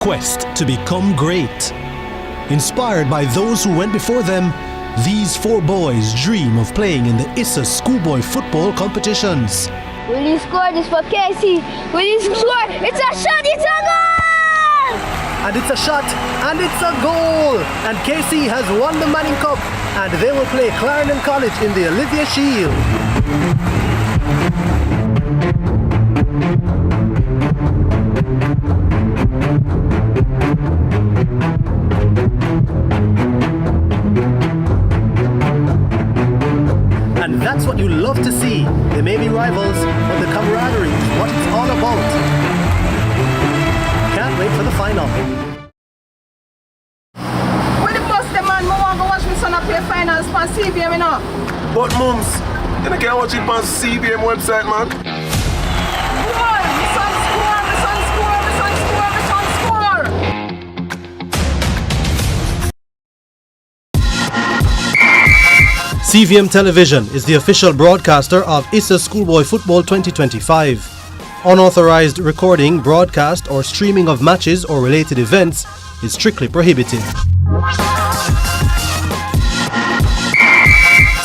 quest to become great. Inspired by those who went before them, these four boys dream of playing in the ISA schoolboy football competitions. Will you score this for Casey? Will you score? It's a shot, it's a goal! And it's a shot, and it's a goal! And Casey has won the Manning Cup, and they will play Clarendon College in the Olivia Shield. And that's what you love to see. They may be rivals, but the camaraderie is what it's all about. Can't wait for the final. When the bus the man, I want to watch my son play finals for CVM, you know. But mums, you can't watch it on CVM website, man. My son score, my son score, my son score, my son score. CVM Television is the official broadcaster of ISA Schoolboy Football 2025. Unauthorized recording, broadcast or streaming of matches or related events is strictly prohibited.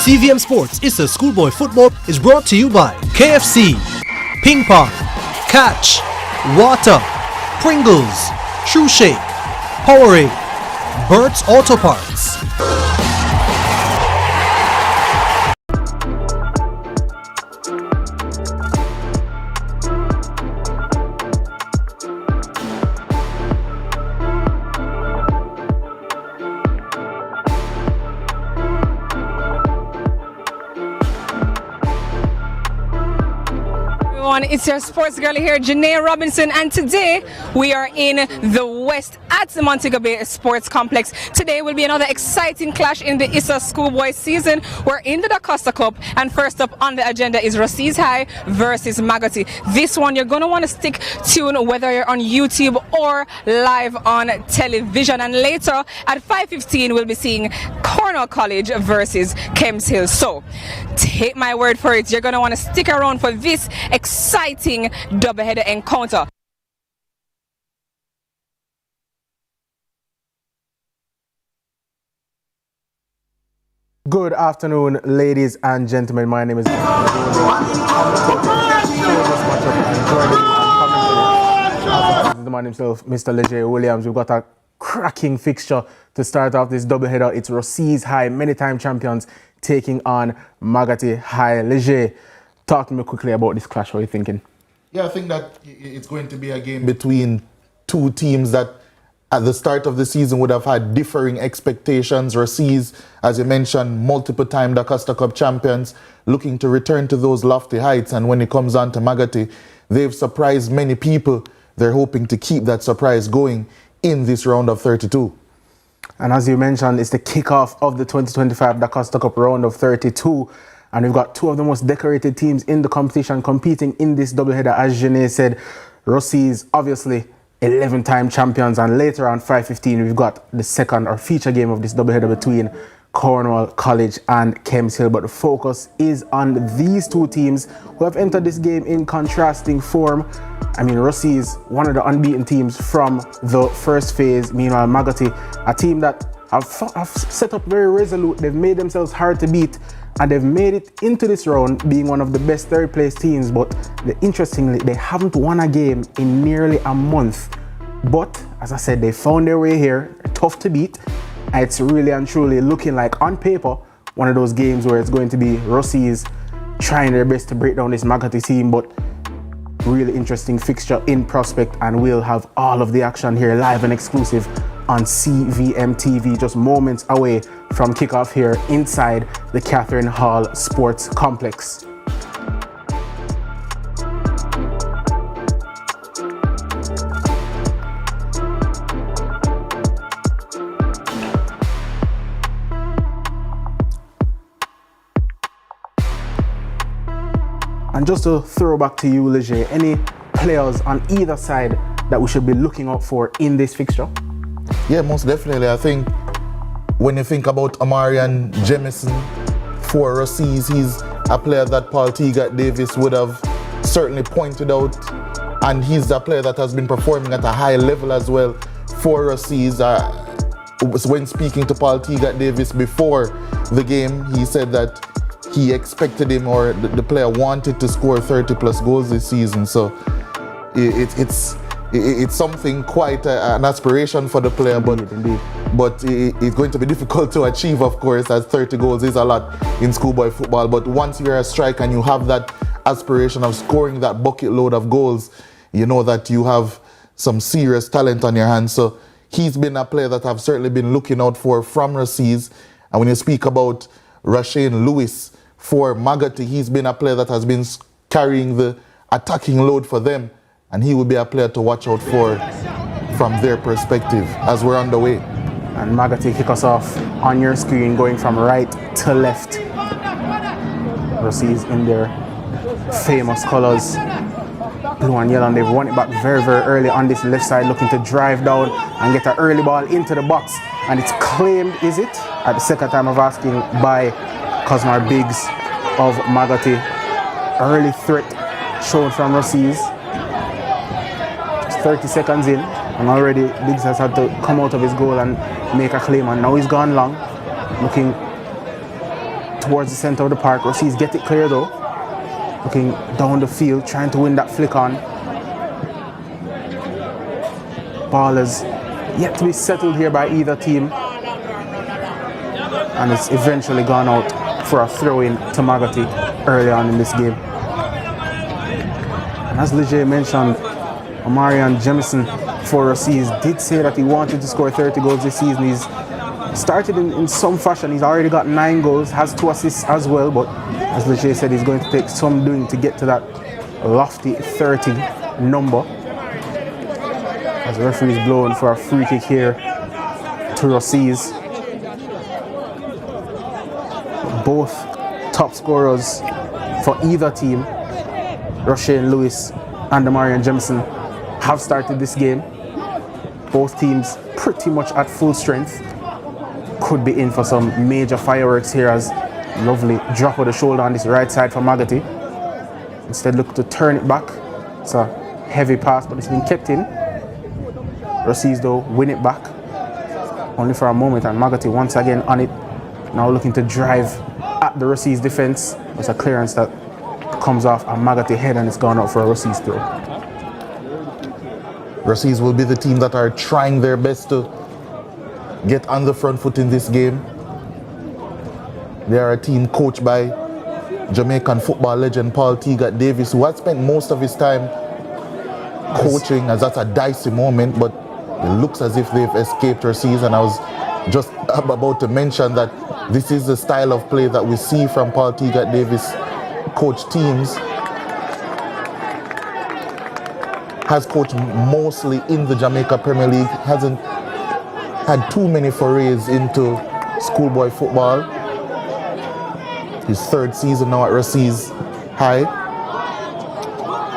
CVM Sports ISA Schoolboy Football is brought to you by KFC, Ping Pong, Catch, Water, Pringles, True Shake, Powerade, Burt's Auto Parts. It's your sports girl here, Janae Robinson, and today we are in the West at the Montego Bay Sports Complex. Today will be another exciting clash in the ISA schoolboy season. We're in the Dacosta Cup, and first up on the agenda is Rusea's High versus Maggotty. This one you're going to want to stick tuned whether you're on YouTube or live on television. And later at 5:15 we'll be seeing Cornwall College versus Kemps Hill. So take my word for it, you're going to want to stick around for this exciting double-header encounter. Good afternoon, ladies and gentlemen. My name is Mr. the man himself, Mr. Leger Williams. We've got a cracking fixture to start off this doubleheader. It's Rusea's High, many-time champions, taking on Maggotty High. Leger, talk to me quickly about this clash. What are you thinking? Yeah, I think that it's going to be a game between two teams that at the start of the season would have had differing expectations. Rusea's, as you mentioned, multiple-time Dacosta Cup champions, looking to return to those lofty heights. And when it comes on to Maggotty, they've surprised many people. They're hoping to keep that surprise going in this round of 32. And as you mentioned, it's the kickoff of the 2025 Dacosta Cup round of 32. And we've got two of the most decorated teams in the competition competing in this doubleheader. As Janae said, Rusea's obviously 11-time champions, and later on 5:15 we've got the second or feature game of this doubleheader between Cornwall College and Kemps Hill. But the focus is on these two teams who have entered this game in contrasting form. I mean, Rusea's one of the unbeaten teams from the first phase. Meanwhile, Maggotty, a team that have set up very resolute. They've made themselves hard to beat, and they've made it into this round being one of the best third place teams. But interestingly, they haven't won a game in nearly a month. But as I said, they found their way here. Tough to beat. And it's really and truly looking like, on paper, one of those games where it's going to be Rusea's trying their best to break down this Maggotty team. But really interesting fixture in prospect, and we'll have all of the action here live and exclusive on CVM TV, just moments away from kickoff here inside the Catherine Hall Sports Complex. And just to throw back to you, Leger, any players on either side that we should be looking out for in this fixture? Yeah, most definitely. I think when you think about Amarian Jemison for Rusea's, he's a player that Paul Teagat Davis would have certainly pointed out and he's a player that has been performing at a high level as well for Rusea. When speaking to Paul Teagat-Davis before the game, he said that he expected him, or the player wanted to score 30 plus goals this season. So it's something quite an aspiration for the player, Indeed. but it's going to be difficult to achieve, of course, as 30 goals is a lot in schoolboy football. But once you're a striker and you have that aspiration of scoring that bucket load of goals, you know that you have some serious talent on your hands. So he's been a player that I've certainly been looking out for from Rusea. And when you speak about Rusea Lewis for Maggotty, he's been a player that has been carrying the attacking load for them, and he will be a player to watch out for from their perspective as we're on the way. And Maggotty kick us off on your screen, going from right to left. Rusea in their famous colours, blue and yellow, and they've won it back very, very early on this left side, looking to drive down and get an early ball into the box. And it's claimed, is it? At the second time of asking, by Cosmar Biggs of Maggotty. Early threat shown from Rusea. Just 30 seconds in, and already Biggs has had to come out of his goal and make a claim, and now he's gone long, looking towards the centre of the park. Rusea get it clear though, looking down the field, trying to win that flick on. Ball is yet to be settled here by either team, and it's eventually gone out for a throw-in to Maggotty early on in this game. And as Leger mentioned, Omarion Jemison for Rusea did say that he wanted to score 30 goals this season. He's started in some fashion. He's already got 9 goals, has 2 assists as well, but as Leger said, he's going to take some doing to get to that lofty 30 number. As the referee is blowing for a free kick here to Rusea. Both top scorers for either team, Rusea Lewis and Omarion Jemison, have started this game. Both teams pretty much at full strength. Could be in for some major fireworks here, as lovely drop of the shoulder on this right side for Maggotty. Instead look to turn it back. It's a heavy pass, but it's been kept in. Rusea though win it back, only for a moment, and Maggotty once again on it. Now looking to drive at the Rusea defense. It's a clearance that comes off a Maggotty head, and it's gone out for a Rusea throw. Rusea will be the team that are trying their best to get on the front foot in this game. They are a team coached by Jamaican football legend Paul Teagat-Davis, who has spent most of his time coaching, as that's a dicey moment, but it looks as if they've escaped Rusea. And I was just about to mention that this is the style of play that we see from Paul Teagat-Davis coach teams. Has coached mostly in the Jamaica Premier League, hasn't had too many forays into schoolboy football. His 3rd season now at Rusea High.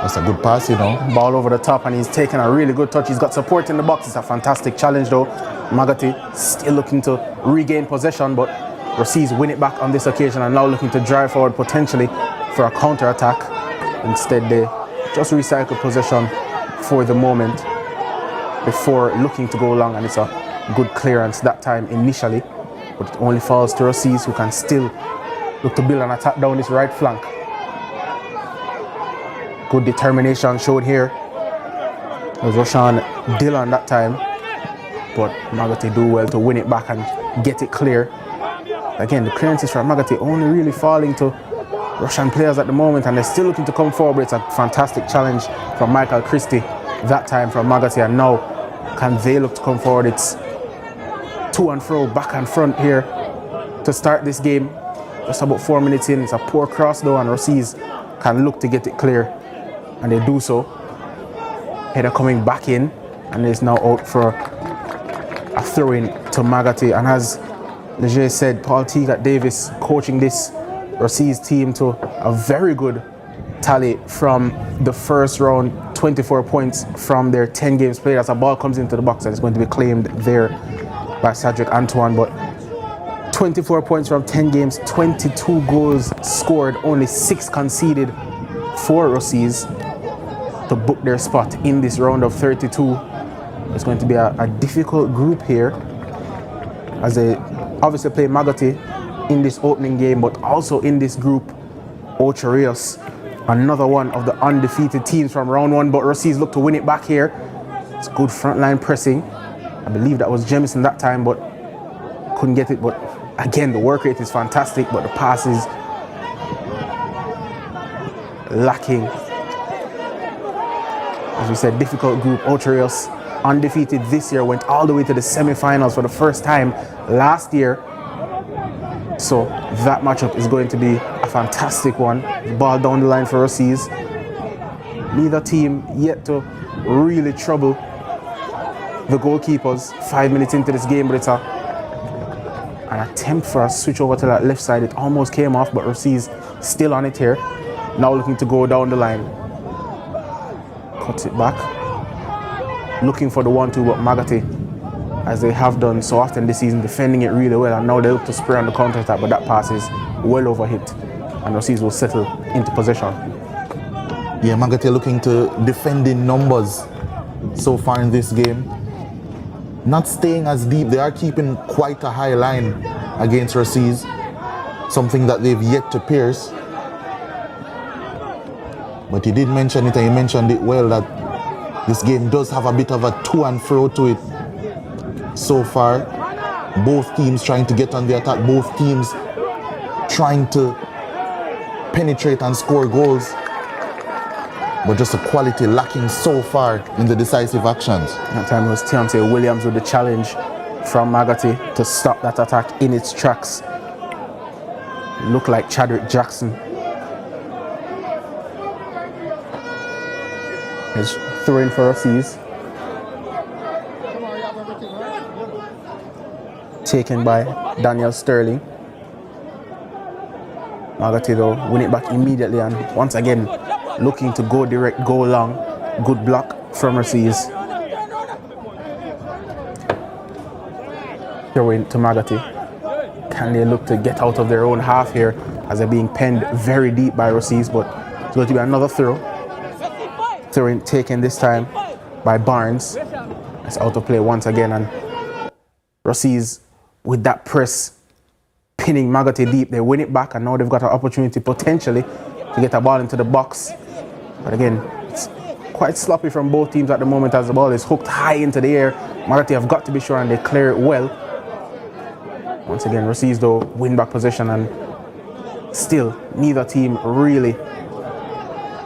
That's a good pass, you know. Ball over the top, and he's taking a really good touch. He's got support in the box. It's a fantastic challenge though. Maggotty still looking to regain possession, but Rusea win it back on this occasion, and now looking to drive forward potentially for a counter-attack. Instead they just recycle possession for the moment before looking to go long, and it's a good clearance that time initially, but it only falls to Rusea, who can still look to build an attack down this right flank. Good determination showed here. It was Roshan Dillon that time, but Maggotty do well to win it back and get it clear. Again, the clearances from Maggotty only really falling to Russian players at the moment, and they're still looking to come forward. It's a fantastic challenge from Michael Christie that time from Maggotty, and now can they look to come forward? It's to and fro, back and front here to start this game. Just about 4 minutes in. It's a poor cross though, and Rusea can look to get it clear, and they do so. Header coming back in, and is now out for a throw-in to Maggotty. And as Leger said, Paul Teagat-Davis coaching this Rusea team to a very good tally from the first round, 24 points from their 10 games played, as a ball comes into the box and it's going to be claimed there by Cedric Antoine. But 24 points from 10 games, 22 goals scored, only 6 conceded for Rusea. to book their spot in this round of 32. It's going to be a difficult group here, as they obviously play Maggotty in this opening game, but also in this group, Ocho Rios, another one of the undefeated teams from round one, but Rusea's look to win it back here. It's good frontline pressing. I believe that was Jemison that time, but couldn't get it. But again, the work rate is fantastic, but the pass is lacking. As we said, difficult group. Ocho Rios, undefeated this year, went all the way to the semi-finals for the first time last year. So that matchup is going to be a fantastic one. The ball down the line for Rusea's. Neither team yet to really trouble the goalkeepers. 5 minutes into this game, but it's an attempt for a switch over to that left side. It almost came off, but Rusea's still on it here. Now looking to go down the line. Cuts it back. Looking for the 1-2, but Maggotty, as they have done so often this season, defending it really well, and now they look to spray on the counter attack, but that pass is well overhit, and Rusea's will settle into possession. Yeah, Maggotty looking to defend in numbers so far in this game. Not staying as deep. They are keeping quite a high line against Rusea's, something that they've yet to pierce. But you did mention it, and you mentioned it well, that this game does have a bit of a to and fro to it so far. Both teams trying to get on the attack, both teams trying to penetrate and score goals, but just the quality lacking so far in the decisive actions. That time it was Deontay Williams with the challenge from Maggotty to stop that attack in its tracks. Looked like Chadwick Jackson. He's throwing for Rusea's. Taken by Daniel Sterling. Maggotty though win it back immediately, and once again looking to go direct, go long. Good block from Rusea's. Throw in to Maggotty. Can they look to get out of their own half here, as they're being penned very deep by Rusea's, but it's going to be another throw. Throw in taken this time by Barnes. It's out of play once again, and Rusea's with that press pinning Maggotty deep. They win it back, and now they've got an opportunity potentially to get a ball into the box. But again, it's quite sloppy from both teams at the moment, as the ball is hooked high into the air. Maggotty have got to be sure and they clear it well. Once again, Rusea's though win back possession, and still neither team really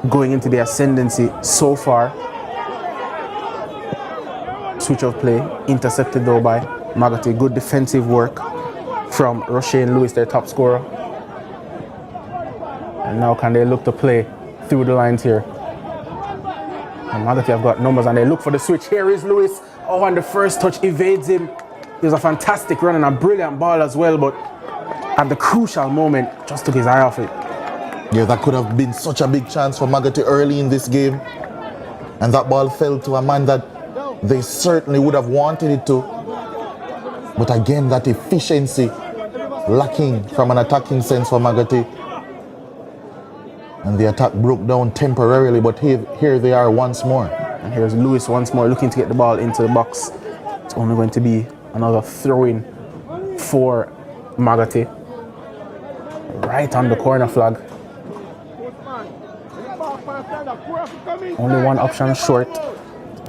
going into the ascendancy so far. Switch of play, intercepted though by Maggotty. Good defensive work from Rusea and Lewis, their top scorer. And now can they look to play through the lines here? And Maggotty have got numbers, and they look for the switch. Here is Lewis. Oh, and the first touch evades him. It was a fantastic run and a brilliant ball as well, but at the crucial moment, just took his eye off it. Yeah, that could have been such a big chance for Maggotty early in this game. And that ball fell to a man that they certainly would have wanted it to. But again, that efficiency lacking from an attacking sense for Maggotty. And the attack broke down temporarily, but here they are once more. And here's Lewis once more looking to get the ball into the box. It's only going to be another throw-in for Maggotty. Right on the corner flag. Only one option short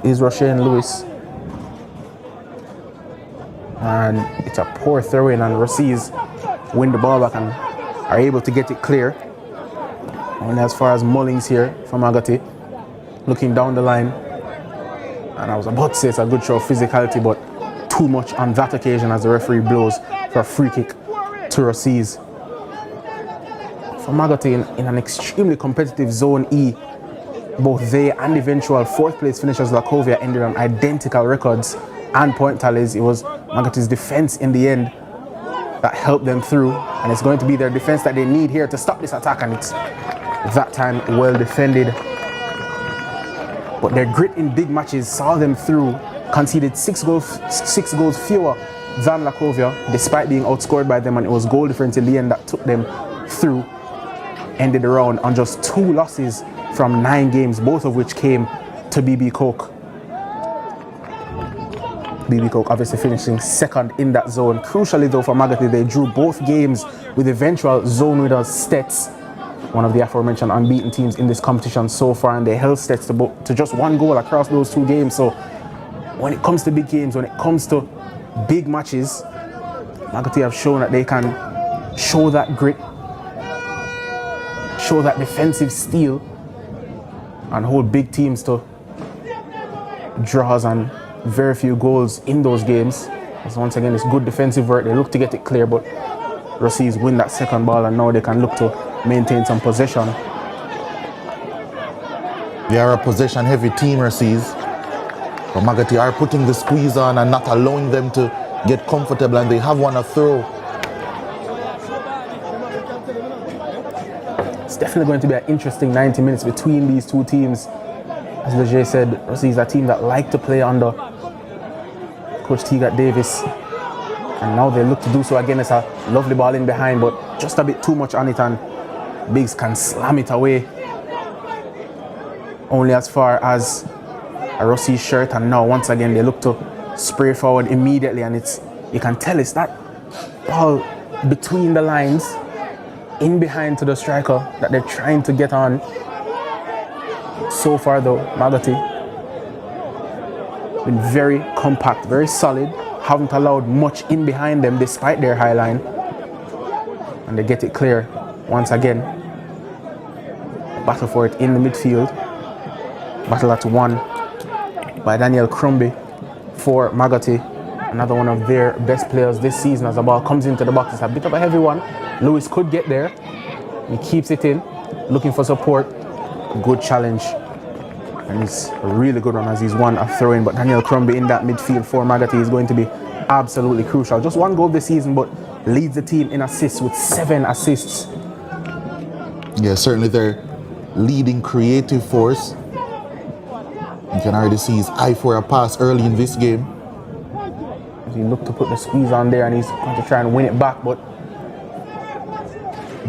is Rusea and Lewis. And it's a poor throw-in, and Rusea's win the ball back and are able to get it clear. Only as far as Mullings here from Maggotty. Looking down the line. And I was about to say it's a good show of physicality, but too much on that occasion as the referee blows for a free kick to Rusea's. For Maggotty in an extremely competitive Zone E, both they and eventual fourth place finishers Lacovia ended on identical records and point tallies. It was Maggotty's defense in the end that helped them through, and it's going to be their defense that they need here to stop this attack, and it's that time well defended. But their grit in big matches saw them through, conceded six goals fewer than Lacovia, despite being outscored by them, and it was goal difference in the end that took them through. Ended the round on just 2 losses from 9 games, both of which came to BB Coke. BB Coke obviously finishing second in that zone. Crucially though for Maggotty, they drew both games with eventual zone winners Stets, one of the aforementioned unbeaten teams in this competition so far, and they held Stets to just 1 goal across those 2 games. So when it comes to big games, when it comes to big matches, Maggotty have shown that they can show that grit, show that defensive steel, and hold big teams to draws and very few goals in those games. As once again, it's good defensive work. They look to get it clear, but Rusea's win that second ball, and now they can look to maintain some possession. They are a possession-heavy team, Rusea's. But Maggotty are putting the squeeze on and not allowing them to get comfortable, and they have one a throw. It's definitely going to be an interesting 90 minutes between these 2 teams. As Leger said, Rusea is a team that like to play under Coach Teagat Davis, and now they look to do so again. It's a lovely ball in behind, but just a bit too much on it, and Biggs can slam it away only as far as a Rusea shirt. And now once again they look to spray forward immediately, and you can tell it's that ball between the lines in behind to the striker that they're trying to get on. So far though, Maggotty been very compact, very solid, haven't allowed much in behind them despite their high line, and they get it clear once again. Battle for it in the midfield. Battle at 1 by Daniel Crombie for Maggotty, another one of their best players this season. As the ball comes into the box, it's a bit of a heavy one. Lewis could get there. He keeps it in, looking for support. Good challenge, and it's a really good one as he's won a throw-in. But Daniel Crombie in that midfield for Maggotty is going to be absolutely crucial. Just 1 goal this season, but leads the team in assists with 7 assists. Yeah, certainly their leading creative force. You can already see his eye for a pass early in this game. He looked to put the squeeze on there, and he's going to try and win it back, but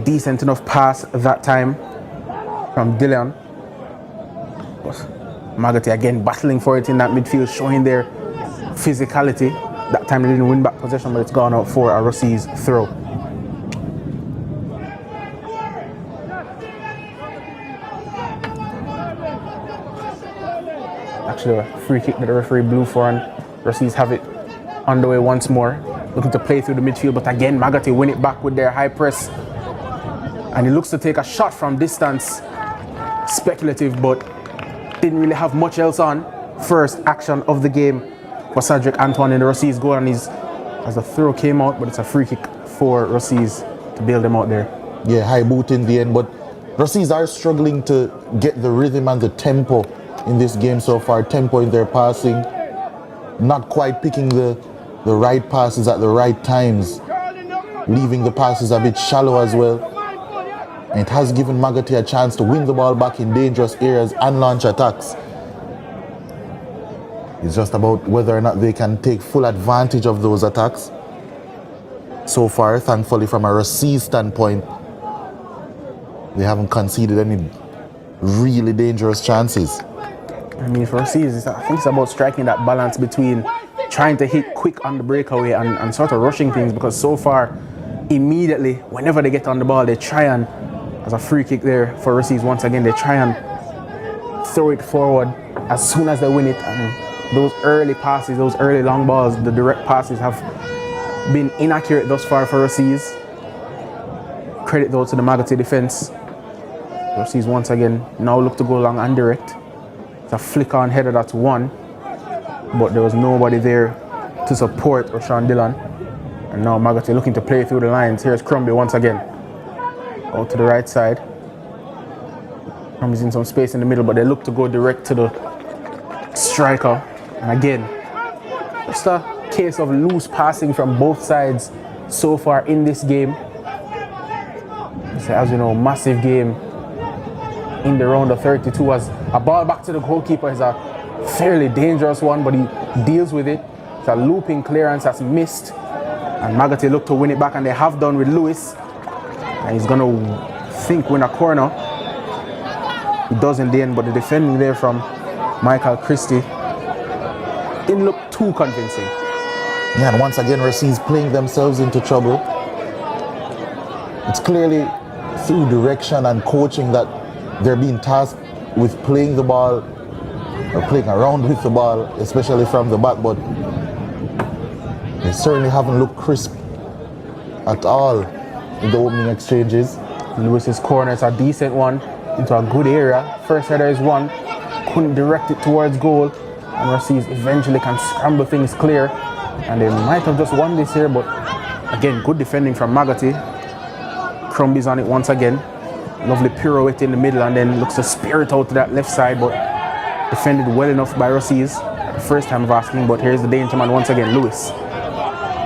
decent enough pass that time from Dylan. But Maggotty again battling for it in that midfield, showing their physicality. That time they didn't win back possession, but it's gone out for a Rusea's throw. Actually a free kick that the referee blew for, and Rusea's have it underway once more, looking to play through the midfield. But again, Maggotty win it back with their high press, and he looks to take a shot from distance. Speculative, but didn't really have much else on. First action of the game for Cedric Antoine in the Rusea's goal, and as the throw came out, but it's a free kick for Rusea's to bail them out there. Yeah, high boot in the end, but Rusea's are struggling to get the rhythm and the tempo in this game so far. Tempo in their passing, not quite picking the right passes at the right times, leaving the passes a bit shallow as well. And it has given Maggotty a chance to win the ball back in dangerous areas and launch attacks. It's just about whether or not they can take full advantage of those attacks. So far, thankfully, from a Rusea standpoint, they haven't conceded any really dangerous chances. I mean, for Rusea, I think it's about striking that balance between trying to hit quick on the breakaway and sort of rushing things, because so far, immediately, whenever they get on the ball, they try and, as a free kick there for Rusea's once again, they try and throw it forward as soon as they win it. And those early passes, those early long balls, the direct passes have been inaccurate thus far for Rusea's. Credit though to the Maggotty defense. Rusea's once again now look to go long and direct. It's a flick on header, that's 1, but there was nobody there to support Rashawn Dillon. And now Maggotty looking to play through the lines. Here's Crombie once again. Out to the right side. Crombie's in some space in the middle, but they look to go direct to the striker. And again, just a case of loose passing from both sides so far in this game. As you know, massive game in the round of 32, as a ball back to the goalkeeper is a fairly dangerous one, but he deals with it. It's a looping clearance that's missed, and Maggotty look to win it back, and they have done with Lewis. And he's going to win a corner. He does in the end, but the defending there from Michael Christie didn't look too convincing. Yeah, and once again, Rusea's playing themselves into trouble. It's clearly through direction and coaching that they're being tasked with playing the ball or playing around with the ball, especially from the back, but they certainly haven't looked crisp at all in the opening exchanges. Lewis's corner is a decent one into a good area. First header is one, couldn't direct it towards goal, and Rusea's eventually can scramble things clear, and they might have just won this here, but again, good defending from Maggotty. Crumby's on it once again. Lovely pirouette in the middle, and then looks to spear it out to that left side, but defended well enough by Rusea's. First time of asking, but here's the danger man once again, Lewis.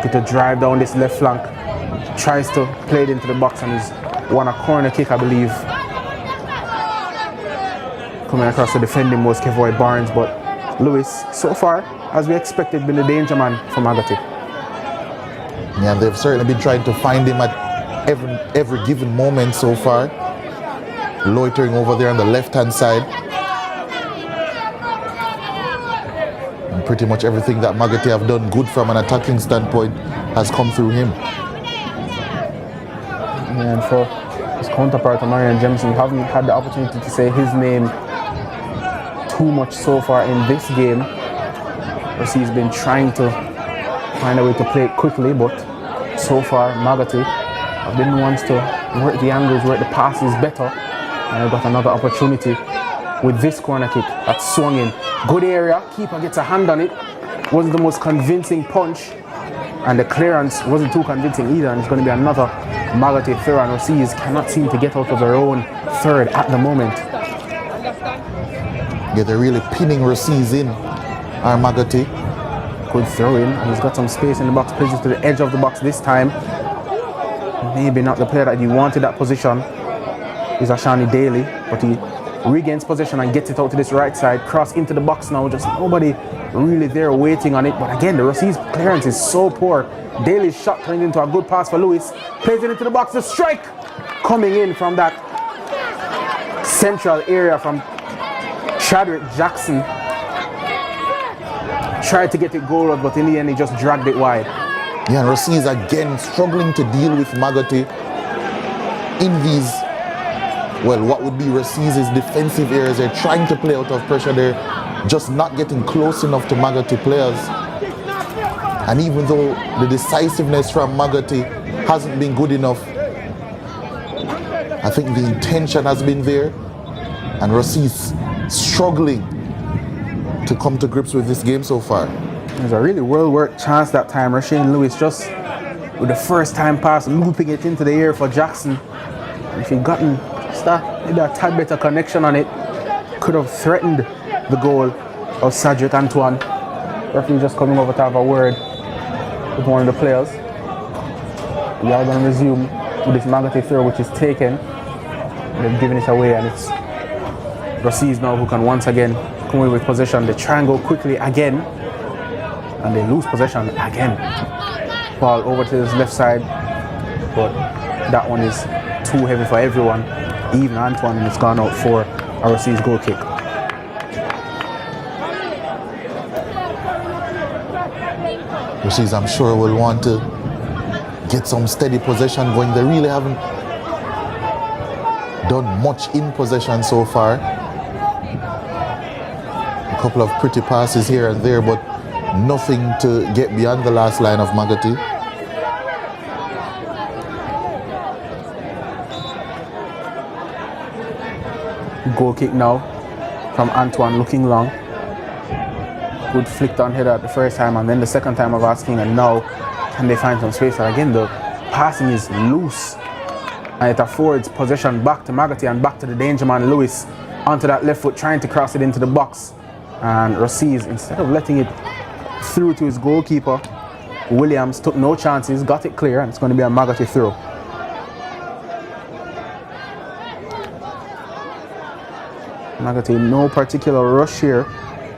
Get to drive down this left flank. Tries to play it into the box and he's won a corner kick, I believe. Coming across the defending was Kevoy Barnes, but Lewis, so far, as we expected, been the danger man for Maggotty. Yeah, they've certainly been trying to find him at every given moment so far. Loitering over there on the left-hand side. And pretty much everything that Maggotty have done good from an attacking standpoint has come through him. And for his counterpart, Marion Jemison, we haven't had the opportunity to say his name too much so far in this game. Rusea's been trying to find a way to play it quickly, but so far Maggotty have been the ones to work the angles, work the passes better, and I've got another opportunity with this corner kick that swung in. Good area, keeper gets a hand on it. Wasn't the most convincing punch, and the clearance wasn't too convincing either, and it's going to be another Maggotty throw, and Rusea's cannot seem to get out of their own third at the moment. Yeah, they're really pinning Rusea's in, our Maggotty. Good throw in, and he's got some space in the box, plays it to the edge of the box this time. Maybe not the player that you wanted that position is Ashani Daly, but he regains possession and gets it out to this right side, cross into the box now, just nobody really there waiting on it. But again, the Rusea's clearance is so poor. Daly's shot turned into a good pass for Lewis, plays it into the box, the strike coming in from that central area from Chadwick Jackson. Tried to get it goal, but in the end he just dragged it wide. Yeah, and Rusea's again struggling to deal with Maggotty in these, well, what would be Rusea's defensive areas. They're trying to play out of pressure. They're just not getting close enough to Maggotty players. And even though the decisiveness from Maggotty hasn't been good enough, I think the intention has been there, and Rusea's struggling to come to grips with this game so far. There's a really well-worked chance that time. Rashane Lewis just with the first time pass looping it into the air for Jackson. If he'd gotten just maybe a tad better connection on it, could have threatened the goal of Cedric Antoine. Referee just coming over to have a word with one of the players. We are going to resume with this Maggotty throw, which is taken. They've given it away, and it's Rusea's now who can once again come away with possession. They try and go quickly again, and they lose possession again. Ball over to his left side, but that one is too heavy for everyone. Even Antoine, and it's gone out for Rusea's goal kick. Rusea's, I'm sure, will want to get some steady possession going. They really haven't done much in possession so far. A couple of pretty passes here and there, but nothing to get beyond the last line of Maggotty. Goal kick now from Antoine, looking long. Good flicked on header at the first time, and then the second time of asking, and now can they find some space? And again, the passing is loose, and it affords possession back to Maggotty and back to the danger man Lewis onto that left foot, trying to cross it into the box. And Rusea's, instead of letting it through to his goalkeeper, Williams took no chances, got it clear, and it's going to be a Maggotty throw. Maggotty, no particular rush here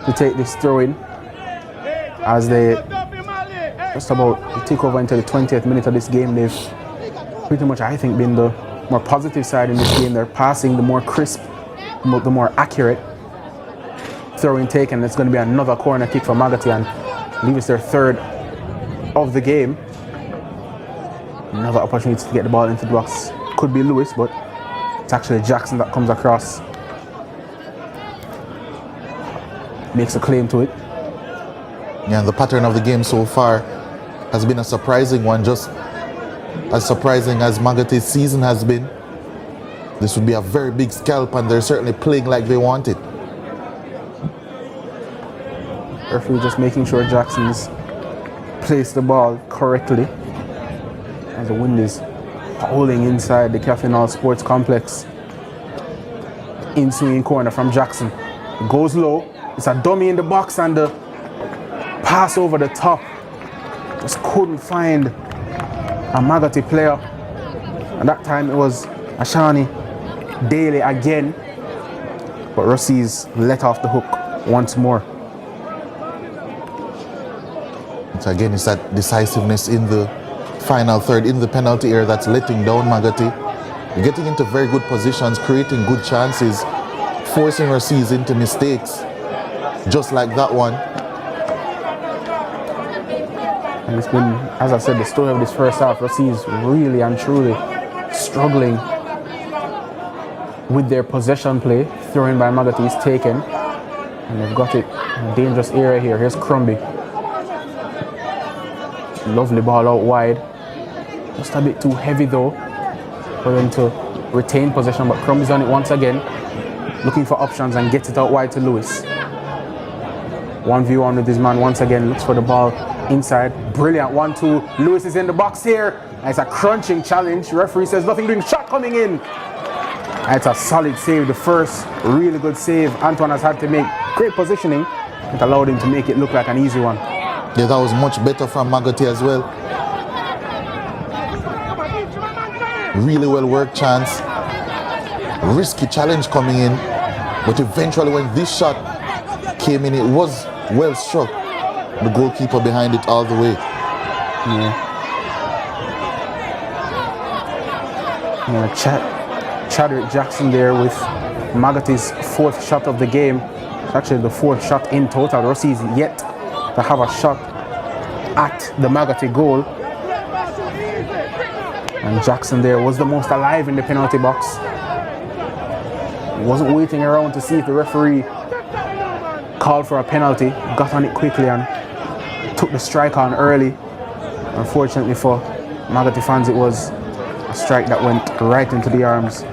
to take this throw in, as they just about take over into the 20th minute of this game. They've pretty much, I think, been the more positive side in this game. They're passing the more crisp the more accurate throwing taken. It's going to be another corner kick for Maggotty, and I believe it's their third of the game. Another opportunity to get the ball into the box. Could be Lewis, but it's actually Jackson that comes across. Makes a claim to it. Yeah, the pattern of the game so far has been a surprising one, just as surprising as Maggotty's season has been. This would be a very big scalp, and they're certainly playing like they want it. Referee just making sure Jackson's placed the ball correctly as the wind is howling inside the Cafe Hall Sports Complex. In swinging corner from Jackson. It goes low. It's a dummy in the box, and the pass over the top. Just couldn't find a Maggotty player. And that time it was Ashani Daly again. But Rusea's let off the hook once more. So again, it's that decisiveness in the final third, in the penalty area, that's letting down Maggotty. You're getting into very good positions, creating good chances, forcing Rusea into mistakes, just like that one. And it's been, as I said, the story of this first half. Rusea is really and truly struggling with their possession play. Throwing by Maggotty is taken, and they've got it in a dangerous area here. Here's Crumby. Lovely ball out wide. Just a bit too heavy though for them to retain possession, but Crumby's on it once again, looking for options and gets it out wide to Lewis. 1v1 with his man once again, looks for the ball inside. Brilliant 1-2. Lewis is in the box here. And it's a crunching challenge. Referee says nothing doing. Shot coming in. And it's a solid save. The first really good save Antoine has had to make. Great positioning. It allowed him to make it look like an easy one. Yeah, that was much better from Maggotty as well. Really well worked chance. Risky challenge coming in. But eventually when this shot came in, it was well struck. The goalkeeper behind it all the way. Chadwick Jackson there with Maggotty's fourth shot of the game. It's actually the fourth shot in total. Rusea is yet to have a shot at the Maggotty goal. And Jackson there was the most alive in the penalty box. He wasn't waiting around to see if the referee called for a penalty. Got on it quickly and took the strike on early. Unfortunately for Maggotty fans, it was a strike that went right into the arms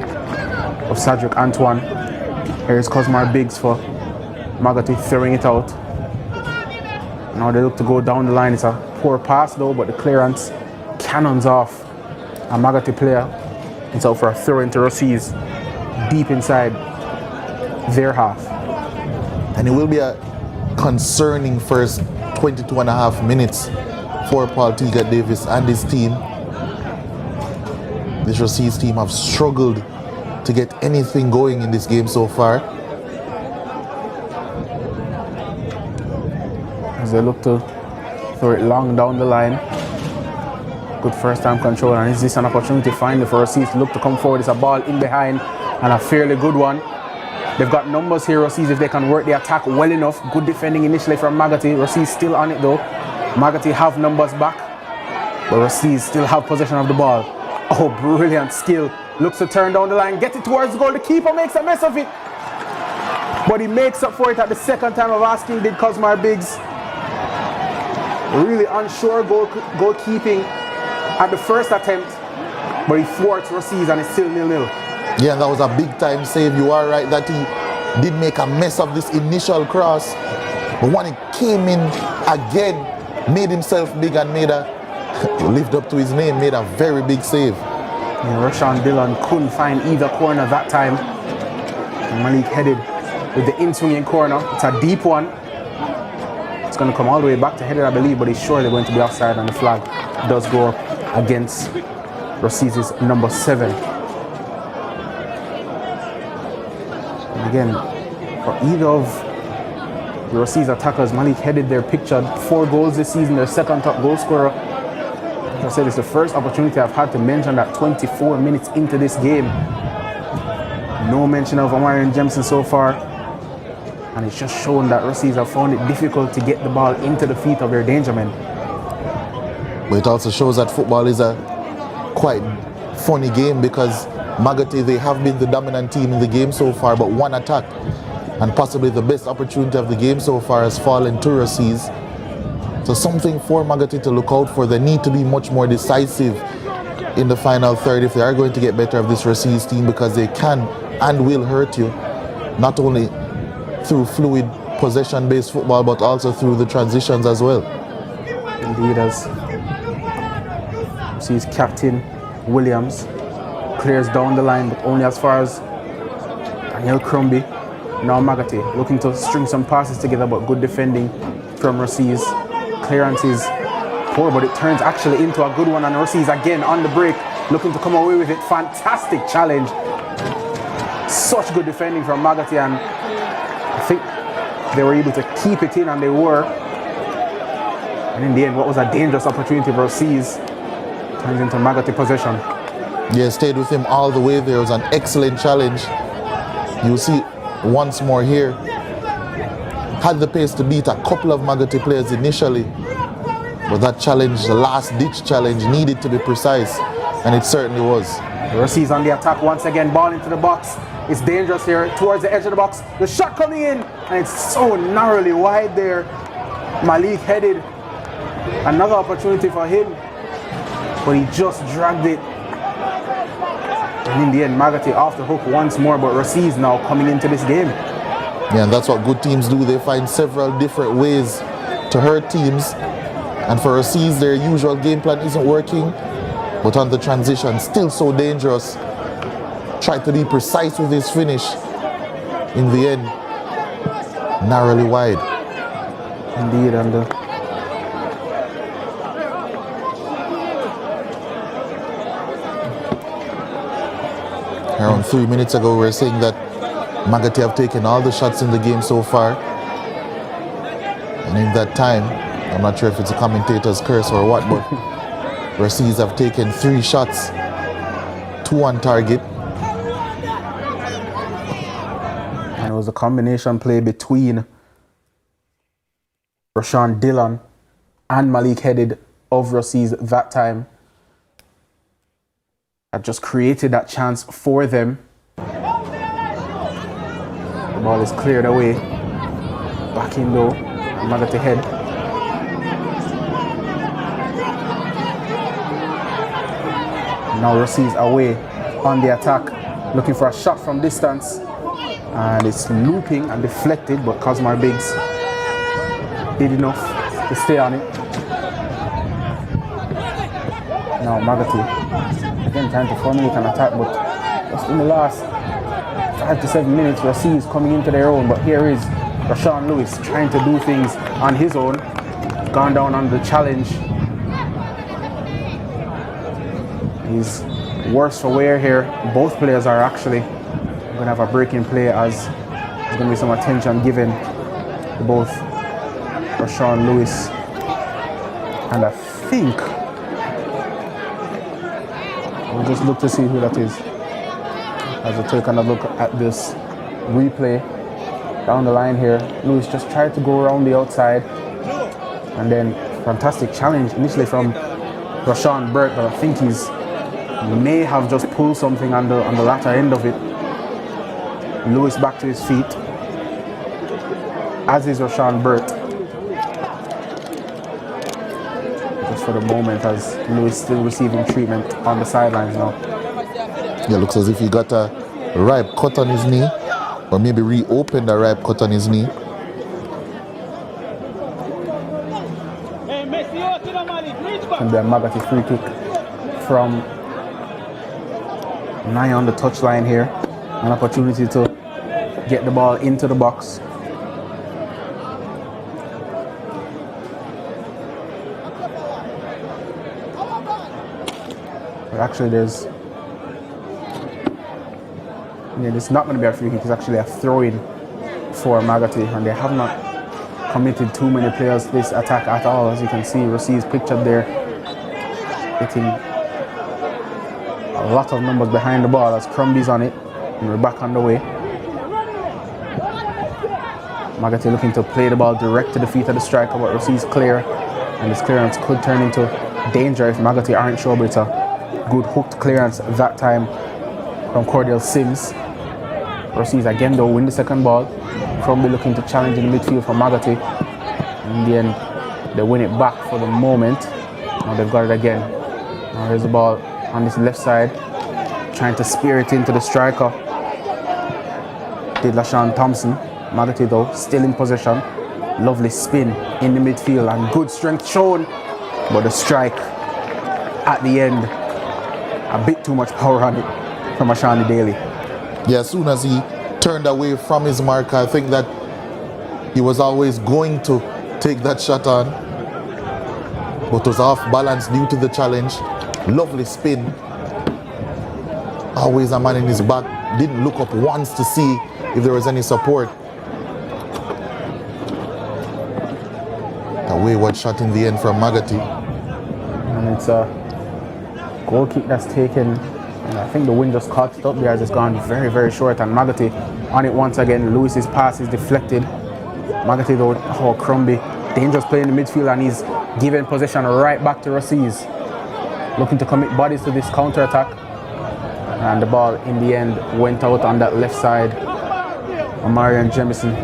of Cedric Antoine. Here's Cosmar Biggs for Maggotty throwing it out. Now they look to go down the line. It's a poor pass though, but the clearance cannons off a Maggotty player. It's out for a throw into Rusea's deep inside their half. And it will be a concerning first 22 and a half minutes for Paul Teagat Davis and his team. This Rusea's team have struggled to get anything going in this game so far. As they look to throw it long down the line. Good first time control, and is this an opportunity finally for Rusea to look to come forward? It's a ball in behind and a fairly good one. They've got numbers here, Rusea, if they can work the attack well enough. Good defending initially from Maggotty. Rusea still on it though. Maggotty have numbers back, but Rusea still have possession of the ball. Oh, brilliant skill. Looks to turn down the line, get it towards the goal. The keeper makes a mess of it, but he makes up for it at the second time of asking, did Cosmar Biggs. Really unsure goalkeeping at the first attempt, but he thwarts Rusea and it's still 0-0. Yeah, that was a big time save. You are right that he did make a mess of this initial cross, but when he came in again, made himself big and made a lived up to his name, made a very big save. Yeah, Rashawn Dillon couldn't find either corner that time. And Malik headed with the in-swinging corner. It's a deep one. It's going to come all the way back to header, I believe, but he's sure they're going to be offside, and the flag does go up against Rusea's number 7. And again, for either of the Rusea's attackers, Malik headed their pictured 4 goals this season, their second top goal scorer. Like I said, it's the first opportunity I've had to mention that 24 minutes into this game. No mention of Amarian Jemson so far. And it's just shown that Ruseas have found it difficult to get the ball into the feet of their danger men. But it also shows that football is a quite funny game because Maggotty, they have been the dominant team in the game so far, but one attack and possibly the best opportunity of the game so far has fallen to Ruseas. So something for Maggotty to look out for. They need to be much more decisive in the final third if they are going to get better of this Ruseas team, because they can and will hurt you, not only through fluid possession-based football, but also through the transitions as well. Indeed, as sees Captain Williams clears down the line, but only as far as Daniel Crombie. Now Maggotty looking to string some passes together, but good defending from Ruseas. Clearance is poor, but it turns actually into a good one, and Ruseas again on the break, looking to come away with it. Fantastic challenge. Such good defending from Maggotty, and I think they were able to keep it in, and they were. And in the end, what was a dangerous opportunity for Ruseas turns into Maggotty possession. Yeah, stayed with him all the way there. It was an excellent challenge. You'll see once more here. Had the pace to beat a couple of Maggotty players initially, but that challenge, the last ditch challenge, needed to be precise, and it certainly was. Ruseas on the attack once again, ball into the box. It's dangerous here towards the edge of the box. The shot coming in, and it's so narrowly wide there. Malik headed. Another opportunity for him, but he just dragged it. And in the end, Maggotty off the hook once more, but Ruseas now coming into this game. Yeah, and that's what good teams do. They find several different ways to hurt teams. And for Ruseas, their usual game plan isn't working, but on the transition, still so dangerous. Tried to be precise with his finish. In the end, narrowly wide. Indeed, and around 3 minutes ago, we were saying that Maggotty have taken all the shots in the game so far. And in that time, I'm not sure if it's a commentator's curse or what, but Ruseas have taken 3 shots, 2 on target. And it was a combination play between Rashawn Dillon and Malik Headed of Ruseas that time that just created that chance for them. The ball is cleared away. Back in though. Maggotty head. Now Ruseas away on the attack, looking for a shot from distance. And it's looping and deflected, but Cosmar Biggs did enough to stay on it. Now Maggotty again trying to formulate an attack, but just in the last 5 to 7 minutes, Ruseas coming into their own. But here is Rashawn Lewis trying to do things on his own. Gone down on the challenge. He's worse for wear here. Both players are actually going to have a break in play, as there's going to be some attention given to both Rashawn Lewis and I think we'll just look to see who that is as we take another look at this replay. Down the line here, Lewis just tried to go around the outside, and then fantastic challenge initially from Rashawn Burt, but I think he may have just pulled something on the latter end of it. Lewis back to his feet, as is Rashawn Burt. Just for the moment, as Lewis still receiving treatment on the sidelines now. Yeah, looks as if he got a ripe cut on his knee, or maybe reopened a ripe cut on his knee. And then Maggotty free kick from 9 on the touchline here. An opportunity to get the ball into the box. But actually there's... Yeah, it's not going to be a free kick, it's actually a throw-in for Maggotty, and they have not committed too many players to this attack at all. As you can see, Rusea's pictured there, getting a lot of numbers behind the ball as Crombie's on it. And we're back on the way. Maggotty looking to play the ball direct to the feet of the striker, but Rusea's clear. And this clearance could turn into danger if Maggotty aren't sure, but it's a good hooked clearance that time from Cordell Sims. Rusea's again though win the second ball. Crombie looking to challenge in the midfield for Maggotty. In the end, they win it back for the moment. Now they've got it again. Now here's the ball on this left side, trying to spear it into the striker. Did LaShawn Thompson. Maggotty though, still in possession. Lovely spin in the midfield and good strength shown. But the strike at the end, a bit too much power on it from Ashani Daly. Yeah, as soon as he turned away from his marker, I think that he was always going to take that shot on. But was off balance due to the challenge. Lovely spin. Always a man in his back. Didn't look up once to see if there was any support. A wayward shot in the end from Maggotty. And it's a goal kick that's taken. And I think the wind just caught it up there as it's gone very, very short. And Maggotty on it once again. Lewis's pass is deflected. Maggotty though, oh, Crombie. Dangerous play in the midfield and he's given possession right back to Rusea's. Looking to commit bodies to this counter-attack. And the ball in the end went out on that left side. Omarion Jemison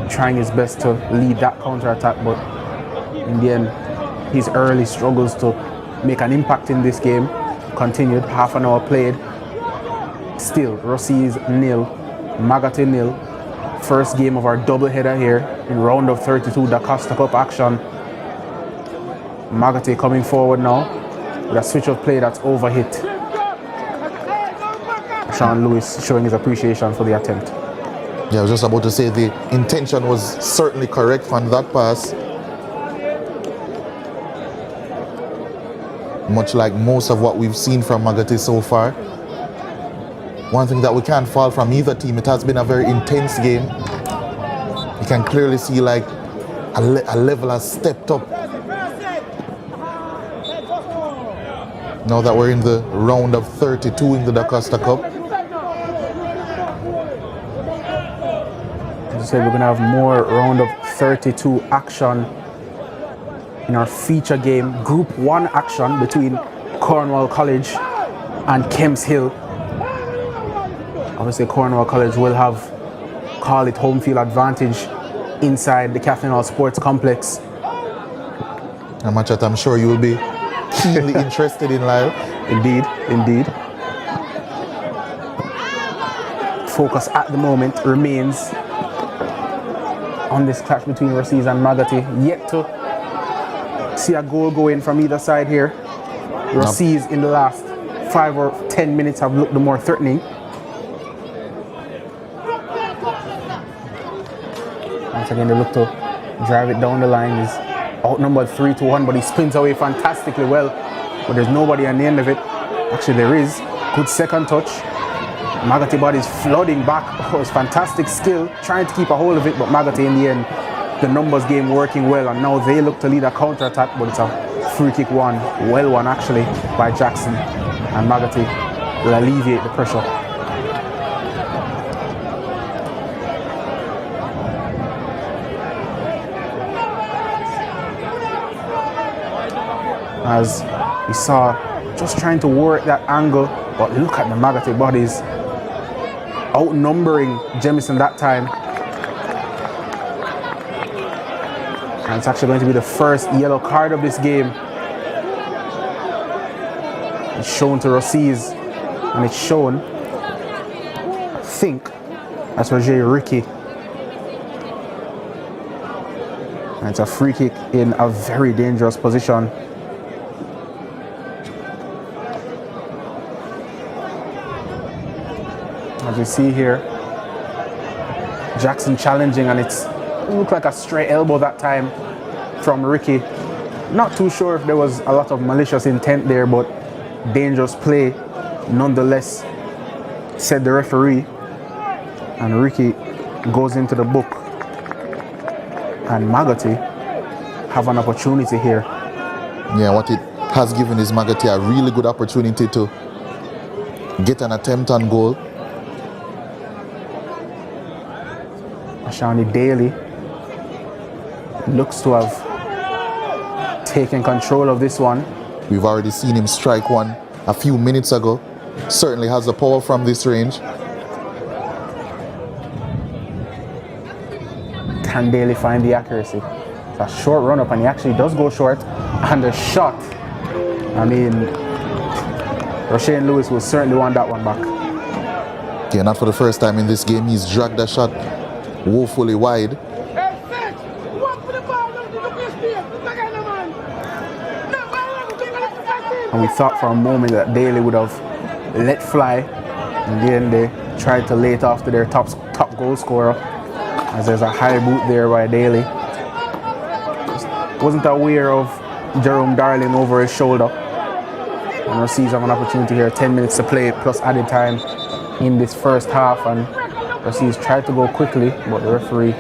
trying his best to lead that counter-attack, but in the end his early struggles to make an impact in this game continued. Half an hour played. Still Rusea's 0, Maggotty 0. First game of our doubleheader here in round of 32 Dacosta Cup action. Maggotty coming forward now with a switch of play that's overhit. Sean Lewis showing his appreciation for the attempt. Yeah, I was just about to say the intention was certainly correct on that pass. Much like most of what we've seen from Maggotty so far. One thing that we can't fall from either team, it has been a very intense game. You can clearly see like a level has stepped up. Now that we're in the round of 32 in the Dacosta Cup. As I said, we're going to have more round of 32 action in our feature game. Group 1 action between Cornwall College and Kemps Hill. Obviously Cornwall College will have, call it, home field advantage inside the Kathleen Hall Sports Complex. A match that I'm sure you will be keenly interested in, Lyle. Indeed, indeed. Focus at the moment remains on this clash between Rusea's and Maggotty. Yet to see a goal go in from either side here. Rusea's in the last 5 or 10 minutes have looked the more threatening. Once again, they look to drive it down the line. He's outnumbered 3-1, but he spins away fantastically well. But there's nobody on the end of it. Actually, there is. Good second touch. Maggotty body's flooding back. Oh, it's fantastic skill, trying to keep a hold of it, but Maggotty in the end, the numbers game working well, and now they look to lead a counter-attack, but it's a free kick won, well won actually, by Jackson, and Maggotty will alleviate the pressure. As we saw, just trying to work that angle, but look at the Maggotty bodies outnumbering Jemison that time. And it's actually going to be the first yellow card of this game. It's shown to Rusea's, and it's shown, I think, that's Roger Ricky. And it's a free kick in a very dangerous position. As we see here, Jackson challenging, and it looked like a stray elbow that time from Ricky. Not too sure if there was a lot of malicious intent there, but dangerous play nonetheless, said the referee. And Ricky goes into the book, and Maggotty have an opportunity here. Yeah, what it has given is Maggotty a really good opportunity to get an attempt on goal. Shawnee Daly looks to have taken control of this one. We've already seen him strike one a few minutes ago. Certainly has the power from this range. Can Daly find the accuracy? It's a short run up and he actually does go short. And the shot, I mean, Rusea Lewis will certainly want that one back. Yeah, not for the first time in this game. He's dragged that shot woefully wide. And we thought for a moment that Daly would have let fly. And then they tried to lay it off to their top goal scorer. As there's a high boot there by Daly. Wasn't aware of Jerome Darling over his shoulder. And Rusea's have an opportunity here, 10 minutes to play plus added time in this first half. And Rusea's tried to go quickly, but the referee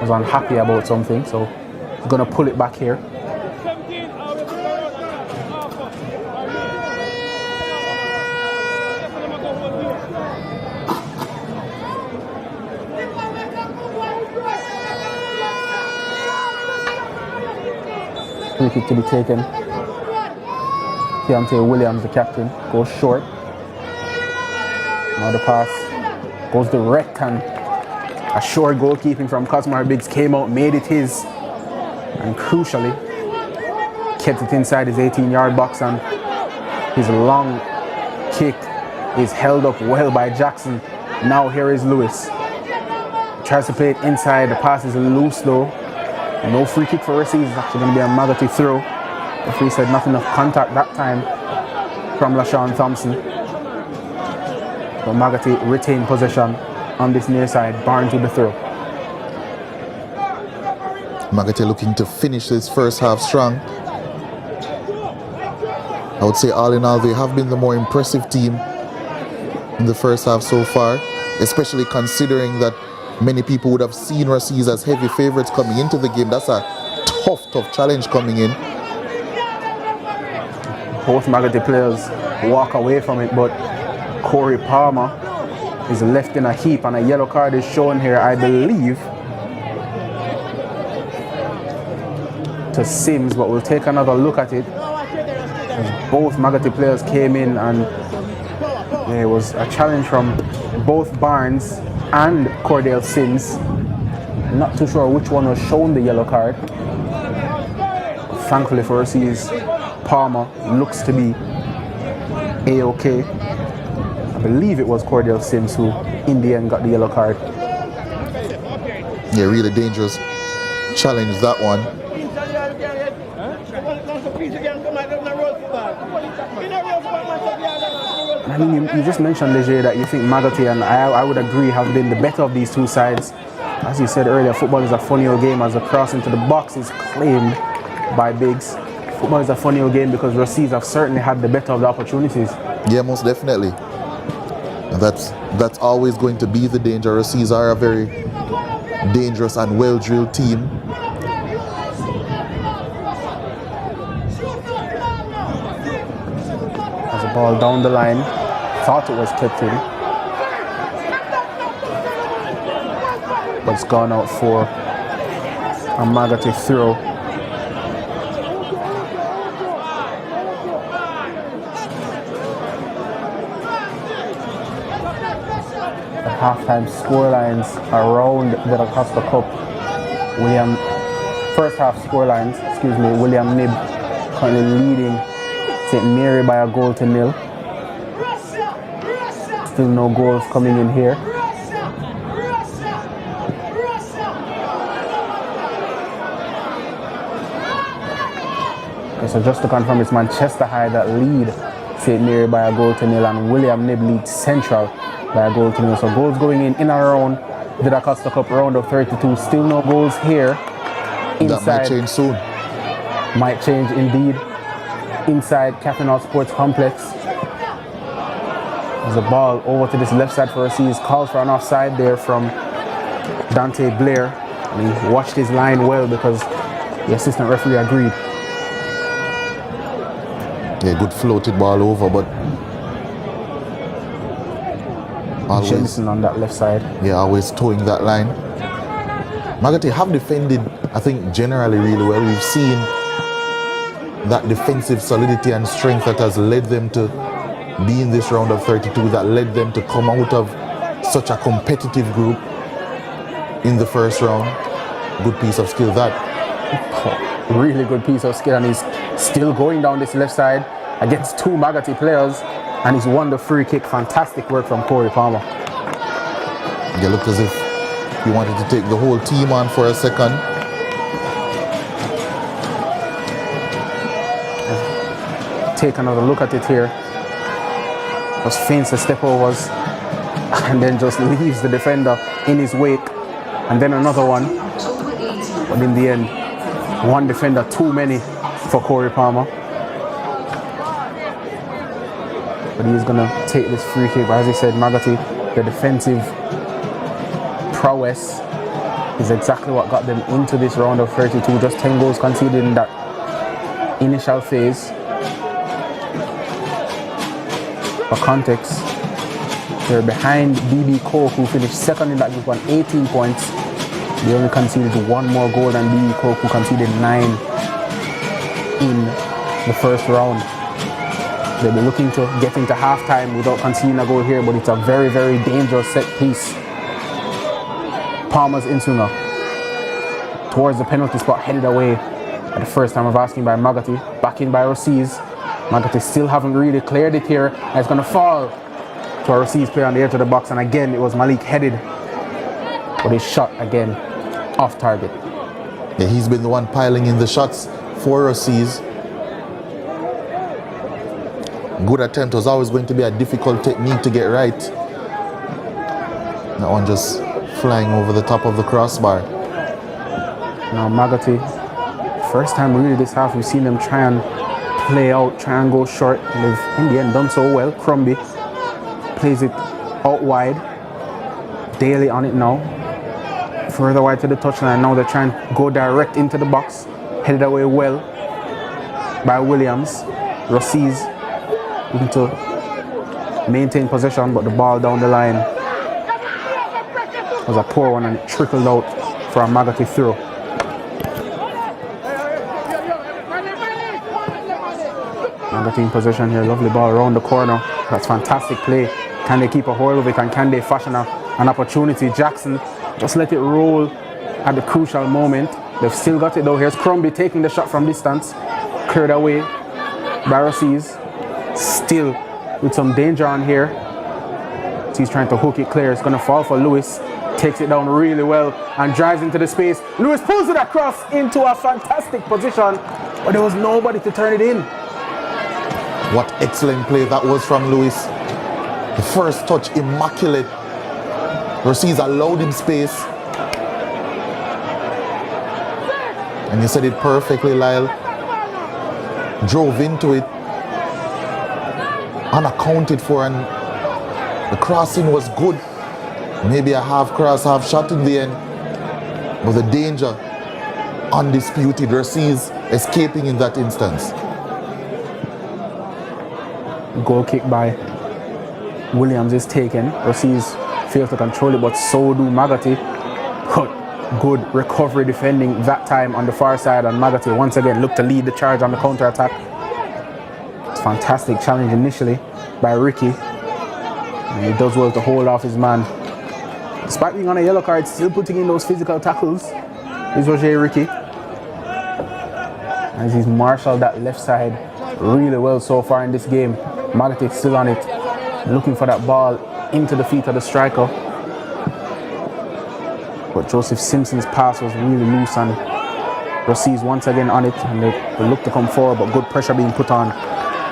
was unhappy about something. So he's going to pull it back here. Free kick to be taken. Keontae Williams, the captain, goes short. Now the pass goes direct and a short goalkeeping from Cosmar Biggs came out, made it his, and crucially kept it inside his 18-yard box, and his long kick is held up well by Jackson. Now here is Lewis. Tries to play it inside, the pass is loose though. No free kick for Rusea. It's actually going to be a Maggotty throw. The referee said nothing of contact that time from LaShawn Thompson. But Maggotty retained possession on this near side. Barnes with the throw. Maggotty looking to finish this first half strong. I would say all in all, they have been the more impressive team in the first half so far, especially considering that many people would have seen Rusea as heavy favorites coming into the game. That's a tough challenge coming in. Both Maggotty players walk away from it, but Corey Palmer is left in a heap, and a yellow card is shown here, I believe, to Sims, but we'll take another look at it. As both Maggotty players came in, and there was a challenge from both Barnes and Cordell Sims. Not too sure which one was shown the yellow card. Thankfully for Rusea's, Palmer looks to be A-OK. I believe it was Cordell Sims who in the end got the yellow card. Yeah, really dangerous challenge, that one. I mean, you just mentioned, Leger, that you think Maggotty, and I would agree, have been the better of these two sides. As you said earlier, football is a funny old game as the cross into the box is claimed by Biggs. Football is a funny old game because Rusea have certainly had the better of the opportunities. Yeah, most definitely. And that's always going to be the danger. Rusea are a very dangerous and well-drilled team. As a ball down the line, thought it was kept in, but it's gone out for a Maggotty throw. The halftime scorelines around the Dacosta Cup. First half scorelines, William Knibb currently leading St. Mary by a goal to nil. Still no goals coming in here. Okay, so just to confirm, it's Manchester High that lead St. Mary by a goal to nil, and William Knibb leads Central by a goal to nil. So goals going in and around the Dacosta Cup round of 32. Still no goals here. Inside. That might change soon. Might change indeed. Inside Caffeinaut Sports Complex. There's a ball over to this left side for Rusea. Calls for an offside there from Dante Blair. And he watched his line well because the assistant referee agreed. Yeah, good floated ball over, but Jensen on that left side. Yeah, always towing that line. Maggotty have defended, I think, generally really well. We've seen that defensive solidity and strength that has led them to be in this round of 32, that led them to come out of such a competitive group in the first round. Good piece of skill that. Really good piece of skill, and he's still going down this left side against two Maggotty players, and he's won the free kick. Fantastic work from Corey Palmer. It looked as if he wanted to take the whole team on for a second. Take another look at it here. Just feints the step overs and then just leaves the defender in his wake, and then another one. But in the end, one defender too many for Corey Palmer. But he's gonna take this free kick. But as he said, Maggotty, the defensive prowess is exactly what got them into this round of 32. Just 10 goals conceded in that initial phase. For context, they're behind BB Coke, who finished second in that group on 18 points. They only conceded one more goal than BB Coke, who conceded 9 in the first round. They'll be looking to get into halftime without conceding a goal here, but it's a very, very dangerous set piece. Palmer's in-swinger towards the penalty spot, headed away at the first time of asking by Maggotty. Back in by Rusea. Maggotty still haven't really cleared it here, and it's going to fall to a Rusea's player on the edge of the box, and again it was Malik headed, but his shot again off target. Yeah, he's been the one piling in the shots for Rusea's. Good attempt. Was always going to be a difficult technique to get right. That one just flying over the top of the crossbar. Now Maggotty, first time really this half we've seen them try and play out, try and go short, and they've in the end done so well. Crombie plays it out wide. Daly on it now. Further wide to the touchline. Now they're trying to go direct into the box. Headed away well by Williams. Rusea's looking to maintain possession, but the ball down the line was a poor one, and it trickled out for a Maggotty throw. Maggotty in possession here. Lovely ball around the corner. That's fantastic play. Can they keep a hold of it, and can they fashion an opportunity? Jackson just let it roll at the crucial moment. They've still got it though. Here's Crombie taking the shot from distance. Cleared away by Rusea's. Still with some danger on here. So he's trying to hook it clear. It's going to fall for Lewis. Takes it down really well and drives into the space. Lewis pulls it across into a fantastic position, but there was nobody to turn it in. What excellent play that was from Lewis. The first touch, immaculate. Rusea's allowed him space. And you said it perfectly, Lyle. Drove into it. Unaccounted for, and the crossing was good. Maybe a half cross, half shot in the end. But the danger, undisputed. Rusea's escaping in that instance. Goal kick by Williams is taken. Rusea's fails to control it, but so do Maggotty. Good recovery defending that time on the far side, and Maggotty once again looked to lead the charge on the counter-attack. It's a fantastic challenge initially by Ricky, and he does well to hold off his man. Despite being on a yellow card, still putting in those physical tackles is Roger Ricky, as he's marshaled that left side really well so far in this game. Maggotty still on it, looking for that ball into the feet of the striker. But Joseph Simpson's pass was really loose, and Rusea's once again on it, and they look to come forward, but good pressure being put on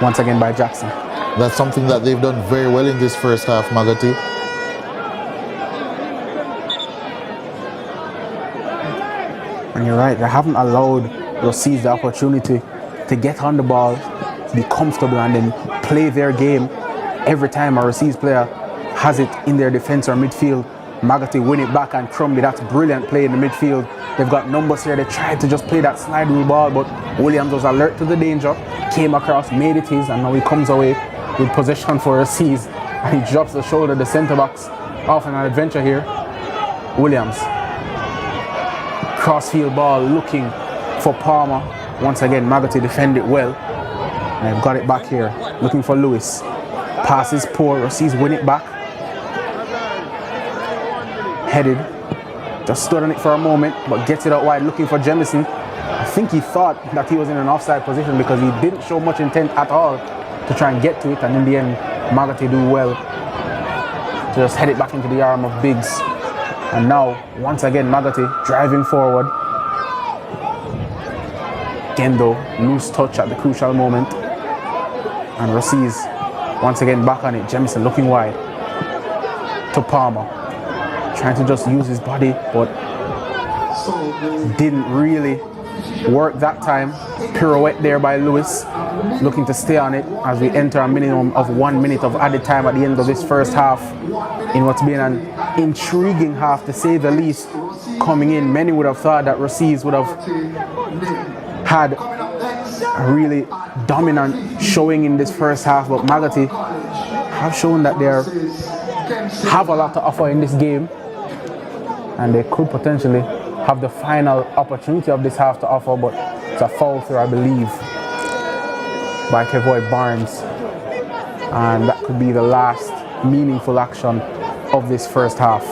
once again by Jackson. That's something that they've done very well in this first half, Maggotty. And you're right, they haven't allowed Rusea's the opportunity to get on the ball, be comfortable, and then play their game. Every time a Rusea's player has it in their defense or midfield, Maggotty win it back, and Crombie, that's brilliant play in the midfield. They've got numbers here. They tried to just play that slide rule ball, but Williams was alert to the danger, came across, made it his, and now he comes away with possession for Rusea's, and he drops the shoulder, the centre backs off on an adventure here. Williams Crossfield ball looking for Palmer. Once again, Maggotty defended well. And they've got it back here. Looking for Lewis. Pass is poor. Rusea's win it back. Headed. Just stood on it for a moment, but gets it out wide looking for Jemison. I think he thought that he was in an offside position because he didn't show much intent at all to try and get to it. And in the end, Maggotty do well to just head it back into the arm of Biggs. And now, once again, Maggotty driving forward. Again though, loose touch at the crucial moment. And Rusea's once again back on it. Jemison looking wide to Palmer. Trying to just use his body, but didn't really work that time. Pirouette there by Lewis. Looking to stay on it as we enter a minimum of 1 minute of added time at the end of this first half. In what's been an intriguing half to say the least. Coming in, many would have thought that Rusea's would have had a really dominant showing in this first half, but Maggotty have shown that they have a lot to offer in this game, and they could potentially have the final opportunity of this half to offer, but it's a foul through, I believe, by Kevoy Barnes, and that could be the last meaningful action of this first half.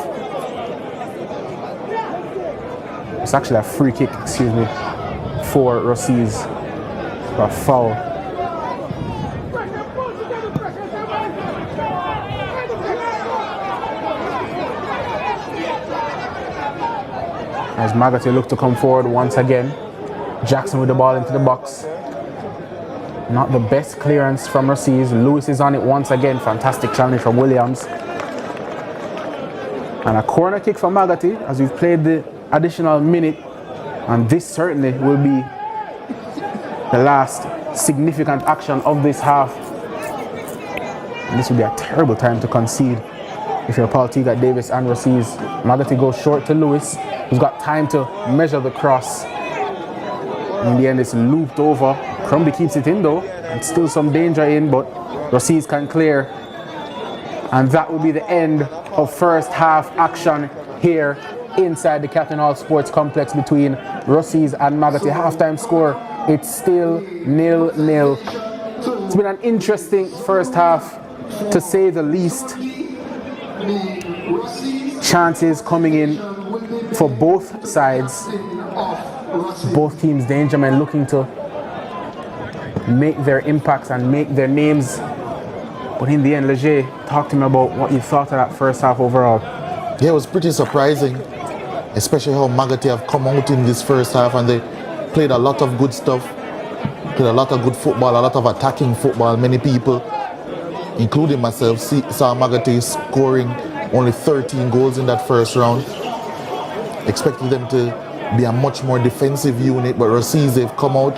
It's actually a free kick, excuse me, for Rusea's for a foul. As Maggotty look to come forward once again. Jackson with the ball into the box. Not the best clearance from Rusea's. Lewis is on it once again. Fantastic challenge from Williams. And a corner kick for Maggotty as we've played the additional minute. And this certainly will be the last significant action of this half. And this will be a terrible time to concede if you're Paul Teagat Davis and Rusea's. Maggotty goes short to Lewis, who's got time to measure the cross. In the end, it's looped over. Crombie keeps it in though, and still some danger in, but Rusea's can clear. And that will be the end of first half action here inside the Captain Hall Sports Complex between Rusea's and Maggotty. Halftime score, it's still 0-0. It's been an interesting first half, to say the least. Chances coming in for both sides. Both teams, danger men looking to make their impacts and make their names. But in the end, Leger, talk to me about what you thought of that first half overall. Yeah, it was pretty surprising, especially how Maggotty have come out in this first half, and they played a lot of good stuff, played a lot of good football, a lot of attacking football. Many people, including myself, saw Maggotty scoring only 13 goals in that first round. Expected them to be a much more defensive unit, but Rusea's, they've come out,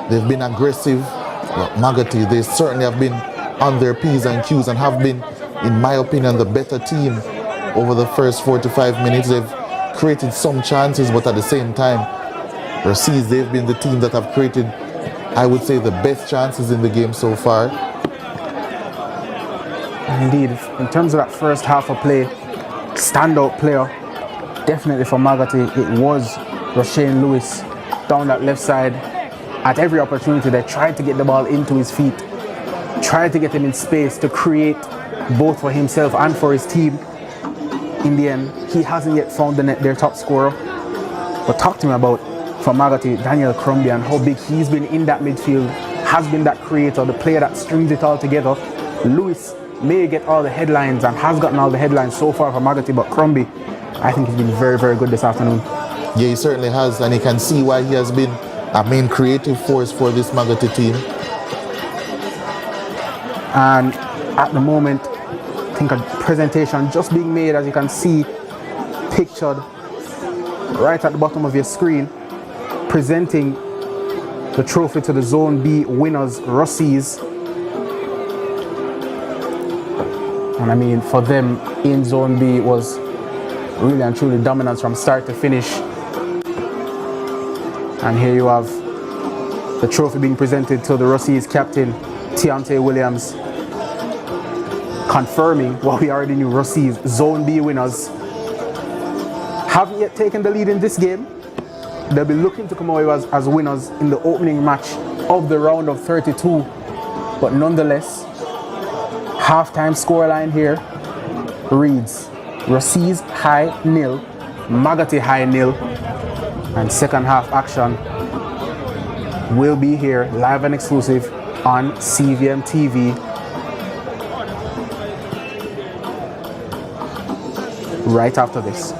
they've been aggressive. But Maggotty, they certainly have been on their P's and Q's and have been, in my opinion, the better team over the first 45 minutes. They've created some chances, but at the same time, Rusea's, they've been the team that have created, I would say, the best chances in the game so far. Indeed, in terms of that first half of play, standout player, definitely for Maggotty, it was Roshane Lewis down that left side. At every opportunity, they tried to get the ball into his feet, tried to get him in space to create both for himself and for his team. In the end, he hasn't yet found the net, their top scorer. But talk to me about, for Maggotty, Daniel Crombie, and how big he's been in that midfield, has been that creator, the player that strings it all together. Lewis may get all the headlines and has gotten all the headlines so far for Maggotty, but Crombie, I think he's been very, very good this afternoon. Yeah, he certainly has, and you can see why he has been a main creative force for this Maggotty team. And at the moment, I think a presentation just being made, as you can see pictured right at the bottom of your screen, presenting the trophy to the Zone B winners, Rusea's. And I mean, for them in Zone B, it was really and truly dominance from start to finish. And here you have the trophy being presented to the Rusea's captain, Deontay Williams, confirming what we already knew: Rusea's Zone B winners haven't yet taken the lead in this game. They'll be looking to come away as winners in the opening match of the round of 32. But nonetheless, halftime scoreline here reads Rusea's high 0, Maggotty high 0, and second half action will be here live and exclusive on CVM TV right after this.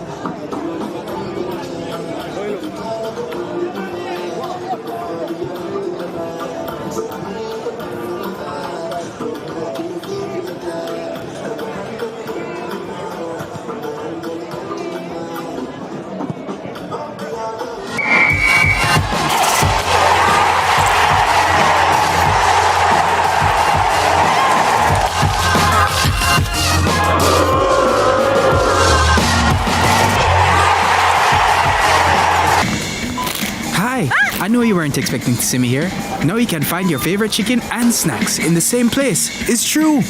I know you weren't expecting to see me here. Now you can find your favorite chicken and snacks in the same place. It's true.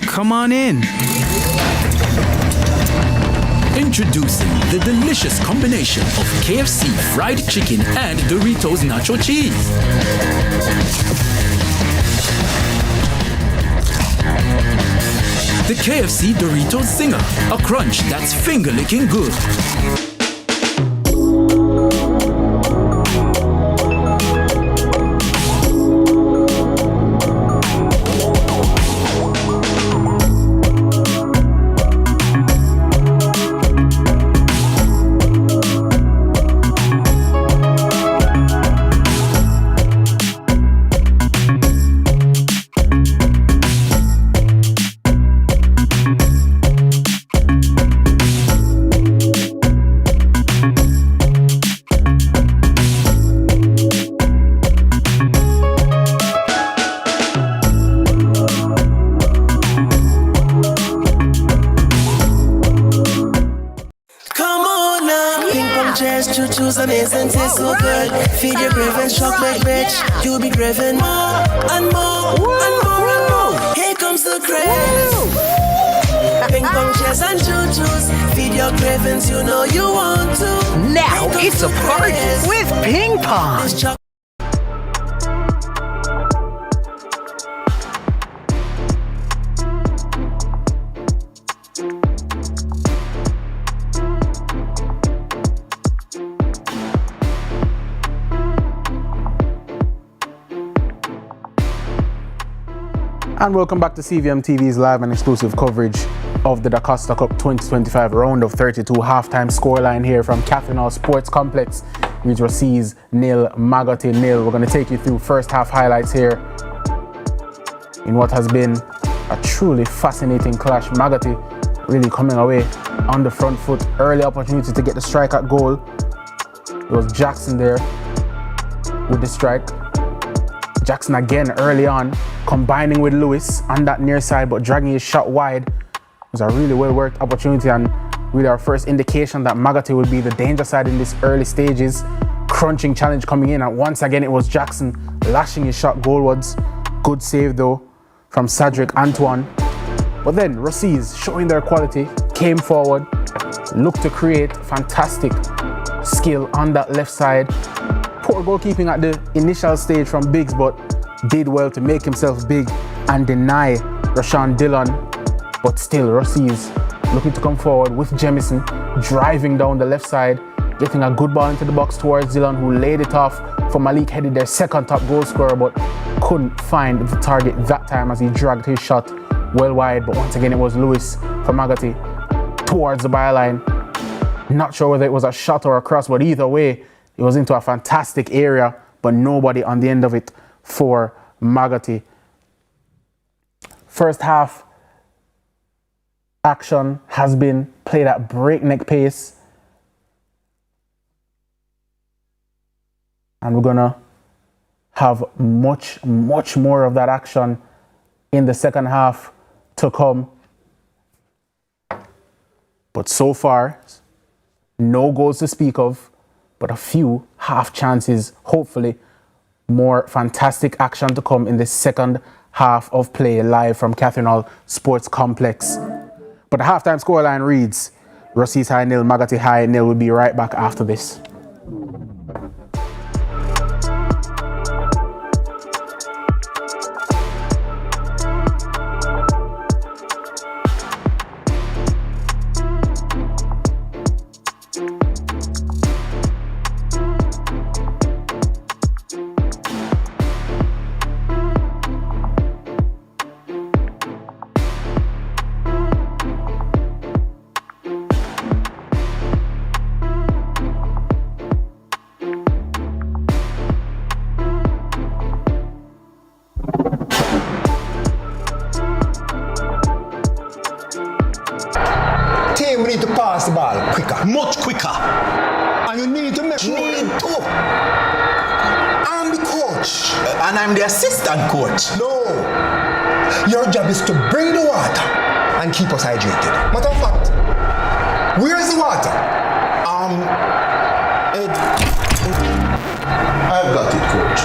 Come on in. Introducing the delicious combination of KFC fried chicken and Doritos nacho cheese. The KFC Doritos Zinger, a crunch that's finger-licking good. Choo-choo's amazing, taste so good. Feed your cravings, chocolate rich. You'll be craving more and more and more and more. Here comes the craze. Ping pong chairs and choo-choos. Feed your cravings, you know you want to. Now it's a party with ping pong. And welcome back to CVM TV's live and exclusive coverage of the Dacosta Cup 2025 round of 32 halftime scoreline here from Cornwall Sports Complex, which Rusea's 0, Maggotty 0. We're going to take you through first half highlights here in what has been a truly fascinating clash. Maggotty really coming away on the front foot. Early opportunity to get the strike at goal. It was Jackson there with the strike. Jackson again early on, combining with Lewis on that near side, but dragging his shot wide. It was a really well-worked opportunity and really our first indication that Maggotty would be the danger side in these early stages. Crunching challenge coming in, and once again it was Jackson lashing his shot goalwards. Good save though from Cedric Antoine. But then Rusea's showing their quality, came forward, looked to create fantastic skill on that left side. Poor goalkeeping at the initial stage from Biggs, but did well to make himself big and deny Rashawn Dillon. But still, Rusea's looking to come forward with Jemison driving down the left side, getting a good ball into the box towards Dillon, who laid it off for Malik Heady, their second top goal scorer, but couldn't find the target that time as he dragged his shot well wide. But once again, it was Lewis for Maggotty towards the byline. Not sure whether it was a shot or a cross, but either way, it was into a fantastic area, but nobody on the end of it for Maggotty. First half action has been played at breakneck pace. And we're gonna have much more of that action in the second half to come. But so far, no goals to speak of, but a few half chances, hopefully more fantastic action to come in the second half of play live from Cornwall Sports Complex. But the halftime scoreline reads Rusea's High 0, Maggotty High 0. We'll be right back after this. We need to pass the ball quicker, much quicker. And you need to make sure. I'm the coach. And I'm the assistant coach. No. Your job is to bring the water and keep us hydrated. Matter of fact, where's the water? I've got it, coach.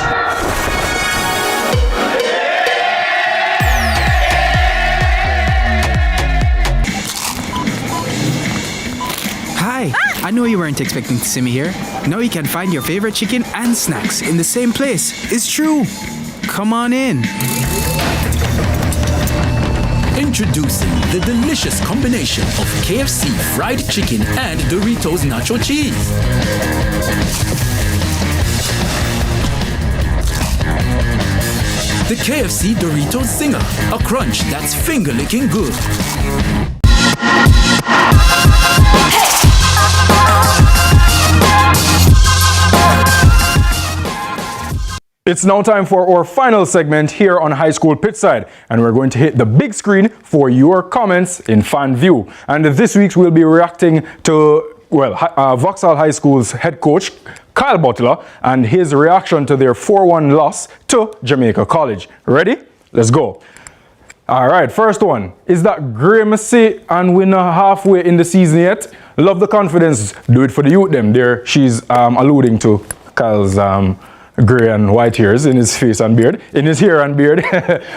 Hi, I know you weren't expecting to see me here. Now you can find your favorite chicken and snacks in the same place. It's true. Come on in. Introducing the delicious combination of KFC fried chicken and Doritos nacho cheese. The KFC Doritos Zinger, a crunch that's finger-licking good. It's now time for our final segment here on High School Pitchside, and we're going to hit the big screen for your comments in fan view. And this week we'll be reacting to, Vauxhall High School's head coach, Kyle Butler, and his reaction to their 4-1 loss to Jamaica College. Ready? Let's go. All right, first one. Is that grimacy and we're not halfway in the season yet? Love the confidence. Do it for the youth them. There, she's alluding to Kyle's gray and white hairs in his face and beard, in his hair and beard.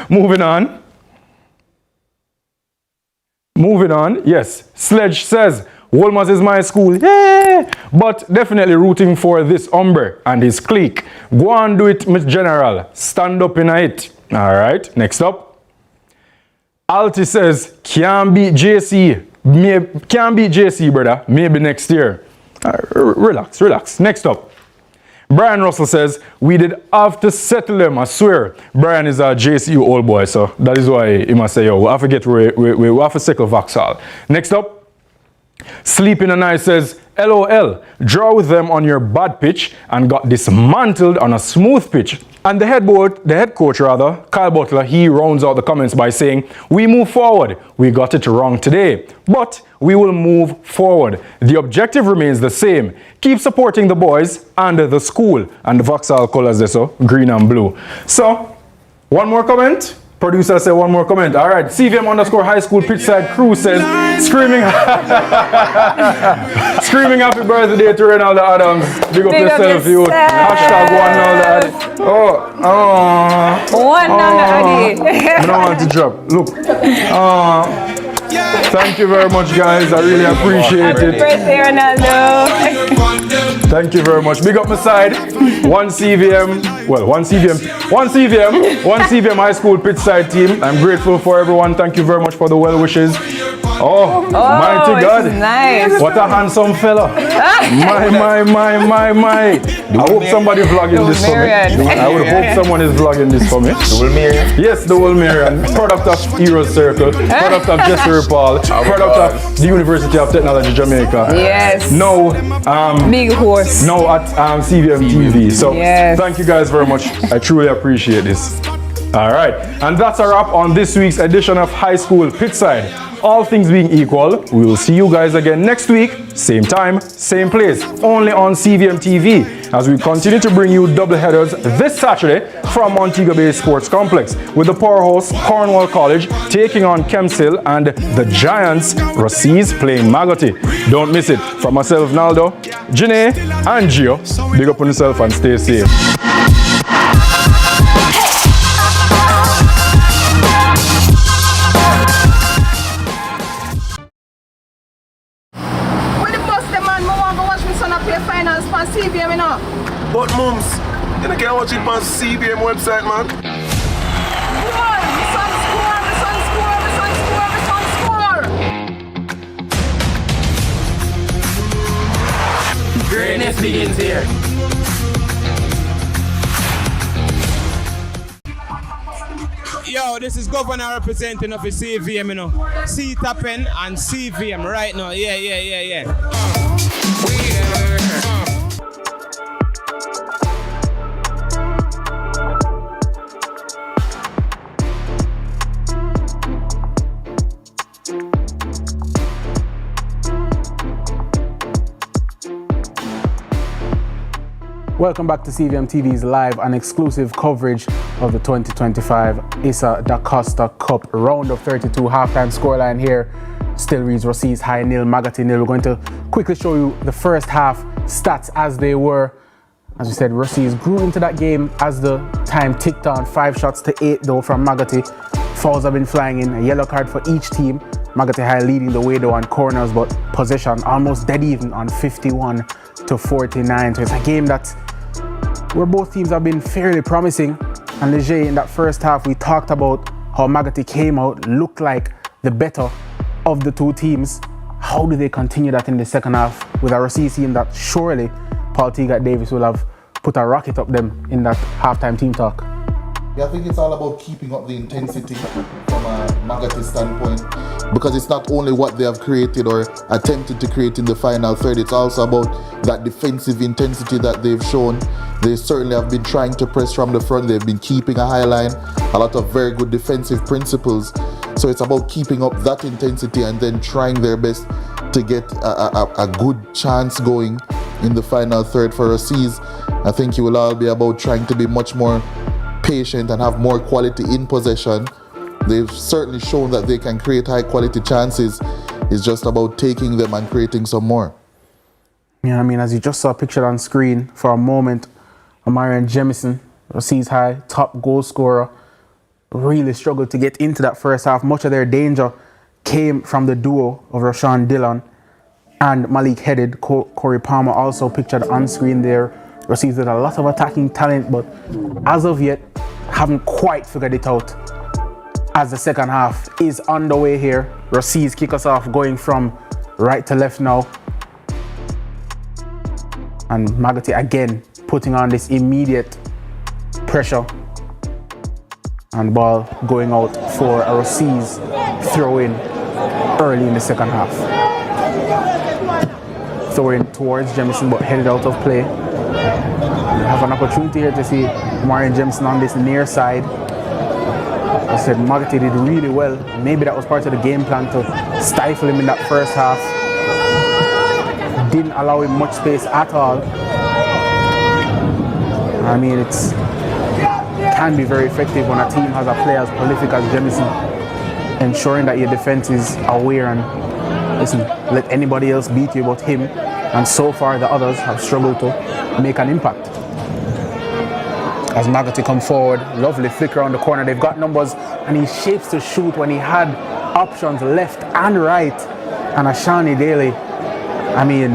Moving on. Yes, Sledge says, Wolmer's is my school, yeah, but definitely rooting for this Umbre and his clique. Go and do it, Miss General. Stand up in it. All right, next up. Alti says, can't beat JC. Can't beat JC, brother. Maybe next year. Relax. Next up. Brian Russell says, we did have to settle them, I swear. Brian is a JCU old boy, so that is why he must say, yo, we have to get we have to settle Vauxhall. Next up, Sleeping and I says, LOL, draw with them on your bad pitch and got dismantled on a smooth pitch. And the head coach, Kyle Butler, he rounds out the comments by saying, we move forward. We got it wrong today, but we will move forward. The objective remains the same. Keep supporting the boys and the school. And the Vauxhall colors there, so green and blue. So, one more comment. Producer said one more comment. All right, CVM_high school pitchside crew says, screaming happy birthday to Ronaldo Adams. Big up yourself, you. Hashtag one Ronaldo. One Ronaldo. I don't want to drop. Look. Thank you very much, guys. I really appreciate it. Happy birthday, Ronaldo. Thank you very much. Big up my side. One CVM high school pitch side team. I'm grateful for everyone. Thank you very much for the well wishes. Oh, mighty God. Nice. What a handsome fella. My. I hope somebody vlogging this for me. I would hope someone is vlogging this for me. The Will Marion? Yes, the Will Marion. Product of Heroes Circle. Product of Jesse Paul. Product of the University of Technology Jamaica. Yes. No. Big horse. No, at CVM TV. So thank you guys very much. I truly appreciate this. All right, and that's a wrap on this week's edition of High School Pitchside. All things being equal, we will see you guys again next week, same time, same place, only on CVM TV, as we continue to bring you double headers this Saturday from Montego Bay Sports Complex, with the powerhouse Cornwall College taking on Kemps and the Giants Rusea's playing Maggotty. Don't miss it. From myself, Naldo, Janae, and Gio, big up on yourself and stay safe. watch it on CVM website, man. Greatness begins here. Yo, this is Governor representing of the CVM, you know. C-Tappen and CVM right now. Yeah. Welcome back to CVM TV's live and exclusive coverage of the 2025 ISA Dacosta Cup round of 32. Halftime scoreline here still reads Rusea's high 0, Maggotty 0. We're going to quickly show you the first half stats as they were. As we said, Rusea's grew into that game as the time ticked on. 5 shots to 8 though from Maggotty. Fouls have been flying in, a yellow card for each team. Maggotty High leading the way though on corners, but possession almost dead even on 51 to 49. So it's a game that where both teams have been fairly promising. And Leger, in that first half, we talked about how Maggotty came out, looked like the better of the two teams. How do they continue that in the second half with a Rusea team that surely Paul Teagat Davis will have put a rocket up them in that halftime team talk? Yeah, I think it's all about keeping up the intensity from a Maggotty standpoint, because it's not only what they have created or attempted to create in the final third, it's also about that defensive intensity that they've shown. They certainly have been trying to press from the front. They've been keeping a high line, a lot of very good defensive principles. So it's about keeping up that intensity and then trying their best to get a good chance going in the final third for Rusea's. I think it will all be about trying to be much more patient and have more quality in possession. They've certainly shown that they can create high quality chances. It's just about taking them and creating some more. Yeah, I mean, as you just saw pictured on screen for a moment, Omarion Jemison, Rusea's High top goal scorer, really struggled to get into that first half. Much of their danger came from the duo of Rashawn Dillon and Malik Headed. Corey Palmer also pictured on screen there. Rusea's with a lot of attacking talent, but as of yet, haven't quite figured it out. As the second half is underway here, Rusea's kick us off going from right to left now. And Maggotty again putting on this immediate pressure. And ball going out for a Rusea's throw in early in the second half. Throw in towards Jemison, but headed out of play. We have an opportunity here to see Omarion Jemison on this near side. I said Maggotty did really well. Maybe that was part of the game plan to stifle him in that first half. Didn't allow him much space at all. I mean, it can be very effective when a team has a player as prolific as Jemison, ensuring that your defense is aware and listen, let anybody else beat you but him. And so far the others have struggled to make an impact. As Maggotty come forward, lovely flick around the corner. They've got numbers and he shapes to shoot when he had options left and right. And Ashani Daly, I mean,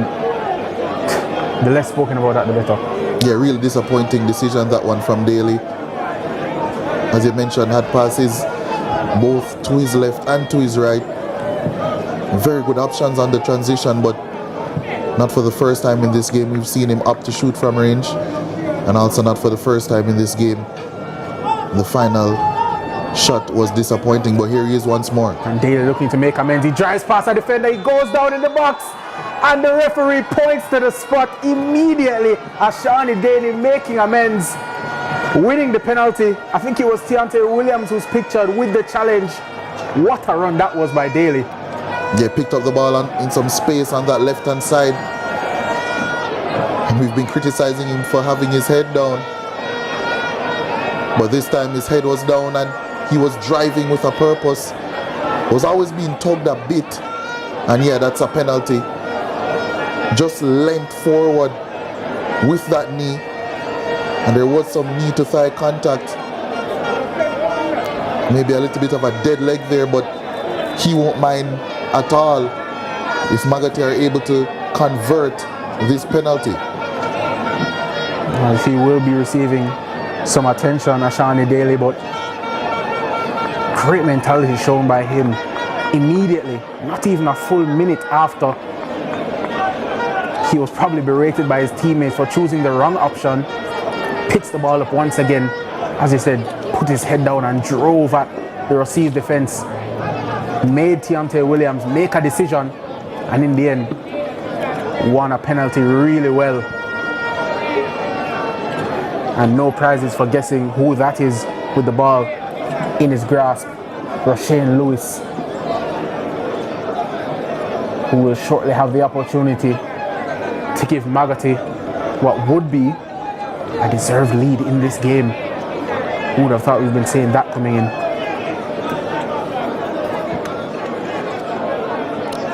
the less spoken about that, the better. Yeah, real disappointing decision, that one from Daly. As you mentioned, had passes both to his left and to his right. Very good options on the transition, but not for the first time in this game we've seen him up to shoot from range. And also not for the first time in this game the final shot was disappointing, but here he is once more. And Daly looking to make amends. He drives past a defender, he goes down in the box, and the referee points to the spot immediately. Ashani Daly making amends, winning the penalty. I think it was Deontay Williams who's pictured with the challenge. What a run that was by Daly. Yeah, picked up the ball in some space on that left hand side. And we've been criticizing him for having his head down. But this time his head was down and he was driving with a purpose. Was always being tugged a bit. And yeah, that's a penalty. Just leant forward with that knee. And there was some knee to thigh contact. Maybe a little bit of a dead leg there, but he won't mind at all if Maggotty are able to convert this penalty. As he will be receiving some attention on Shawnee Daly, but great mentality shown by him immediately, not even a full minute after. He was probably berated by his teammates for choosing the wrong option. Picks the ball up once again, as he said, put his head down and drove at the Rusea's defense. Made Deontay Williams make a decision, and in the end, won a penalty really well. And no prizes for guessing who that is with the ball in his grasp. Rusea Lewis, who will shortly have the opportunity to give Maggotty what would be a deserved lead in this game. Who would have thought we've been saying that coming in?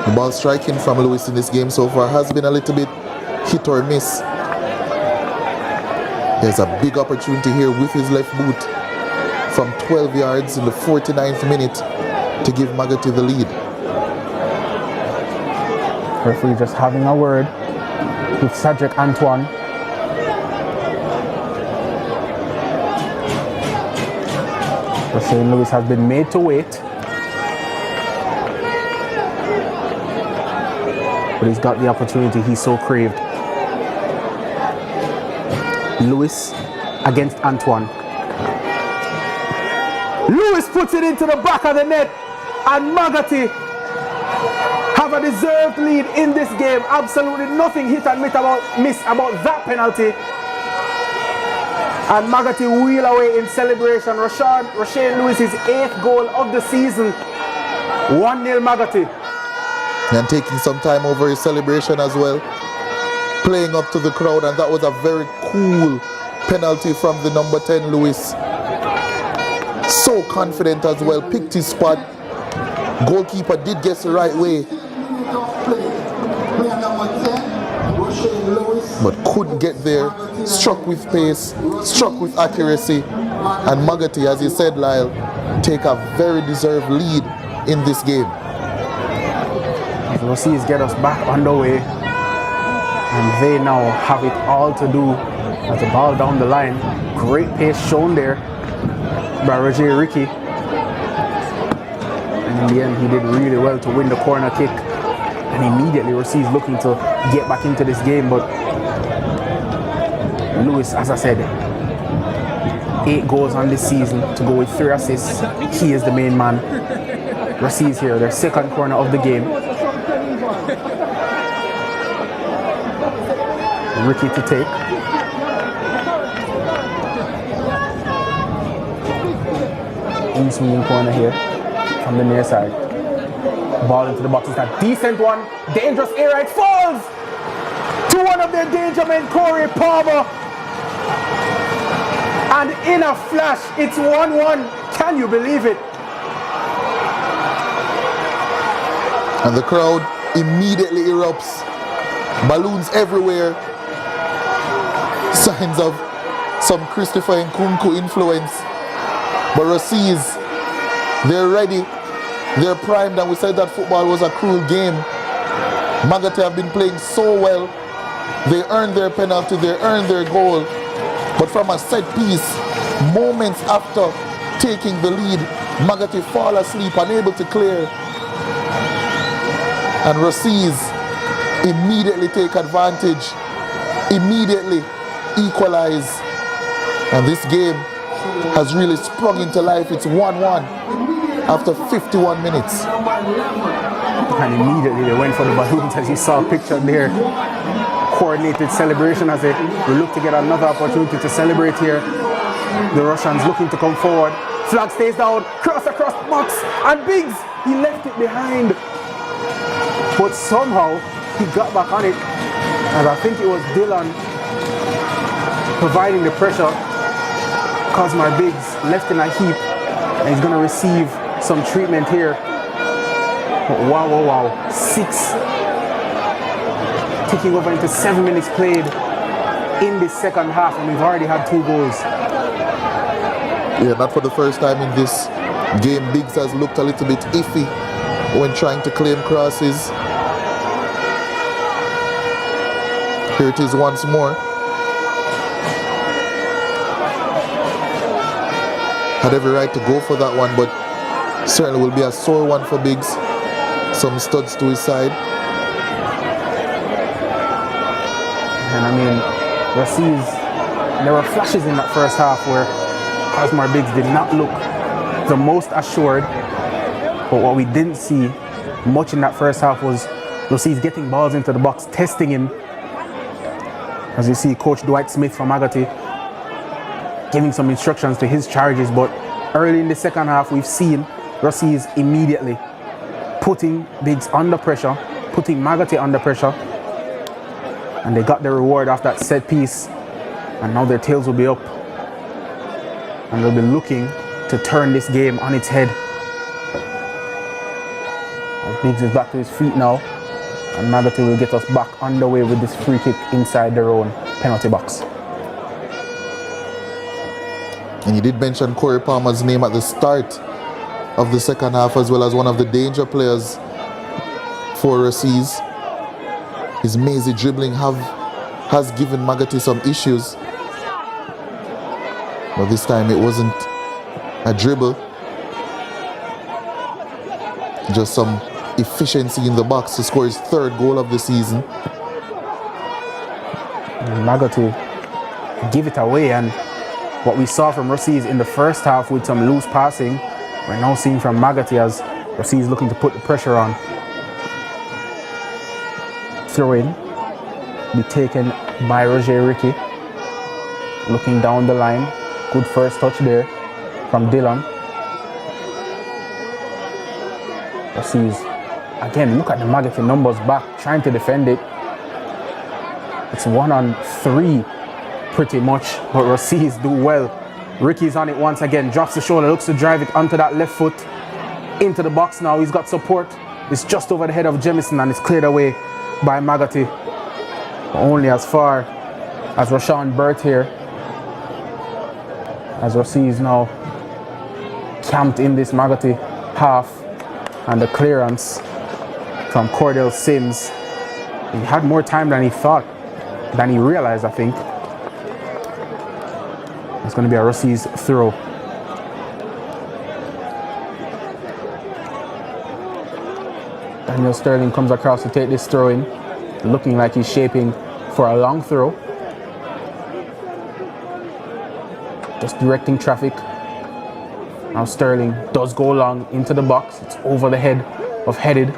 The ball striking from Lewis in this game so far has been a little bit hit or miss. There's a big opportunity here with his left boot from 12 yards in the 49th minute to give Maggotty the lead. Referee just having a word with Cedric Antoine. Rusea Lewis has been made to wait, but he's got the opportunity he so craved. Lewis against Antoine. Lewis puts it into the back of the net, and Maggotty have a deserved lead in this game. Absolutely nothing hit and miss about that penalty. And Maggotty wheel away in celebration. Rusea Lewis's 8th goal of the season. 1-0 Maggotty. And taking some time over his celebration as well. Playing up to the crowd, and that was a very cool penalty from the number 10 Lewis. So confident as well, picked his spot. Goalkeeper did guess the right way, but couldn't get there. Struck with pace, struck with accuracy, and Maggotty, as you said, Lyle, take a very deserved lead in this game. Rusea's get us back underway, and they now have it all to do as the ball down the line. Great pace shown there by Roger Ricky, and in the end he did really well to win the corner kick, and immediately Rusea's looking to get back into this game. But Lewis, as I said, 8 goals on this season to go with 3 assists. He is the main man. Rusea's here, their 2nd corner of the game. Ricky to take. In swinging corner here from the near side. Ball into the box. It's a decent one. Dangerous area. It falls to one of their danger men, Corey Palmer. And in a flash, it's 1-1. Can you believe it? And the crowd immediately erupts. Balloons everywhere. Signs of some Christopher Nkunku influence. But Rusea's, they're ready. They're primed, and we said that football was a cruel game. Maggotty have been playing so well. They earned their penalty, they earned their goal. But from a set piece, moments after taking the lead, Maggotty fall asleep, unable to clear. And Rusea's immediately take advantage, immediately equalize. And this game has really sprung into life. It's 1-1 after 51 minutes. And immediately they went for the balloons, as you saw pictured there. Coordinated celebration as they look to get another opportunity to celebrate here. The Russians looking to come forward. Flag stays down, cross across the box, and Biggs, he left it behind. But somehow he got back on it, and I think it was Dylan providing the pressure. Cosmar Biggs left in a heap, and he's going to receive some treatment here. But wow. 6 taking over into 7 minutes played in this second half, and we've already had 2 goals. Yeah, not for the first time in this game. Biggs has looked a little bit iffy when trying to claim crosses. Here it is once more. had every right to go for that one, but certainly will be a sore one for Biggs. Some studs to his side. And I mean, Rusea's, there were flashes in that first half where Cosmar Biggs did not look the most assured. But what we didn't see much in that first half was Rusea's getting balls into the box, testing him. As you see, Coach Dwight Smith from Maggotty giving some instructions to his charges. But early in the second half, we've seen Rusea's immediately putting Biggs under pressure, putting Maggotty under pressure. And they got their reward off that set piece. And now their tails will be up. And they'll be looking to turn this game on its head. As Biggs is back to his feet now. And Maggotty will get us back underway with this free kick inside their own penalty box. And you did mention Corey Palmer's name at the start of the second half as well as one of the danger players for Rusea's. His mazy dribbling has given Maggotty some issues. But this time it wasn't a dribble. Just some efficiency in the box to score his third goal of the season. Maggotty give it away, and what we saw from Rusea's in the first half with some loose passing, we're now seeing from Maggotty as Rusea's looking to put the pressure on. Throw in, be taken by Roger Ricky. Looking down the line, good first touch there from Dylan. Rusea's, again, look at the Maggotty numbers back, trying to defend it. It's 1-on-3 pretty much, but Rusea's do well. Ricky's on it once again, drops the shoulder, looks to drive it onto that left foot. Into the box now, he's got support. It's just over the head of Jemison and it's cleared away by Maggotty. Only as far as Rashawn Burt here. As Rusea's now camped in this Maggotty half. And the clearance from Cordell Sims. He had more time than he thought, than he realized, I think. It's going to be a Rusea's throw. Daniel Sterling comes across to take this throw in, looking like he's shaping for a long throw. Just directing traffic. Now Sterling does go long into the box. It's over the head of Headed.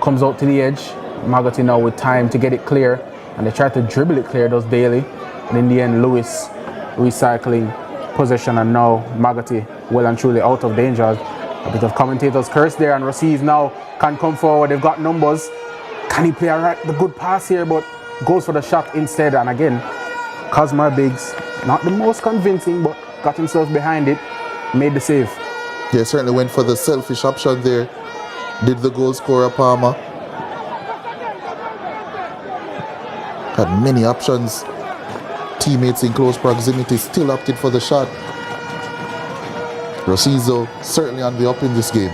Comes out to the edge. Maggotty now with time to get it clear. And they try to dribble it clear, does Bailey. And in the end, Lewis recycling possession. And now Maggotty well and truly out of danger. A bit of commentator's curse there. And Rusea's now can come forward. They've got numbers. Can he play the good pass here? But goes for the shot instead. And again, Cosmar Biggs, not the most convincing, but got himself behind it. Made the save. Yeah, certainly went for the selfish option there. Did the goal scorer Palmer. Had many options. Teammates in close proximity still opted for the shot. Rusea's certainly on the up in this game.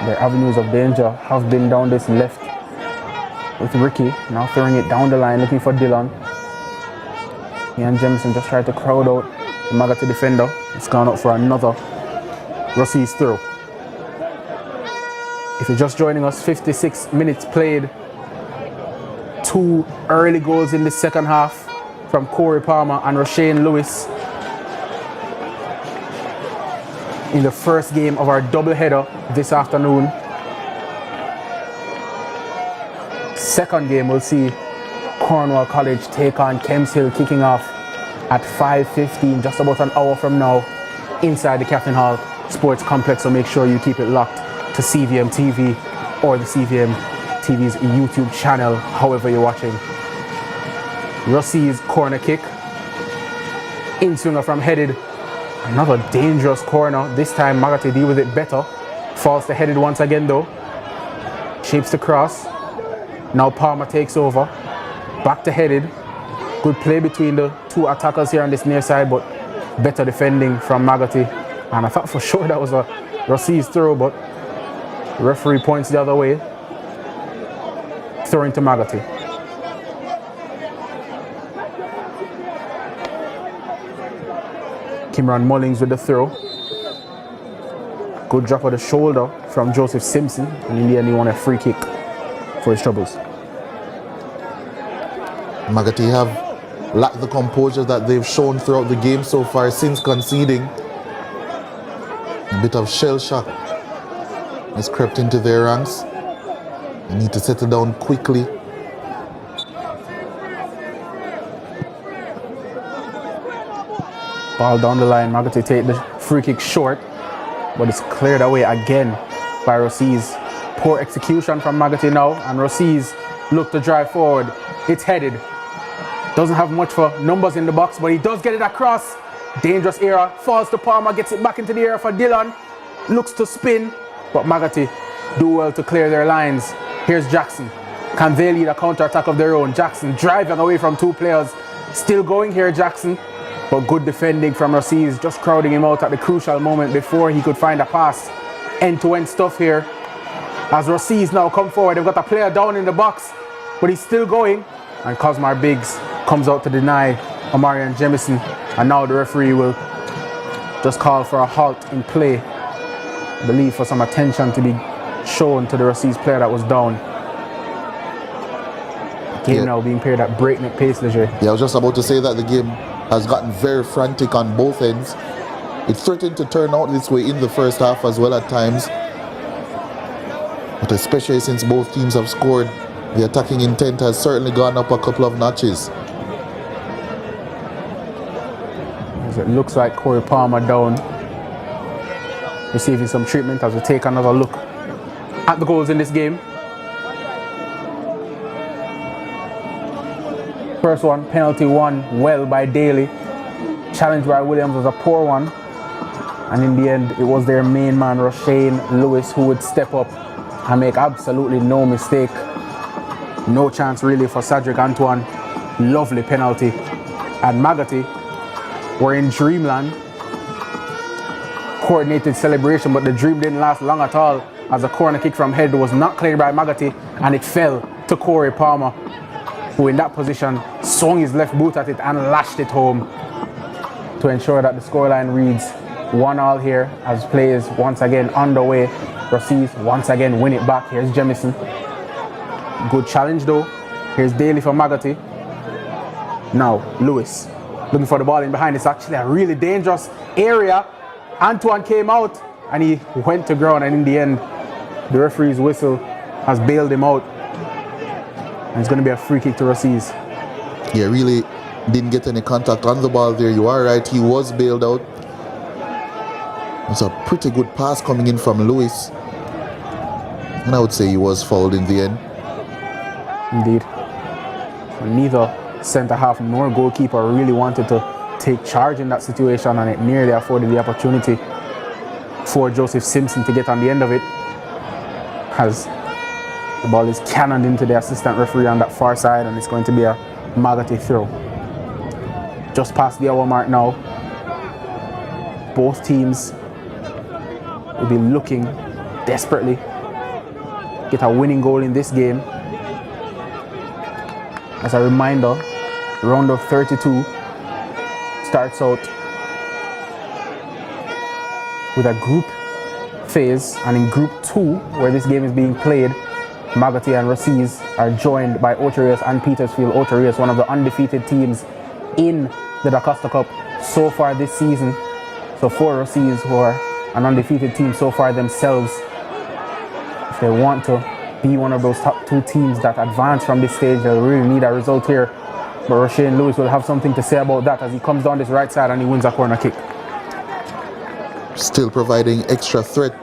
Their avenues of danger have been down this left with Ricky. Now throwing it down the line, looking for Dylan. He and Jemison just tried to crowd out the Maggotty defender. It's gone up for another Rusea's throw. If you're just joining us, 56 minutes played. 2 early goals in the second half from Corey Palmer and Roshane Lewis. In the first game of our doubleheader this afternoon. Second game, we'll see Cornwall College take on Kemps Hill, kicking off at 5:15, just about an hour from now, inside the Captain Hall Sports Complex. So make sure you keep it locked to CVM TV or the CVM TV's YouTube channel, however you're watching. Rusea's corner kick. In-swinger from Headed. Another dangerous corner. This time Maggotty deal with it better. Falls to Headed once again though. Shapes the cross. Now Palmer takes over. Back to Headed. Good play between the two attackers here on this near side, but better defending from Maggotty. And I thought for sure that was a Rusea's throw, but referee points the other way. Throwing to Maggotty. Kimron Mullings with the throw. Good drop of the shoulder from Joseph Simpson, and in the end he won a free kick for his troubles. Maggotty have lacked the composure that they've shown throughout the game so far since conceding. A bit of shell shock has crept into their ranks. They need to settle down quickly. Ball down the line, Maggotty take the free kick short, but it's cleared away again by Rusea's. Poor execution from Maggotty now, and Rusea's look to drive forward. It's headed. Doesn't have much for numbers in the box, but he does get it across. Dangerous era, falls to Palmer, gets it back into the air for Dillon. Looks to spin, but Maggotty do well to clear their lines. Here's Jackson. Can they lead a counter-attack of their own? Jackson driving away from two players. Still going here, Jackson. But good defending from Rusea's, just crowding him out at the crucial moment before he could find a pass. End-to-end stuff here. As Rusea's now come forward, they've got a player down in the box, but he's still going. And Cosmar Biggs comes out to deny Omarion Jemison. And now the referee will just call for a halt in play. I believe for some attention to be shown to the Rusea's player that was down. Game now being played at breakneck pace, Leger. Yeah, I was just about to say that the game has gotten very frantic on both ends. It threatened to turn out this way in the first half as well at times. But especially since both teams have scored, the attacking intent has certainly gone up a couple of notches. As it looks like Corey Palmer down, receiving some treatment as we take another look at the goals in this game. First one, penalty won well by Daly. Challenge by Williams was a poor one. And in the end, it was their main man, Rusea Lewis, who would step up and make absolutely no mistake. No chance really for Cedric Antoine. Lovely penalty. And Maggotty were in dreamland. Coordinated celebration, but the dream didn't last long at all, as a corner kick from head was not cleared by Maggotty, and it fell to Corey Palmer, who in that position swung his left boot at it and lashed it home to ensure that the scoreline reads 1-1 here as play is once again underway. Rusea's once again win it back. Here's Jemison. Good challenge though. Here's Daly for Maggotty. Now Lewis looking for the ball in behind. It's actually a really dangerous area. Antoine came out and he went to ground, and in the end the referee's whistle has bailed him out. And it's going to be a free kick to Rusea's. Yeah, really didn't get any contact on the ball there. You are right, he was bailed out. It's a pretty good pass coming in from Lewis. And I would say he was fouled in the end. Indeed. And neither centre-half nor goalkeeper really wanted to take charge in that situation, and it nearly afforded the opportunity for Joseph Simpson to get on the end of it, as the ball is cannoned into the assistant referee on that far side, and it's going to be a Maggotty throw. Just past the hour mark now. Both teams will be looking desperately to get a winning goal in this game. As a reminder, round of 32 starts out with a group phase, and in group 2, where this game is being played, Maggotty and Rusea's are joined by Oterius and Petersfield. Oterius, one of the undefeated teams in the Dacosta Cup so far this season. So for Rusea's, who are an undefeated team so far themselves, if they want to be one of those top 2 teams that advance from this stage, they'll really need a result here. But Rusea Lewis will have something to say about that as he comes down this right side and he wins a corner kick. Still providing extra threat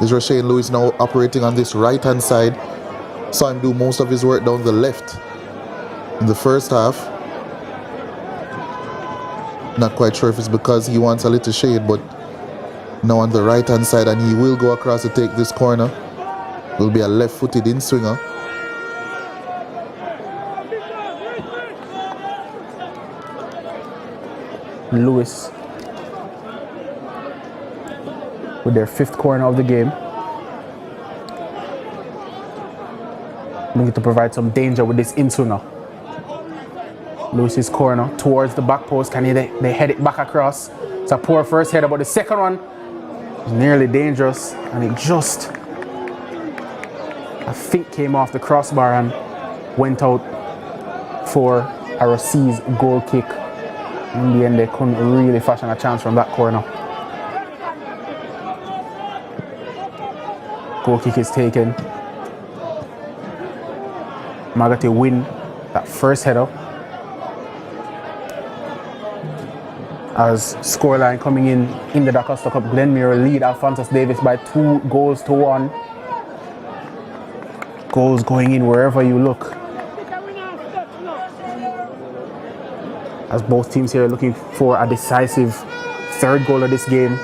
is Rusea Lewis, now operating on this right hand side. Saw him do most of his work down the left in the first half. Not quite sure if it's because he wants a little shade, but now on the right hand side, and he will go across to take this corner. Will be a left footed in swinger. Lewis with their 5th corner of the game, looking to provide some danger with this in-swinger. Lewis's corner towards the back post. Can they head it back across? It's a poor first header, but the second one was nearly dangerous, and it just, I think, came off the crossbar and went out for a Rusea's goal kick. In the end, they couldn't really fashion a chance from that corner. Goal kick is taken. Maggotty win that first header. As scoreline coming in the Dacosta Cup, Glenmuir lead Alphonsus Davis by 2-1. Goals going in wherever you look. As both teams here are looking for a decisive third goal of this game.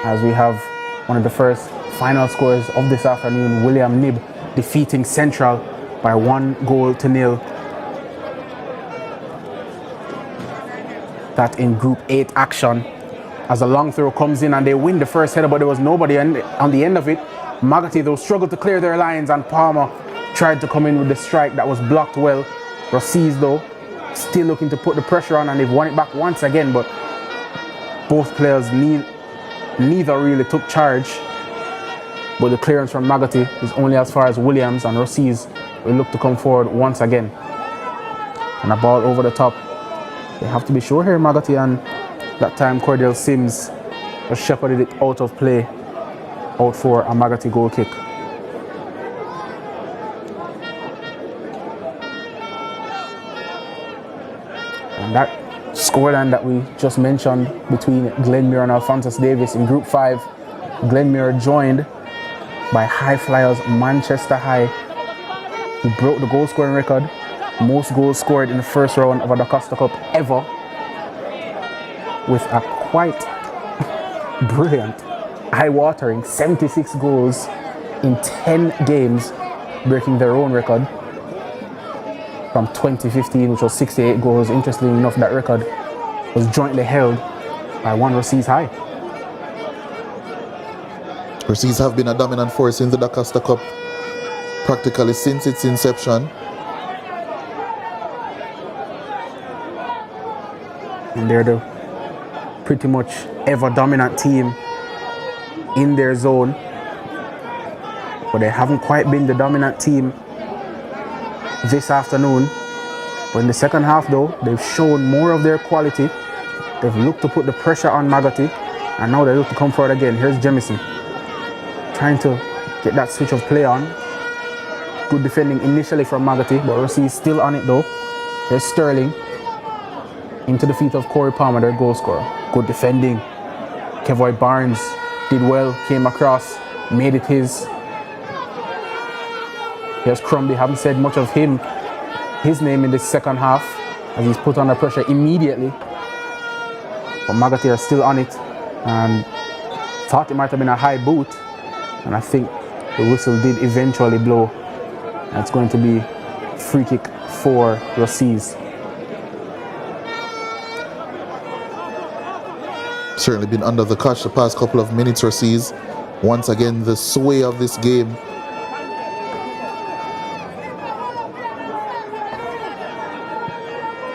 As we have one of the first final scores of this afternoon, William Knibb defeating Central by 1-0. That in Group 8 action, as a long throw comes in and they win the first header, but there was nobody on the end of it. Maggotty though struggled to clear their lines, and Palmer tried to come in with the strike that was blocked well. Rusea's though still looking to put the pressure on, and they've won it back once again, but both players neither really took charge. But the clearance from Maggotty is only as far as Williams, and Rusea's will look to come forward once again. And a ball over the top. They have to be sure here, Maggotty, and that time Cordell Sims just shepherded it out of play, out for a Maggotty goal kick. And that scoreline that we just mentioned between Glenmuir and Alphonsus Davis in Group 5, Glenmuir joined by high flyers Manchester High, who broke the goal scoring record. Most goals scored in the first round of a Dacosta Cup ever, with a quite brilliant, eye-watering 76 goals in 10 games, breaking their own record from 2015, which was 68 goals. Interestingly enough, that record was jointly held by one Rusea's High. Rusea's have been a dominant force in the Dacosta Cup practically since its inception. And they're the pretty much ever dominant team in their zone, but they haven't quite been the dominant team this afternoon. But in the second half though, they've shown more of their quality. They've looked to put the pressure on Maggotty, and now they look to come forward again. Here's Jemison trying to get that switch of play on. Good defending initially from Maggotty, but Rusea is still on it though. Here's Sterling into the feet of Corey Palmer, their goal scorer. Good defending. Kevoy Barnes did well, came across, made it his. Here's Crombie. Haven't said much of his name in the second half, as he's put under pressure immediately. But Maggotty are still on it, and thought it might have been a high boot, and I think the whistle did eventually blow. And it's going to be free kick for Rusea's. Certainly been under the cosh the past couple of minutes, Rusea's. Once again, the sway of this game.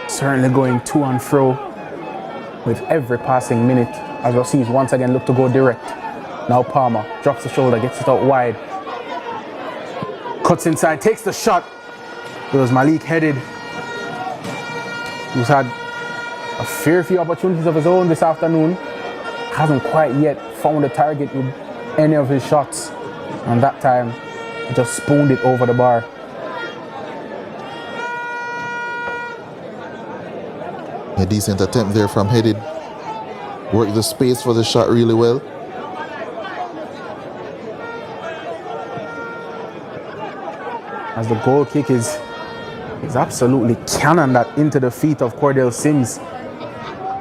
Certainly going to and fro with every passing minute, as Rusea's once again look to go direct. Now Palmer drops the shoulder, gets it out wide. Cuts inside, takes the shot. It was Malik headed, who's had a fair few opportunities of his own this afternoon. Hasn't quite yet found a target with any of his shots, and that time he just spooned it over the bar. A decent attempt there from Headed. Worked the space for the shot really well. As the goal kick is absolutely cannon that into the feet of Cordell Sims.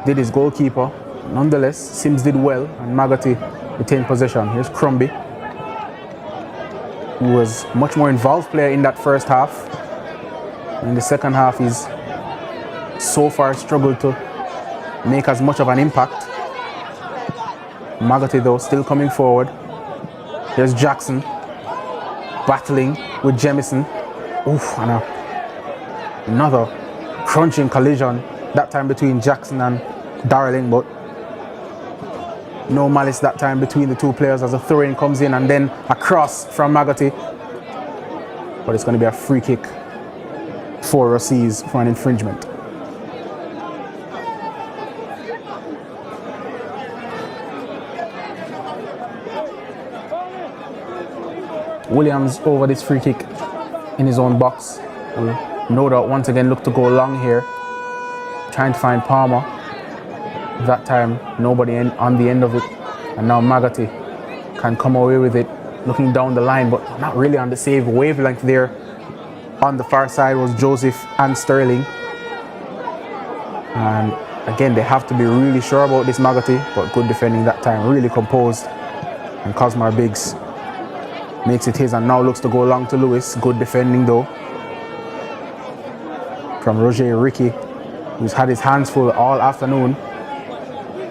Did his goalkeeper. Nonetheless, Sims did well, and Maggotty retained possession. Here's Crombie, who was much more involved player in that first half. In the second half, he's so far struggled to make as much of an impact. Maggotty though still coming forward. Here's Jackson battling with Jemison. Oof, and another crunching collision that time between Jackson and Darling, but no malice that time between the two players as a throw-in comes in and then a cross from Maggotty. But it's going to be a free kick for Rusea's for an infringement. Williams over this free kick in his own box. Will no doubt once again look to go long here. Trying to find Palmer. That time nobody on the end of it. And now Maggotty can come away with it. Looking down the line but not really on the save wavelength there. On the far side was Joseph and Sterling. And again they have to be really sure about this Maggotty, but good defending that time. Really composed. And Cosmar Biggs makes it his and now looks to go long to Lewis. Good defending though from Roger Ricky, who's had his hands full all afternoon.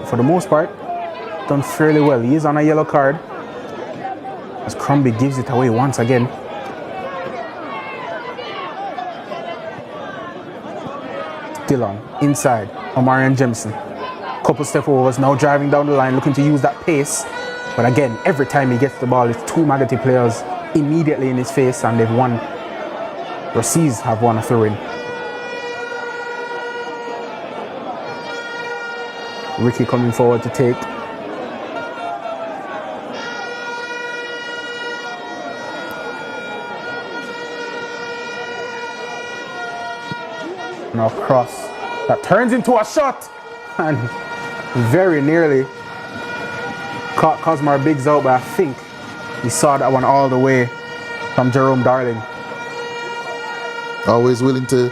For the most part, done fairly well. He is on a yellow card as Crombie gives it away once again. Dillon inside, Omarion Jemison. Couple step overs, now driving down the line, looking to use that pace. But again, every time he gets the ball, it's two Maggotty players immediately in his face, and they've won. Rusea's have won a throw-in. Ricky coming forward to take. Now cross that turns into a shot, and very nearly caught Cosmar Biggs out, but I think he saw that one all the way from Jerome Darling. Always willing to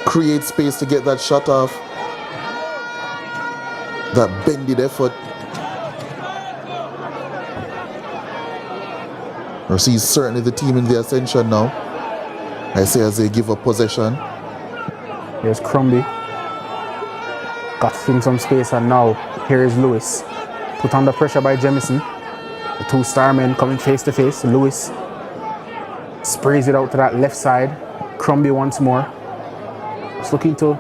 create space to get that shot off. That bended effort. Rusea's certainly the team in the ascension now. I say as they give up possession. Here's Crombie. Got in some space, and now here is Lewis. Put under pressure by Jemison. The two star men coming face to face. Lewis sprays it out to that left side. Crombie once more. Just looking to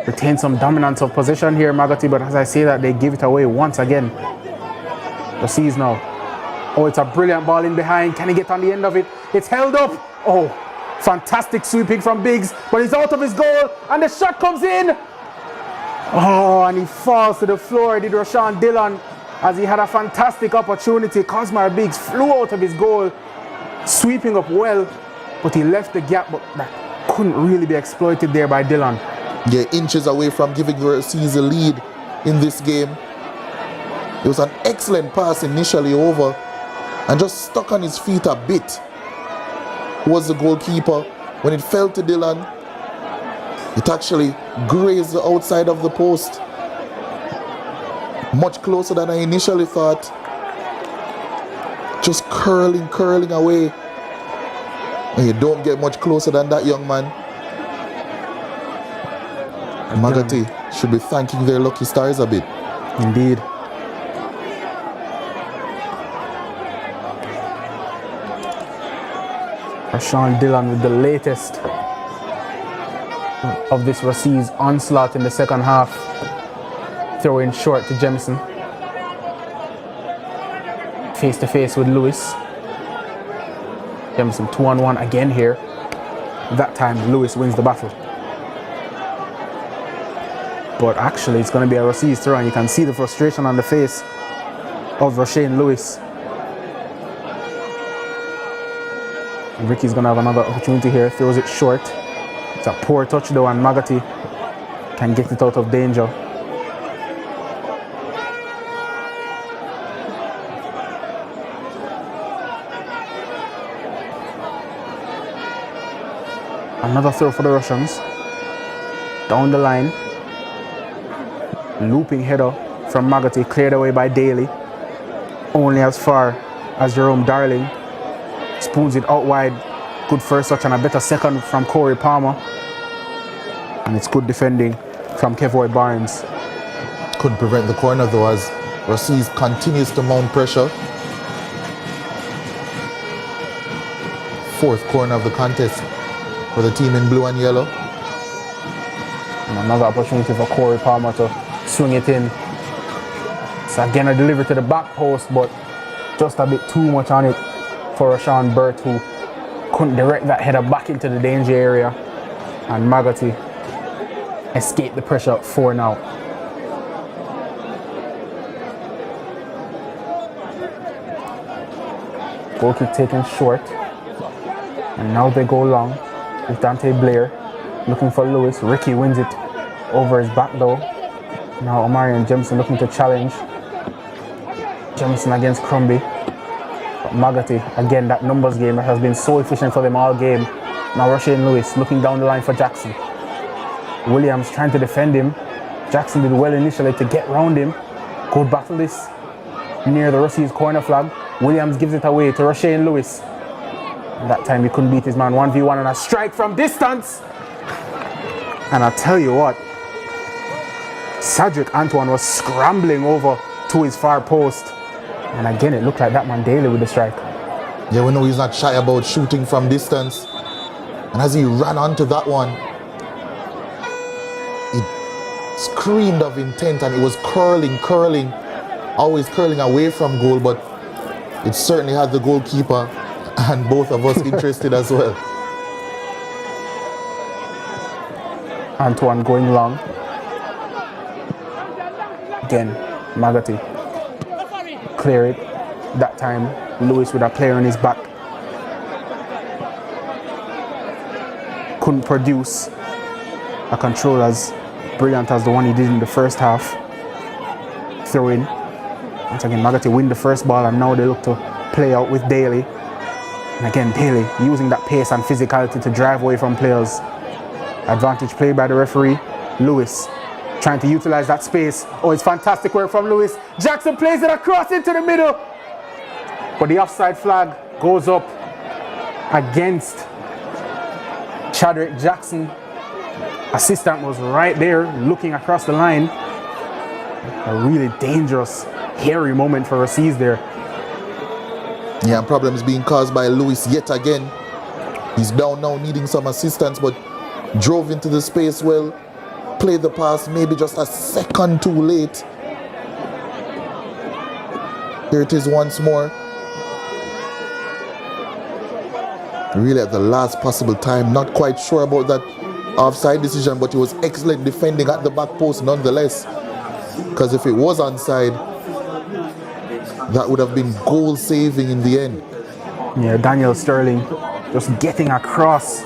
retain some dominance of possession here, Maggotty, but as I say that, they give it away once again. Rusea's now. Oh, it's a brilliant ball in behind. Can he get on the end of it? It's held up. Oh, fantastic sweeping from Biggs, but he's out of his goal, and the shot comes in. Oh, and he falls to the floor, did Rashawn Dillon, as he had a fantastic opportunity. Cosmar Biggs flew out of his goal, sweeping up well, but he left the gap, but that couldn't really be exploited there by Dillon. Yeah, inches away from giving Rusea a lead in this game. It was an excellent pass initially over, and just stuck on his feet a bit was the goalkeeper. When it fell to Dillon, it actually grazed the outside of the post. Much closer than I initially thought. Just curling away. And you don't get much closer than that, young man. Maggotty should be thanking their lucky stars a bit. Indeed. Rashawn Dillon with the latest of this Rusea's onslaught in the second half. Throw in short to Jemison. Face to face with Lewis. Jemison 2-on-1 again here. That time Lewis wins the battle. But actually it's going to be a Rusea's throw, and you can see the frustration on the face of Roshane Lewis. Ricky's going to have another opportunity here, throws it short. It's a poor touch though, and Maggotty can get it out of danger. Another throw for the Russians. Down the line. Looping header from Maggotty, cleared away by Daly. Only as far as Jerome Darling. Spoons it out wide. Good first touch and a better second from Corey Palmer. And it's good defending from Kevoy Barnes. Couldn't prevent the corner though, as Rusea continues to mount pressure. Fourth corner of the contest for the team in blue and yellow. Another opportunity for Corey Palmer to swing it in. So again, a delivery to the back post, but just a bit too much on it for Rashawn Burt, who couldn't direct that header back into the danger area. And Maggotty escaped the pressure 4 now. Goal kick taken short. And now they go long with Dante Blair looking for Lewis. Ricky wins it over his back though. Now Omarion Jemison looking to challenge. Jemison against Crumby. But Maggotty, again, that numbers game that has been so efficient for them all game. Now Rusea Lewis looking down the line for Jackson. Williams trying to defend him. Jackson did well initially to get round him. Good battle this near the Rusea's corner flag. Williams gives it away to Rusea Lewis. And that time he couldn't beat his man 1v1 and a strike from distance. And I tell you what, Cedric Antoine was scrambling over to his far post. And again, it looked like that man Daly with the strike. Yeah, we know he's not shy about shooting from distance. And as he ran onto that one, he screamed of intent and it was curling, always curling away from goal, but it certainly had the goalkeeper and both of us interested as well. Antoine going long. Again, Maggotty clear it. That time, Lewis with a player on his back. Couldn't produce a control as brilliant as the one he did in the first half. Throw in. Once again, Maggotty win the first ball and now they look to play out with Daly. And again, Daly using that pace and physicality to drive away from players. Advantage play by the referee. Lewis trying to utilize that space. Oh, it's fantastic work from Lewis. Jackson plays it across into the middle. But the offside flag goes up against Chadrick Jackson. Assistant was right there looking across the line. A really dangerous, hairy moment for Rusea's there. Yeah, problems being caused by Lewis yet again. He's down now needing some assistance, but drove into the space well. Played the pass maybe just a second too late. Here it is once more. Really at the last possible time. Not quite sure about that offside decision, but it was excellent defending at the back post nonetheless. Because if it was onside, that would have been goal saving in the end. Yeah, Daniel Sterling just getting across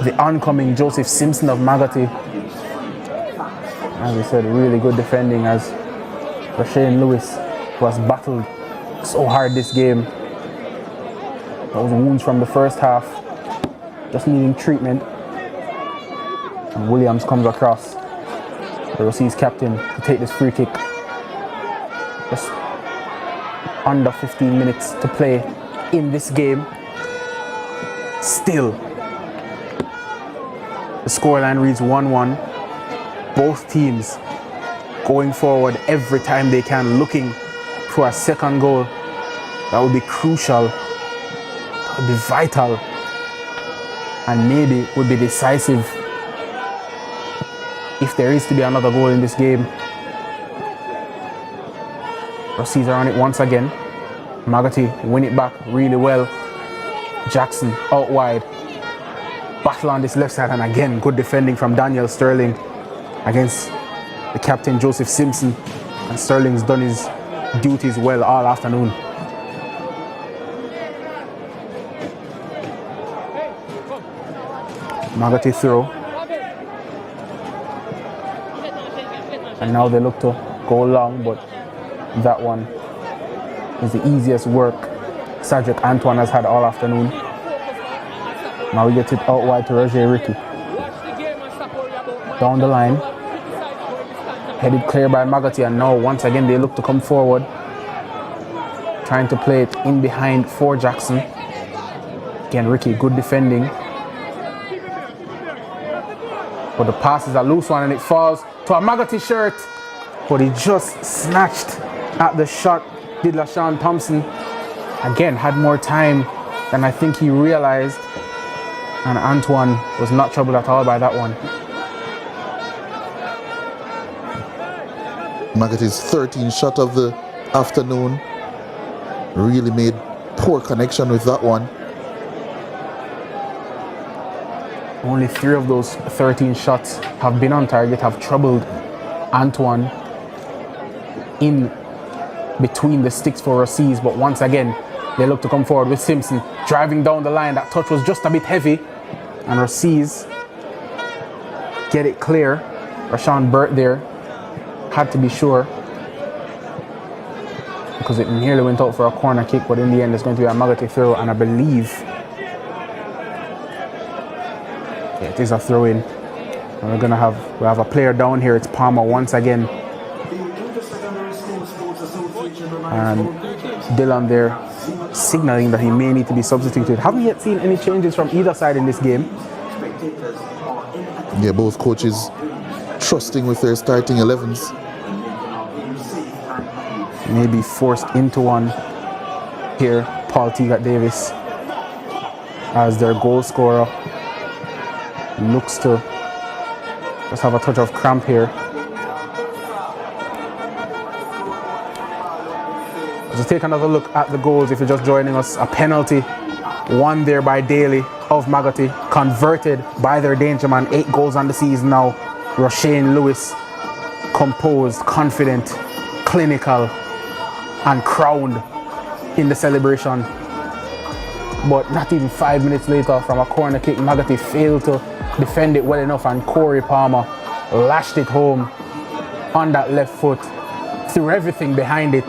the oncoming Joseph Simpson of Maggotty. As we said, really good defending as Rusea Lewis, who has battled so hard this game. Those wounds from the first half, just needing treatment. And Williams comes across, the Rusea's captain, to take this free kick. Just under 15 minutes to play in this game. Still, the scoreline reads 1-1. Both teams going forward every time they can, looking for a second goal. That would be crucial. That would be vital. And maybe would be decisive if there is to be another goal in this game. Rusea's are on it once again. Maggotty win it back really well. Jackson out wide. Battle on this left side, and again, good defending from Daniel Sterling against the captain Joseph Simpson. And Sterling's done his duties well all afternoon. Maggotty throw. And now they look to go long, but that one is the easiest work Cedric Antoine has had all afternoon. Now we get it out wide to Roger Ricky. Down the line. Headed clear by Maggotty, and now once again they look to come forward. Trying to play it in behind for Jackson. Again, Ricky, good defending. But the pass is a loose one and it falls to a Maggotty shirt. But he just snatched at the shot, did LaShawn Thompson. Again, had more time than I think he realized. And Antoine was not troubled at all by that one. Maggotty's 13th shot of the afternoon. Really made poor connection with that one. Only 3 of those 13 shots have been on target, have troubled Antoine in between the sticks for Rusea, but once again they look to come forward with Simpson driving down the line. That touch was just a bit heavy, and Rusea get it clear. Rashawn Burt there had to be sure, because it nearly went out for a corner kick, but in the end it's going to be a Maggotty throw, and I believe it is a throw in. And we have a player down here. It's Palmer once again, and Dylan there signaling that he may need to be substituted. Haven't yet seen any changes from either side in this game. Yeah, both coaches trusting with their starting 11s. Maybe forced into one here, Paul Teagat Davis, as their goal scorer, looks to just have a touch of cramp here. So take another look at the goals if you're just joining us. A penalty, one there by Daly of Maggotty, converted by their danger man. 8 goals on the season now. Roshane Lewis, composed, confident, clinical, and crowned in the celebration. But not even 5 minutes later, from a corner kick, Maggotty failed to defend it well enough, and Corey Palmer lashed it home on that left foot, threw everything behind it.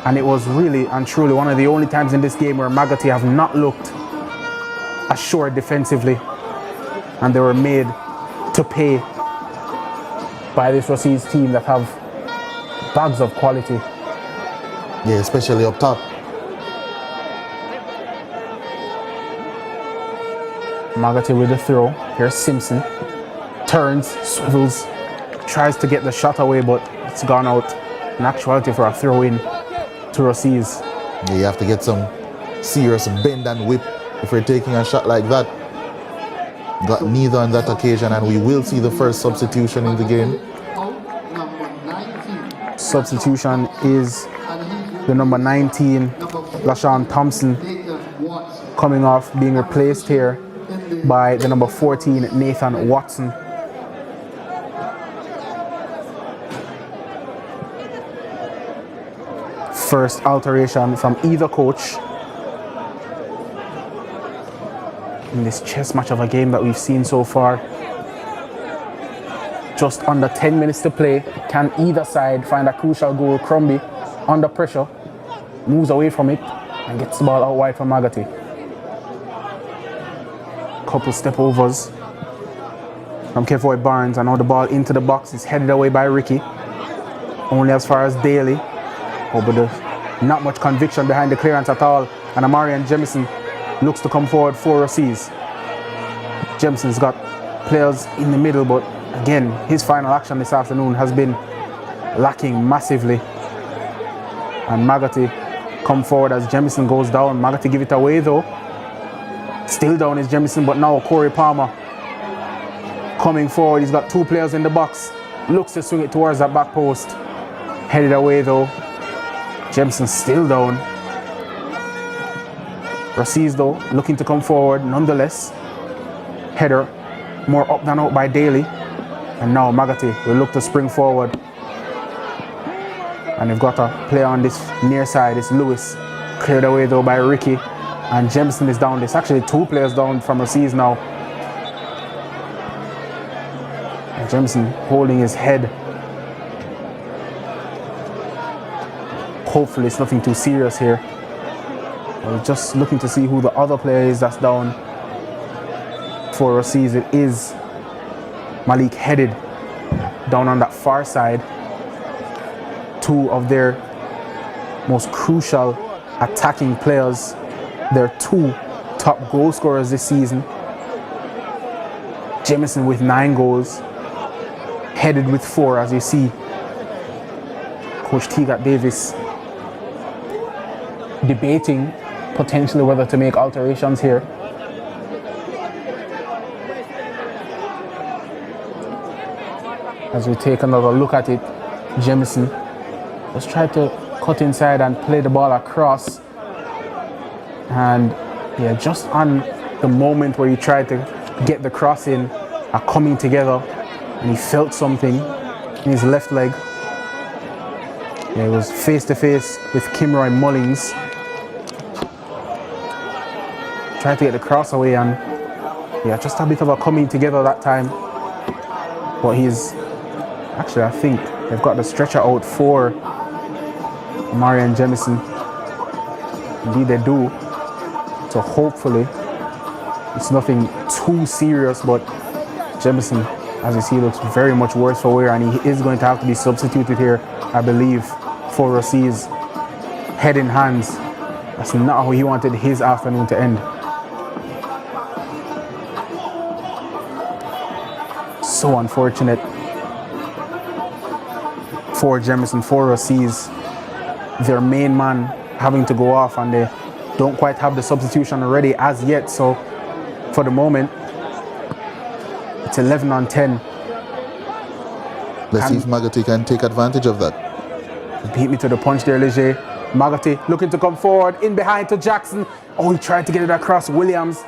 And it was really and truly one of the only times in this game where Maggotty have not looked assured defensively, and they were made to pay by this Rusea's team that have bags of quality. Yeah, especially up top. Maggotty with the throw. Here's Simpson. Turns, swivels, tries to get the shot away, but it's gone out. In actuality, for a throw in to Rusea's. Yeah, you have to get some serious bend and whip if we're taking a shot like that. Got neither on that occasion, and we will see the first substitution in the game. Substitution is the number 19, LaShawn Thompson, coming off, being replaced here by the number 14, Nathan Watson. First alteration from either coach in this chess match of a game that we've seen so far. Just under 10 minutes to play. Can either side find a crucial goal? Crombie, under pressure, moves away from it and gets the ball out wide for Maggotty. Couple step overs from Kevoy Barnes, and now the ball into the box is headed away by Ricky. Only as far as Daly. Oh, but there's not much conviction behind the clearance at all. And Amarian Jemison looks to come forward for Rusea's. Jemison's got players in the middle, but again, his final action this afternoon has been lacking massively. And Maggotty come forward as Jemison goes down. Maggotty give it away though. Still down is Jemison, but now Corey Palmer coming forward. He's got 2 players in the box. Looks to swing it towards that back post. Headed away though. Jemison still down. Rusea's though looking to come forward nonetheless. Header more up than out by Daly. And now Maggotty will look to spring forward. And they've got a player on this near side. It's Lewis. Cleared away though by Ricky. And Jemison is down. There's actually 2 players down from Rusea's now. And Jemison holding his head. Hopefully it's nothing too serious here. We're just looking to see who the other player is that's down for Rusea's. It is Malik Headed down on that far side. 2 of their most crucial attacking players, their 2 top goal scorers this season. Jemison with 9 goals, Headed with 4, as you see. Coach Teagat Davis debating potentially whether to make alterations here. As we take another look at it, Jemison just tried to cut inside and play the ball across. And yeah, just on the moment where he tried to get the cross in, are coming together, and he felt something in his left leg. Yeah, he was face to face with Kimroy Mullings. Tried to get the cross away, and yeah, just a bit of a coming together that time. But he's actually, I think they've got the stretcher out for Marian Jemison. Indeed they do. So hopefully it's nothing too serious, but Jemison, as you see, looks very much worse for wear, and he is going to have to be substituted here, I believe, for Rusea's head in hands. That's not how he wanted his afternoon to end. So unfortunate for Jemison, for Rusea's, their main man having to go off, and they don't quite have the substitution ready as yet. So for the moment, it's 11 on 10. Let's see if Maggotty can take advantage of that. Beat me to the punch there, Leger. Maggotty looking to come forward, in behind to Jackson. Oh, he tried to get it across. Williams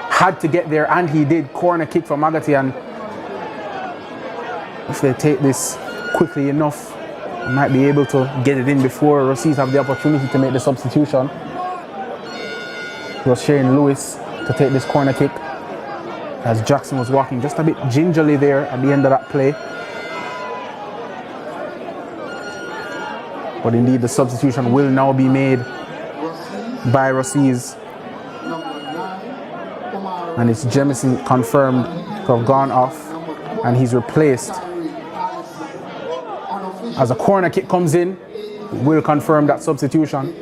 had to get there, and he did. Corner kick for Maggotty, and if they take this quickly enough, they might be able to get it in before Rusea's have the opportunity to make the substitution. It was Shane Lewis to take this corner kick, as Jackson was walking just a bit gingerly there at the end of that play. But indeed, the substitution will now be made by Rusea's. And it's Jemison confirmed to have gone off, and he's replaced. As a corner kick comes in, we'll confirm that substitution.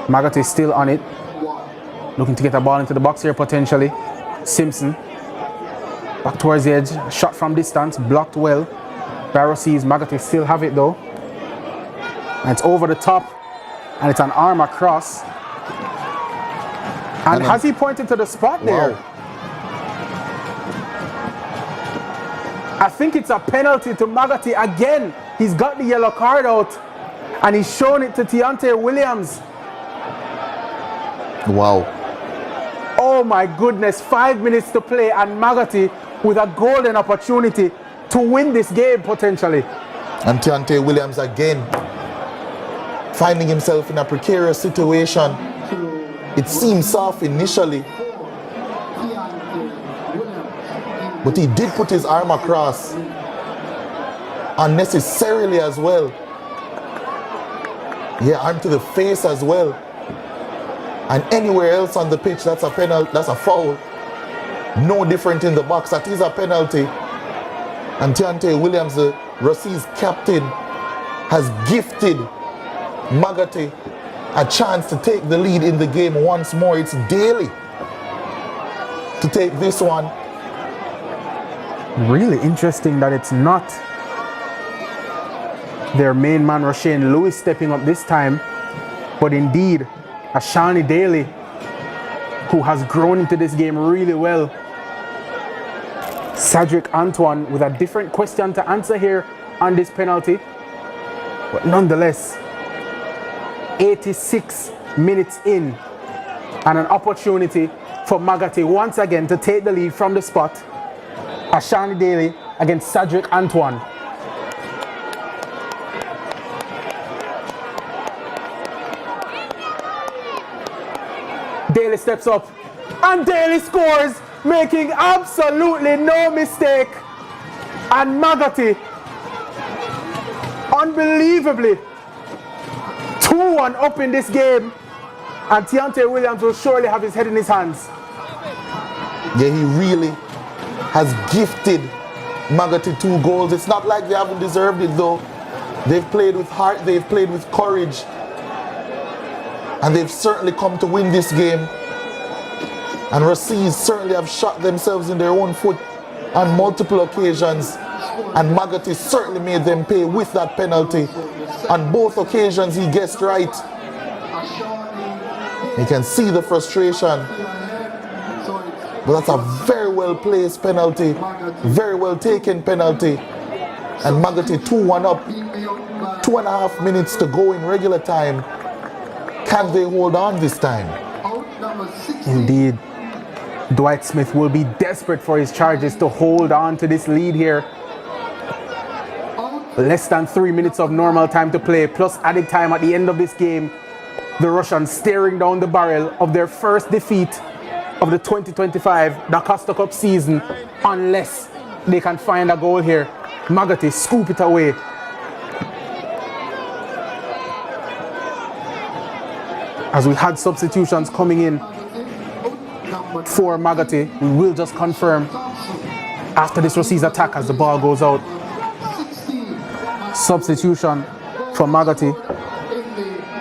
Maggotty is still on it, looking to get a ball into the box here potentially. Simpson, back towards the edge, shot from distance, blocked well by Rusea's. Maggotty still have it though. And it's over the top, and it's an arm across. And has he pointed to the spot there? I think it's a penalty to Maggotty again. He's got the yellow card out, and he's shown it to Deontay Williams. Wow. Oh my goodness, 5 minutes to play, and Maggotty with a golden opportunity to win this game potentially. And Deontay Williams again finding himself in a precarious situation. It seemed soft initially, but he did put his arm across unnecessarily as well. Yeah, arm to the face as well. And anywhere else on the pitch, that's a penalty, that's a foul. No different in the box, that is a penalty. And Deontay Williams, the Rusea's captain, has gifted Maggotty a chance to take the lead in the game once more. It's Daly to take this one. Really interesting that it's not their main man Rashane Lewis stepping up this time, but indeed a Shawnee Daly who has grown into this game really well. Cedric Antoine with a different question to answer here on this penalty, but nonetheless 86 minutes in, and an opportunity for Maggotty once again to take the lead from the spot. Ashani Daly against Cedric Antoine. Daly steps up, and Daly scores, making absolutely no mistake. And Maggotty, unbelievably, 2-1 up in this game, and Deontay Williams will surely have his head in his hands. Yeah, he really has gifted Maggotty 2 goals. It's not like they haven't deserved it though. They've played with heart, they've played with courage, and they've certainly come to win this game. And Rusea certainly have shot themselves in their own foot on multiple occasions, and Maggotty certainly made them pay with that penalty. On both occasions he guessed right. You can see the frustration, but that's a very well placed penalty, very well taken penalty. And Maggotty 2-1 up. 2.5 minutes to go in regular time. Can they hold on this time? Indeed. Dwight Smith will be desperate for his Chargers to hold on to this lead here. Less than 3 minutes of normal time to play, plus added time at the end of this game. The Russians staring down the barrel of their first defeat of the 2025 Dacosta Cup season, unless they can find a goal here. Maggotty scoop it away. As we had substitutions coming in for Maggotty, we will just confirm after this Rusea's attack as the ball goes out. Substitution for Maggotty.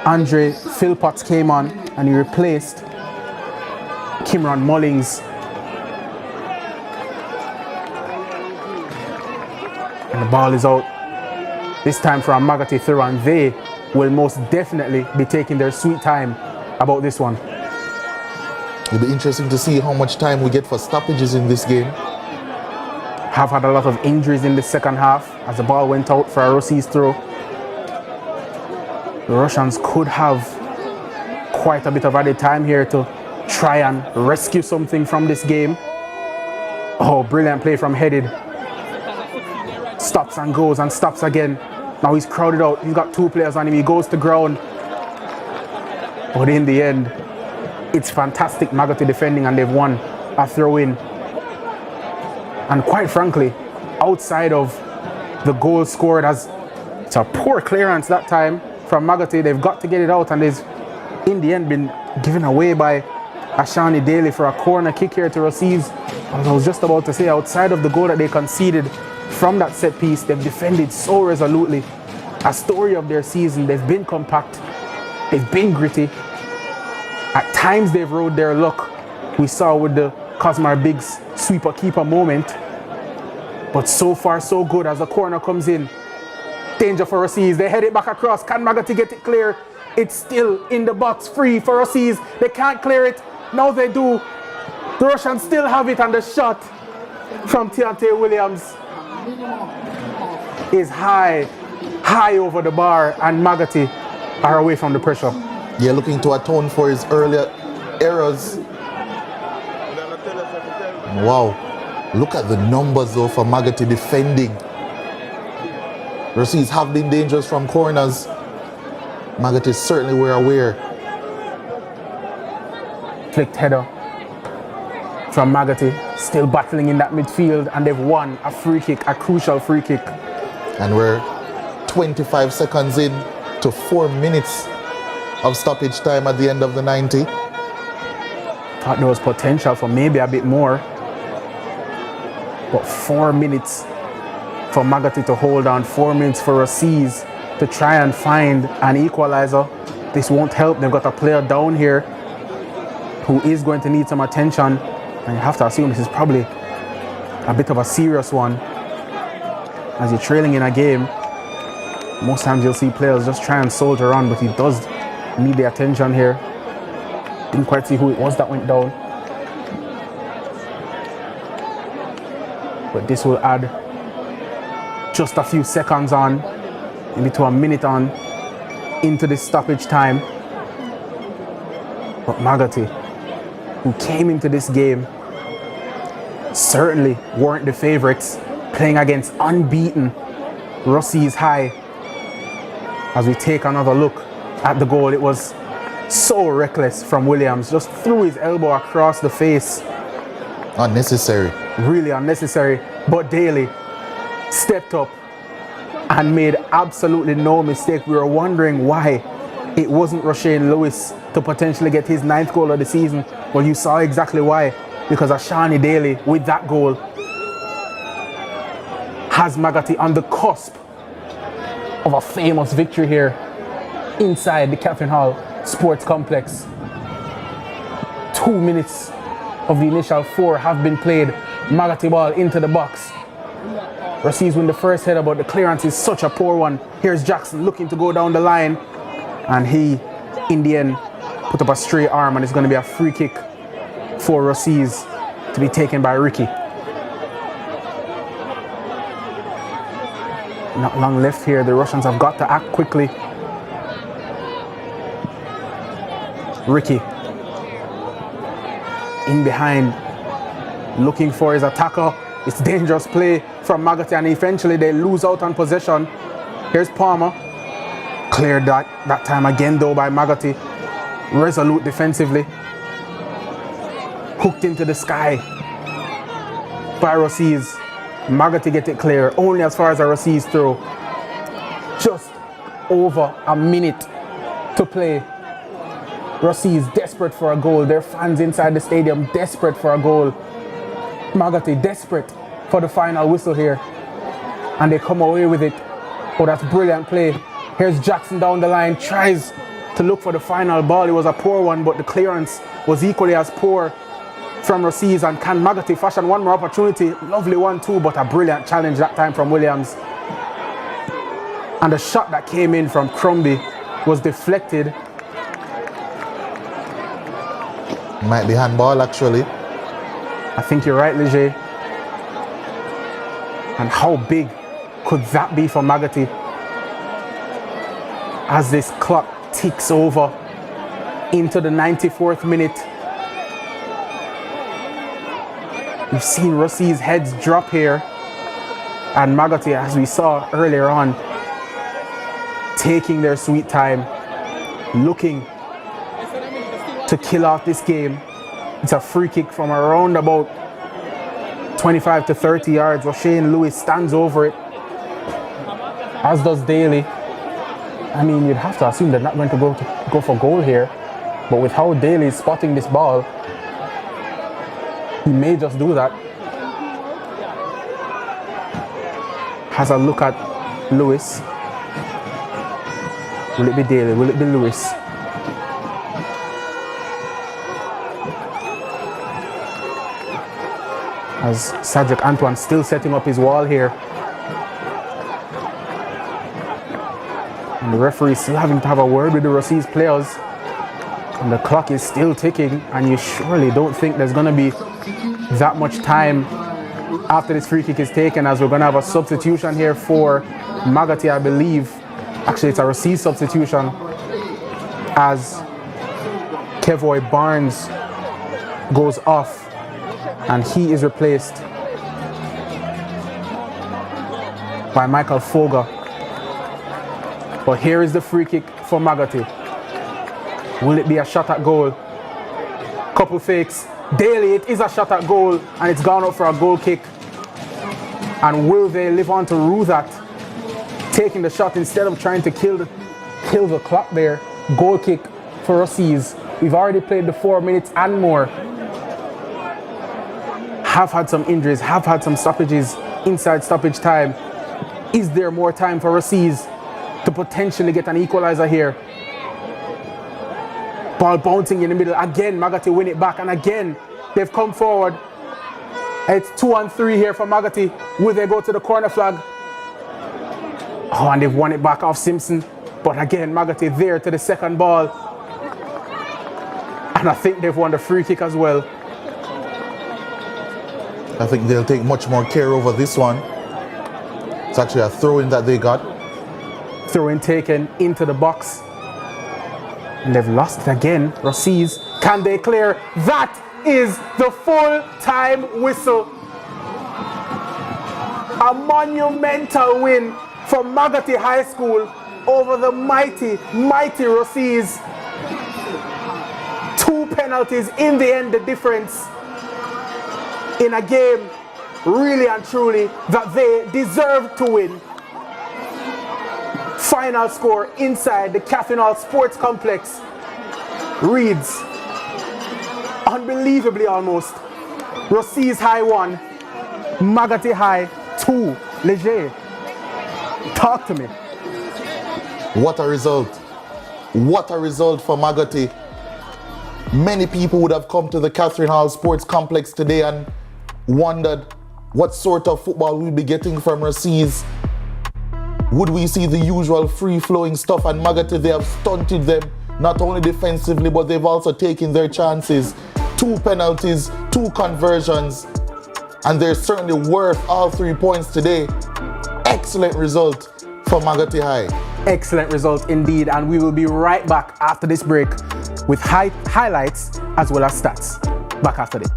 Andre Philpotts came on and he replaced Kimron Mullings. And the ball is out. This time from Maggotty through, and they will most definitely be taking their sweet time about this one. It'll be interesting to see how much time we get for stoppages in this game. Have had a lot of injuries in the second half as the ball went out for a Rusea's throw. The Russians could have quite a bit of added time here to try and rescue something from this game. Oh, brilliant play from Headed. Stops and goes and stops again. Now he's crowded out. He's got two players on him. He goes to ground. But in the end, it's fantastic Maggotty defending, and they've won a throw-in. And quite frankly, outside of the goal scored, as it's a poor clearance that time from Maggotty, they've got to get it out, and they've in the end been given away by Ashani Daly for a corner kick here to Rusea's. As I was just about to say, outside of the goal that they conceded from that set piece, they've defended so resolutely. A story of their season. They've been compact, they've been gritty. At times they've rode their luck. We saw with the Cosmar Biggs sweeper keeper moment. But so far so good as the corner comes in. Danger for Rusea's. They head it back across. Can Maggotty get it clear? It's still in the box, free for Rusea's. They can't clear it. Now they do. The Russians still have it, and the shot from Deontay Williams is high over the bar, and Maggotty are away from the pressure. Yeah, looking to atone for his earlier errors. Wow, look at the numbers though for Maggotty defending. Rusea's have been dangerous from corners. Maggotty certainly were aware. Flicked header from Maggotty, still battling in that midfield, and they've won a free kick, a crucial free kick. And we're 25 seconds in to 4 minutes of stoppage time at the end of the 90. Thought there was potential for maybe a bit more, but 4 minutes for Maggotty to hold on, 4 minutes for Rusea's to try and find an equalizer. This won't help. They've got a player down here who is going to need some attention, and you have to assume this is probably a bit of a serious one. As you're trailing in a game, most times you'll see players just try and soldier on, but he does need the attention here. Didn't quite see who it was that went down. But this will add just a few seconds on, maybe to a minute on, into this stoppage time. But Maggotty, who came into this game, certainly weren't the favorites, playing against unbeaten Rusea's High. As we take another look at the goal, it was so reckless from Williams, just threw his elbow across the face. Unnecessary. Really unnecessary, but Daly stepped up and made absolutely no mistake. We were wondering why it wasn't Roshane Lewis to potentially get his 9th goal of the season. Well, you saw exactly why, because Ashani Daly with that goal has Maggotty on the cusp of a famous victory here inside the Catherine Hall Sports Complex. 2 minutes of the initial 4 have been played. Maggotty ball into the box. Rusea's win the first header, but the clearance is such a poor one. Here's Jackson looking to go down the line, and he, in the end, put up a stray arm, and it's going to be a free kick for Rusea's to be taken by Ricky. Not long left here. The Russians have got to act quickly. Ricky in behind, looking for his attacker. It's dangerous play from Maggotty, and eventually they lose out on possession. Here's Palmer. Cleared that time again though by Maggotty. Resolute defensively. Hooked into the sky by Rusea's. Maggotty get it clear, only as far as a Rusea's throw. Just over a minute to play. Rusea's desperate for a goal. Their fans inside the stadium desperate for a goal. Maggotty desperate for the final whistle here. And they come away with it. Oh, that's brilliant play. Here's Jackson down the line, tries to look for the final ball. It was a poor one, but the clearance was equally as poor from Rusea's. And can Maggotty fashion one more opportunity? Lovely 1-2, but a brilliant challenge that time from Williams. And the shot that came in from Crombie was deflected. Might be handball actually. I think you're right, Leger. And how big could that be for Maggotty as this clock ticks over into the 94th minute? We've seen Rusea's heads drop here, and Maggotty, as we saw earlier on, taking their sweet time, looking to kill off this game. It's a free kick from around about 25 to 30 yards. Shane Lewis stands over it, as does Daly. I mean, you'd have to assume they're not going to go for goal here, but with how Daly is spotting this ball, he may just do that. Has a look at Lewis. Will it be Daly? Will it be Lewis? As Cedric Antoine still setting up his wall here. And the referee is still having to have a word with the Rusea's players. And the clock is still ticking, and you surely don't think there's going to be that much time after this free kick is taken, as we're going to have a substitution here for Maggotty, I believe. Actually, it's a Rusea substitution, as Kevoy Barnes goes off, and he is replaced by Michael Foga. But here is the free kick for Maggotty. Will it be a shot at goal? Couple fakes. Daly, it is a shot at goal, and it's gone up for a goal kick. And will they live on to rue that? Taking the shot instead of trying to kill the clock there. Goal kick for Rusea's. We've already played the 4 minutes and more. Have had some injuries, have had some stoppages inside stoppage time. Is there more time for Rusea's to potentially get an equalizer here? Ball bouncing in the middle. Again, Maggotty win it back, and again, they've come forward. It's 2-3 here for Maggotty. Will they go to the corner flag? Oh, and they've won it back off Simpson. But again, Maggotty there to the second ball. And I think they've won the free kick as well. I think they'll take much more care over this one. It's actually a throw-in that they got. Throw-in taken into the box. And they've lost it again. Rusea's, can they clear? That is the full-time whistle. A monumental win for Maggotty High School over the mighty, mighty Rusea's. 2 penalties in the end, the difference in a game, really and truly, that they deserve to win. Final score inside the Catherine Hall Sports Complex reads, unbelievably almost, Rusea's High 1, Maggotty High 2. Leger, talk to me. What a result. What a result for Maggotty. Many people would have come to the Catherine Hall Sports Complex today and wondered what sort of football we'll be getting from Rusea's. Would we see the usual free-flowing stuff? And Maggotty, they have stunted them, not only defensively, but they've also taken their chances. 2 penalties, 2 conversions, and they're certainly worth all 3 points today. excellent result for Maggotty High. Excellent result indeed, and we will be right back after this break with highlights as well as stats. Back after this.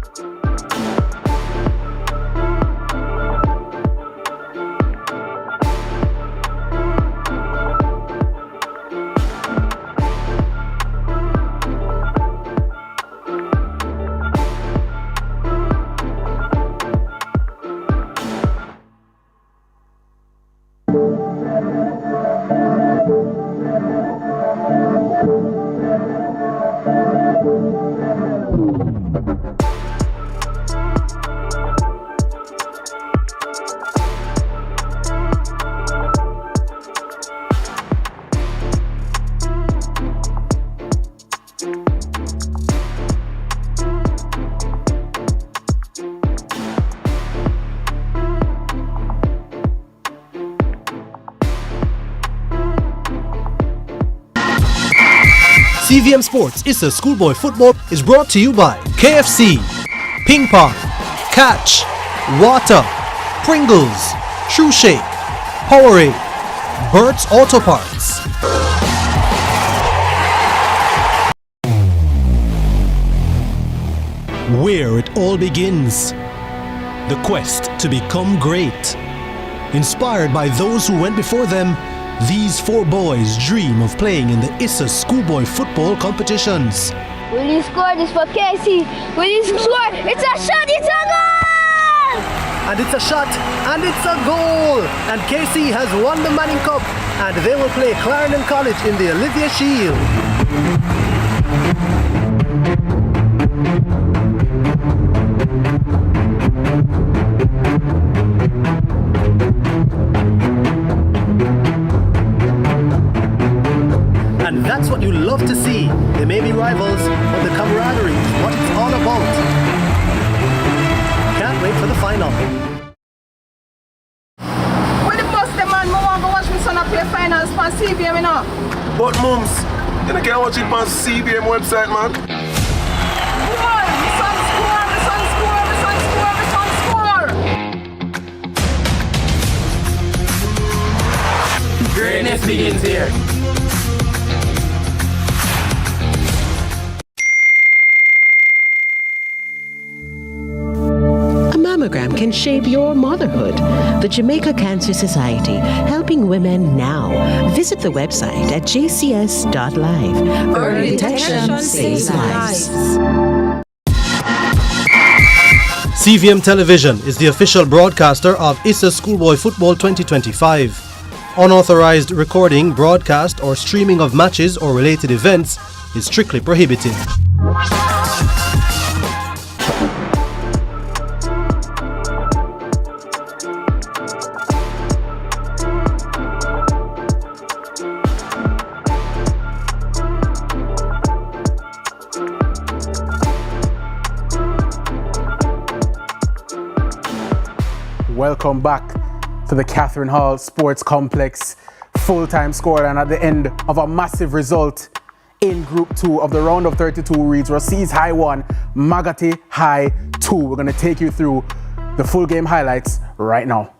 CVM Sports Issa Schoolboy Football is brought to you by KFC, Ping Pong, Catch, Water, Pringles, Shoe Shake, Powerade, Burt's Auto Parts. Where it all begins. The quest to become great. Inspired by those who went before them, these four boys dream of playing in the Issa Schoolboy football competitions. Will you score this for Casey? Will you score? It's a shot, it's a goal! And it's a shot, and it's a goal! And Casey has won the Manning Cup, and they will play Clarendon College in the Olivia Shield. And that's what you love to see. They may be rivals, but the camaraderie is what it's all about. Can't wait for the final. When the bus the man, I want to watch my son play finals for CVM, you know. But mums, you can't watch it on CVM website, man. Score! My son score! My son score! My son score! My son score! Greatness begins here. Mammogram can shape your motherhood. The Jamaica Cancer Society, helping women now. Visit the website at jcs.live. Early detection saves lives. CVM Television is the official broadcaster of Issa Schoolboy Football 2025. Unauthorized recording, broadcast or streaming of matches or related events is strictly prohibited. Welcome back to the Catherine Hall Sports Complex. Full-time scoreline at the end of a massive result in Group 2 of the round of 32 reads Rusea's High 1, Maggotty High 2. We're going to take you through the full game highlights right now.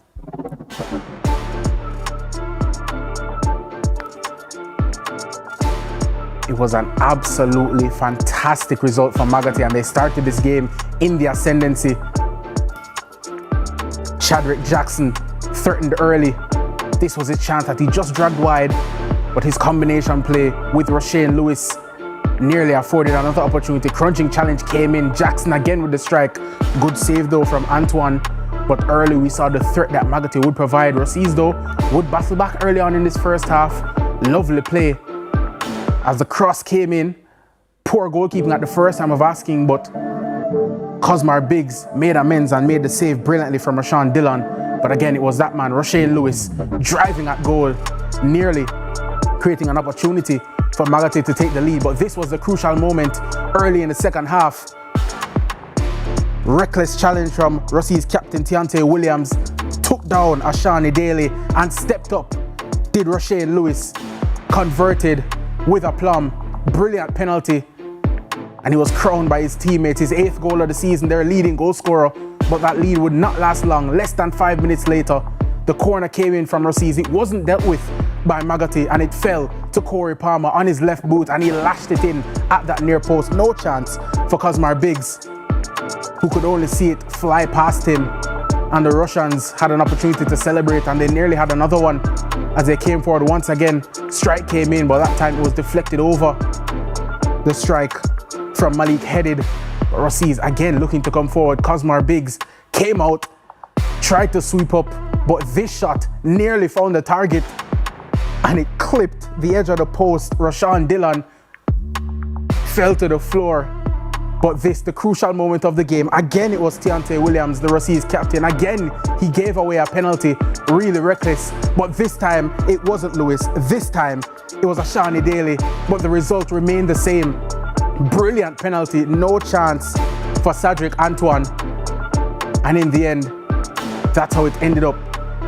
It was an absolutely fantastic result from Maggotty, and they started this game in the ascendancy. Chadrick Jackson threatened early. This was his chance that he just dragged wide, but his combination play with Rusea Lewis nearly afforded another opportunity. Crunching challenge came in. Jackson again with the strike. Good save though from Antoine, but early we saw the threat that Maggotty would provide. Rusea's though would battle back early on in this first half. Lovely play as the cross came in. Poor goalkeeping at the first time of asking, but Cosmar Biggs made amends and made the save brilliantly from Rashawn Dillon. But again, it was that man, Rusea Lewis, driving at goal, nearly creating an opportunity for Maggotty to take the lead. But this was the crucial moment early in the second half. Reckless challenge from Rusea's captain, Tiante Williams, took down Ashani Daly and stepped up. Did Rusea Lewis, converted with aplomb. Brilliant penalty. And he was crowned by his teammates, his 8th goal of the season, their leading goal scorer. But that lead would not last long. Less than 5 minutes later, The corner came in from Rusea. It wasn't dealt with by Maggotty and it fell to Corey Palmer on his left boot and he lashed it in at that near post. No chance for Cosmar Biggs, who could only see it fly past him. And the Russians had an opportunity to celebrate and they nearly had another one as they came forward once again. Strike came in, but that time it was deflected over. The strike from Malik headed. Rusea's again looking to come forward. Cosmar Biggs came out, tried to sweep up, but this shot nearly found the target and it clipped the edge of the post. Rashawn Dillon fell to the floor. But this, the crucial moment of the game, again it was Deontay Williams, the Rusea's captain. Again, he gave away a penalty, really reckless. But this time, it wasn't Lewis. This time, it was Ashani Daly. But the result remained the same. Brilliant penalty, no chance for Cedric Antoine. And in the end, that's how it ended up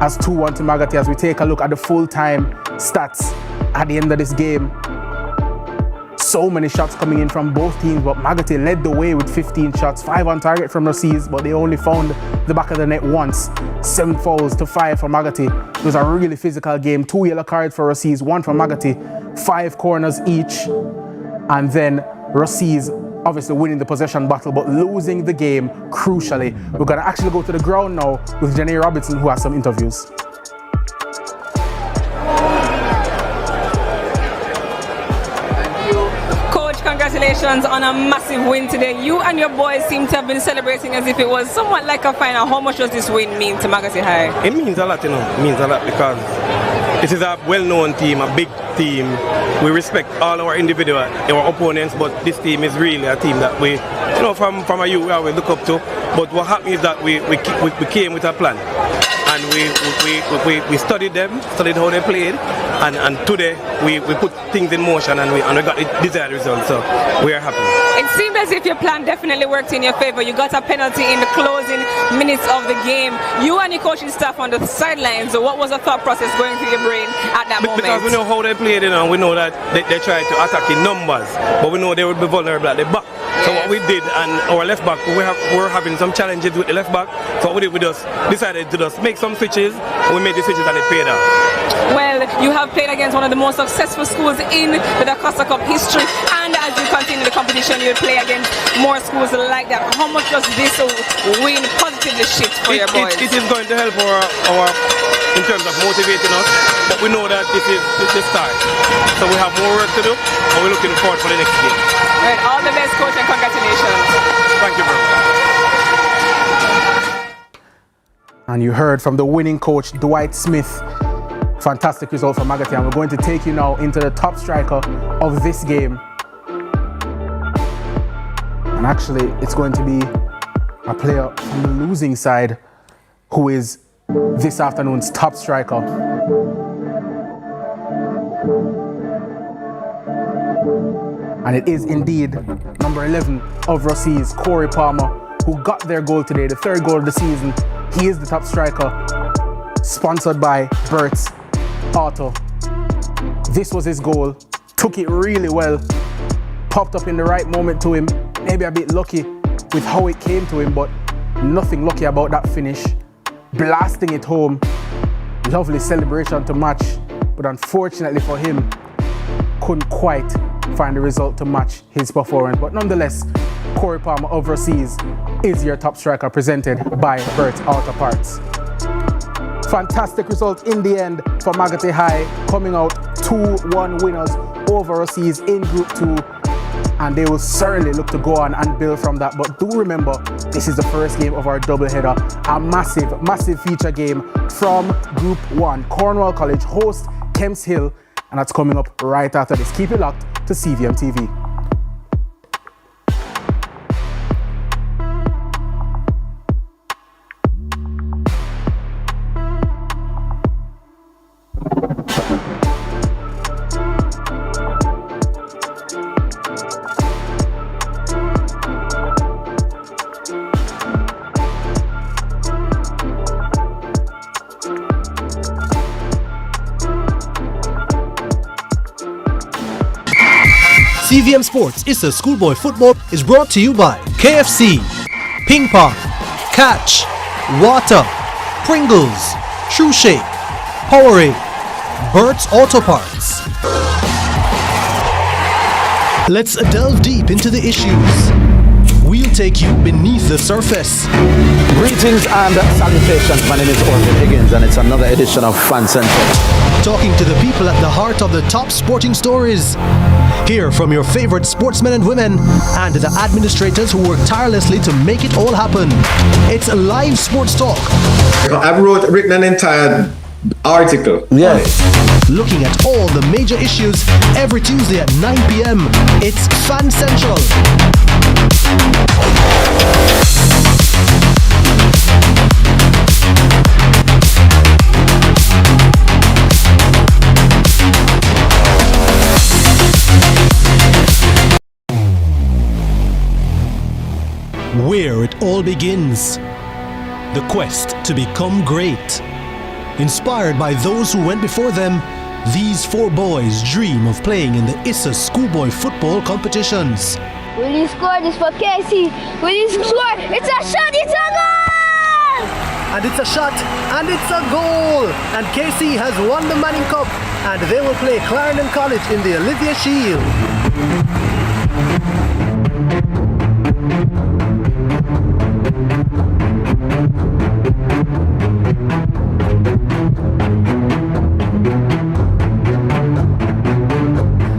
as 2-1 to Maggotty as we take a look at the full-time stats at the end of this game. So many shots coming in from both teams, but Maggotty led the way with 15 shots, 5 on target from Rusea's, but they only found the back of the net once. 7 fouls to 5 for Maggotty. It was a really physical game. 2 yellow cards for Rusea's, 1 for Maggotty, 5 corners each. And then Rusea's obviously winning the possession battle, but losing the game crucially. We're gonna actually go to the ground now with Jenny Robinson, who has some interviews. Congratulations on a massive win today. You and your boys seem to have been celebrating as if it was somewhat like a final. How much does this win mean to Maggotty High? It means a lot, you know. It means a lot because it is a well-known team, a big team. We respect all our our opponents, but this team is really a team that we, you know, from a youth we look up to. But what happened is that we came with a plan. And we studied them, studied how they played, and today we put things in motion and we got the desired result, so we are happy. It seemed as if your plan definitely worked in your favor. You got a penalty in the closing minutes of the game. You and your coaching staff on the sidelines, so what was the thought process going through your brain at that moment? Because we know how they played, you know, we know that they try to attack in numbers, but we know they would be vulnerable at the back. So what we did, and our left back, we're having some challenges with the left back, so what we did, we just decided to just make some switches, and we made the switches and it paid off. Well, you have played against one of the most successful schools in the Dacosta Cup history, and as you continue the competition, you'll play against more schools like that. How much does this win positively shift for your boys? It is going to help our in terms of motivating us, but we know that this is the start. So we have more work to do, and we're looking forward for the next game. Right, all the best, coach, and congratulations. Thank you very much. And you heard from the winning coach, Dwight Smith. Fantastic result for Maggotty, and we're going to take you now into the top striker of this game. And actually, it's going to be a player from the losing side who is this afternoon's top striker. And it is indeed number 11 of Rusea's, Corey Palmer, who got their goal today, the 3rd goal of the season. He is the top striker, sponsored by Bert's Auto. This was his goal, took it really well, popped up in the right moment to him, maybe a bit lucky with how it came to him, but nothing lucky about that finish. Blasting it home, lovely celebration to match, but unfortunately for him, couldn't quite find the result to match his performance. But nonetheless, Corey Palmer of Rusea's is your top striker, presented by Bert's Auto Parts. Fantastic result in the end for Maggotty High, coming out 2-1 winners over Rusea's in Group 2. And they will certainly look to go on and build from that. But do remember, this is the first game of our doubleheader, a massive feature game from Group 1. Cornwall College host Kemps Hill, and that's coming up right after this. Keep it locked to CVM TV. CVM Sports is a schoolboy football is brought to you by KFC, Ping Pong, Catch, Water, Pringles, Shoe Shake, Powerade, Bert's Auto Parts. Let's delve deep into the issues. We'll take you beneath the surface. Greetings and salutations. My name is Orville Higgins and it's another edition of Fan Central. Talking to the people at the heart of the top sporting stories. Hear from your favorite sportsmen and women and the administrators who work tirelessly to make it all happen. It's live sports talk. I've written an entire article. Yes. Looking at all the major issues every Tuesday at 9 p.m. It's Fan Central. Where it all begins. The quest to become great. Inspired by those who went before them, these four boys dream of playing in the ISA schoolboy football competitions. Will you score this for Casey? Will you score? It's a shot, it's a goal! And it's a shot, and it's a goal! And Casey has won the Manning Cup, and they will play Clarendon College in the Olivia Shield.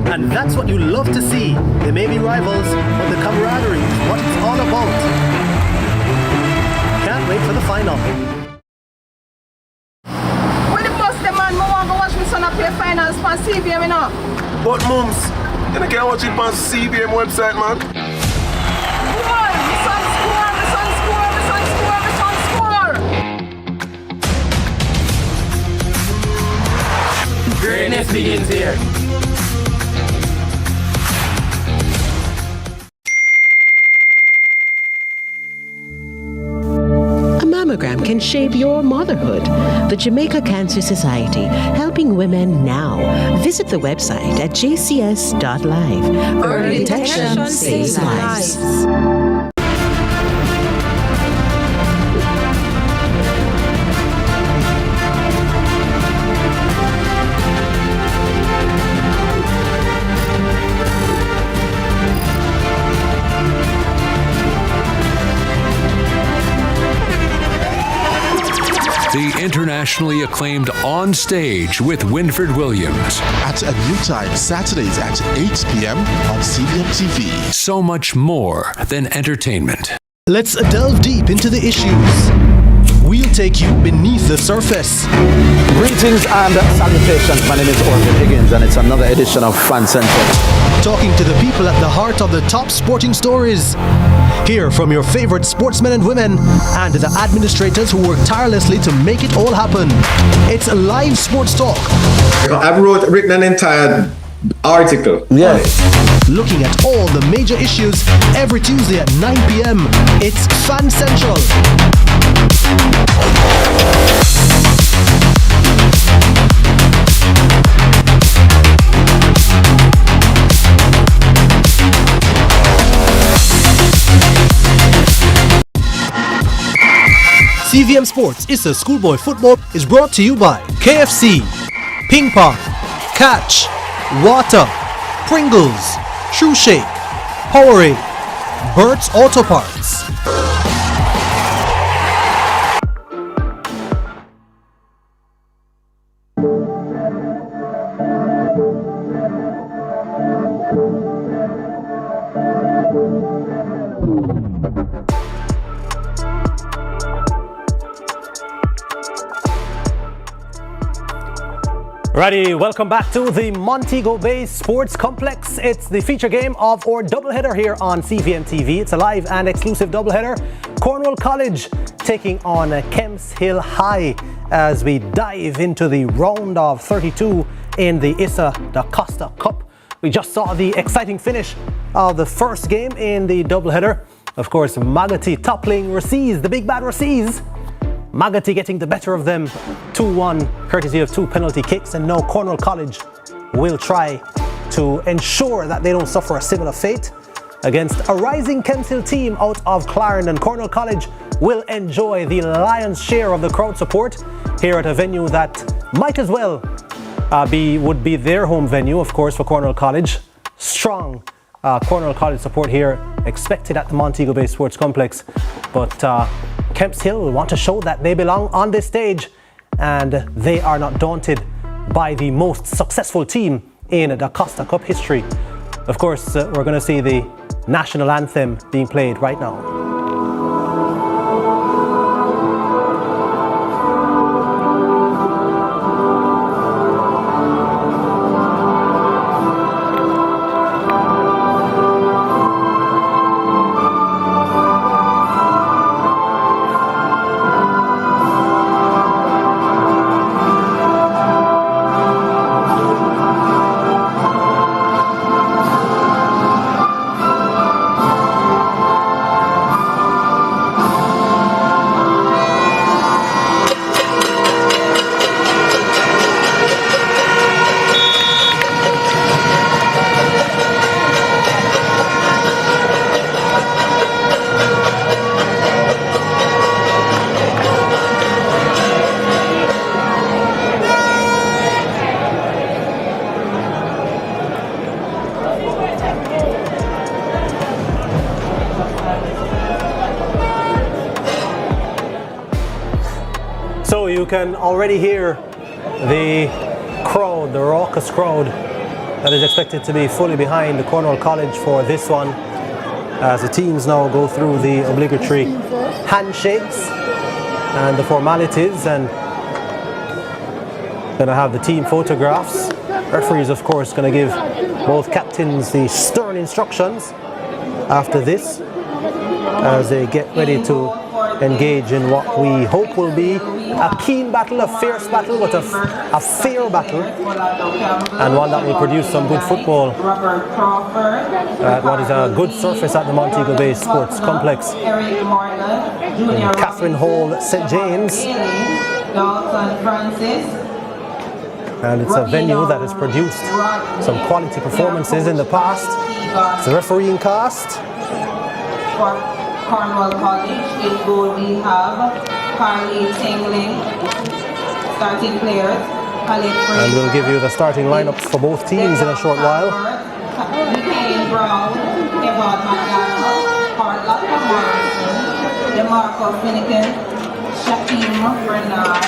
And that's what you love to see. They may be rivals, but the camaraderie is what it's all about. Can't wait for the final. When the bus the man, I want to watch my son play finals on CVM, you know. But mums, you can't watch it on CVM website, man. Come on, my son score, my son score, my son score, my son score. Greatness begins here. A mammogram can shape your motherhood. The Jamaica Cancer Society, helping women now. Visit the website at jcs.live. Early detection saves lives. The internationally acclaimed On Stage with Winford Williams. At a new time, Saturdays at 8 p.m. on CVM TV. So much more than entertainment. Let's delve deep into the issues. We'll take you beneath the surface. Greetings and salutations. My name is Orville Higgins and it's another edition of Fan Central. Talking to the people at the heart of the top sporting stories. Hear from your favorite sportsmen and women and the administrators who work tirelessly to make it all happen. It's live sports talk. I've written an entire article. Yes. Looking at all the major issues every Tuesday at 9 p.m. It's Fan Central. CVM Sports ISA Schoolboy Football is brought to you by KFC, Ping Pong, Catch, Water, Pringles, Shoe Shake, Powerade, Bert's Auto Parts. Righty, welcome back to the Montego Bay Sports Complex. It's the feature game of our doubleheader here on CVM TV. It's a live and exclusive doubleheader. Cornwall College taking on Kemps Hill High as we dive into the round of 32 in the ISA Dacosta Cup. We just saw the exciting finish of the first game in the doubleheader. Of course, Maggotty toppling Rusea, the big bad Rusea. Maggotty getting the better of them 2-1 courtesy of 2 penalty kicks, and now Cornwall College will try to ensure that they don't suffer a similar fate against a rising Kemps Hill team out of Clarendon. Cornwall College will enjoy the lion's share of the crowd support here at a venue that might as well would be their home venue, of course, for Cornwall College. Strong Cornwall College support here expected at the Montego Bay Sports Complex, but Kemps Hill will want to show that they belong on this stage, and they are not daunted by the most successful team in the Dacosta Cup history. Of course, we're going to see the national anthem being played right now. So you can already hear the crowd, the raucous crowd that is expected to be fully behind the Cornwall College for this one, as the teams now go through the obligatory handshakes and the formalities, and going to have the team photographs. Referees, of course, going to give both captains the stern instructions after this as they get ready to engage in what we hope will be a keen battle, a fierce battle, but a fair battle, and one that will produce some good football at what is a good surface at the Montego Bay Sports Complex in Catherine Hall, St. James. And it's a venue that has produced some quality performances in the past. It's a refereeing cast. Cornwall College. In goal we have Carly Tingling, starting players. And we'll give you the starting lineups for both teams in a short while. Kane Brown, Kevin McDonald, Carla Morrison, DeMarco Finnegan, Shaquem Bernard,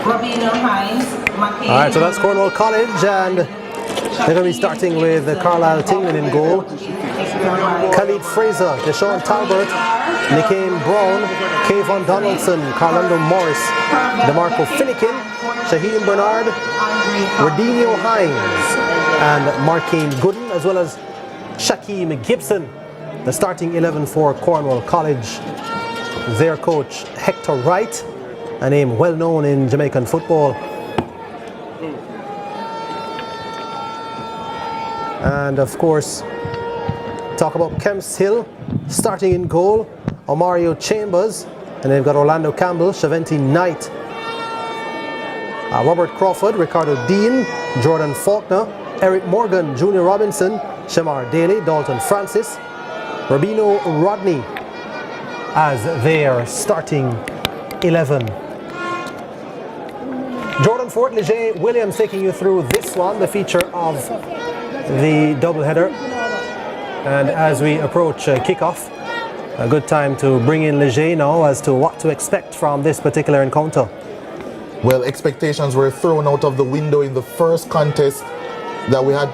Robino Hines, McCain. All right, so that's Cornwall College, and they're going to be starting with Carlisle Tingling in goal. Khalid Fraser, Deshaun Talbert, Nickane Brown, Kayvon Donaldson, Carlando Morris, DeMarco Finnegan, Shaheem Bernard, Redinho Hines, and Markane Gooden, as well as Shaquem Gibson. The starting 11 for Cornwall College. Their coach, Hector Wright, a name well known in Jamaican football. And of course, talk about Kemps Hill, starting in goal, Omario Chambers, and they've got Orlando Campbell, Shaventi Knight, Robert Crawford, Ricardo Dean, Jordan Faulkner, Eric Morgan, Junior Robinson, Shamar Daly, Dalton Francis, Rabino Rodney as their starting 11. Jordan Fort, Leger Williams taking you through this one, the feature of the doubleheader. And as we approach kickoff, a good time to bring in Leger now as to what to expect from this particular encounter. Well, expectations were thrown out of the window in the first contest that we had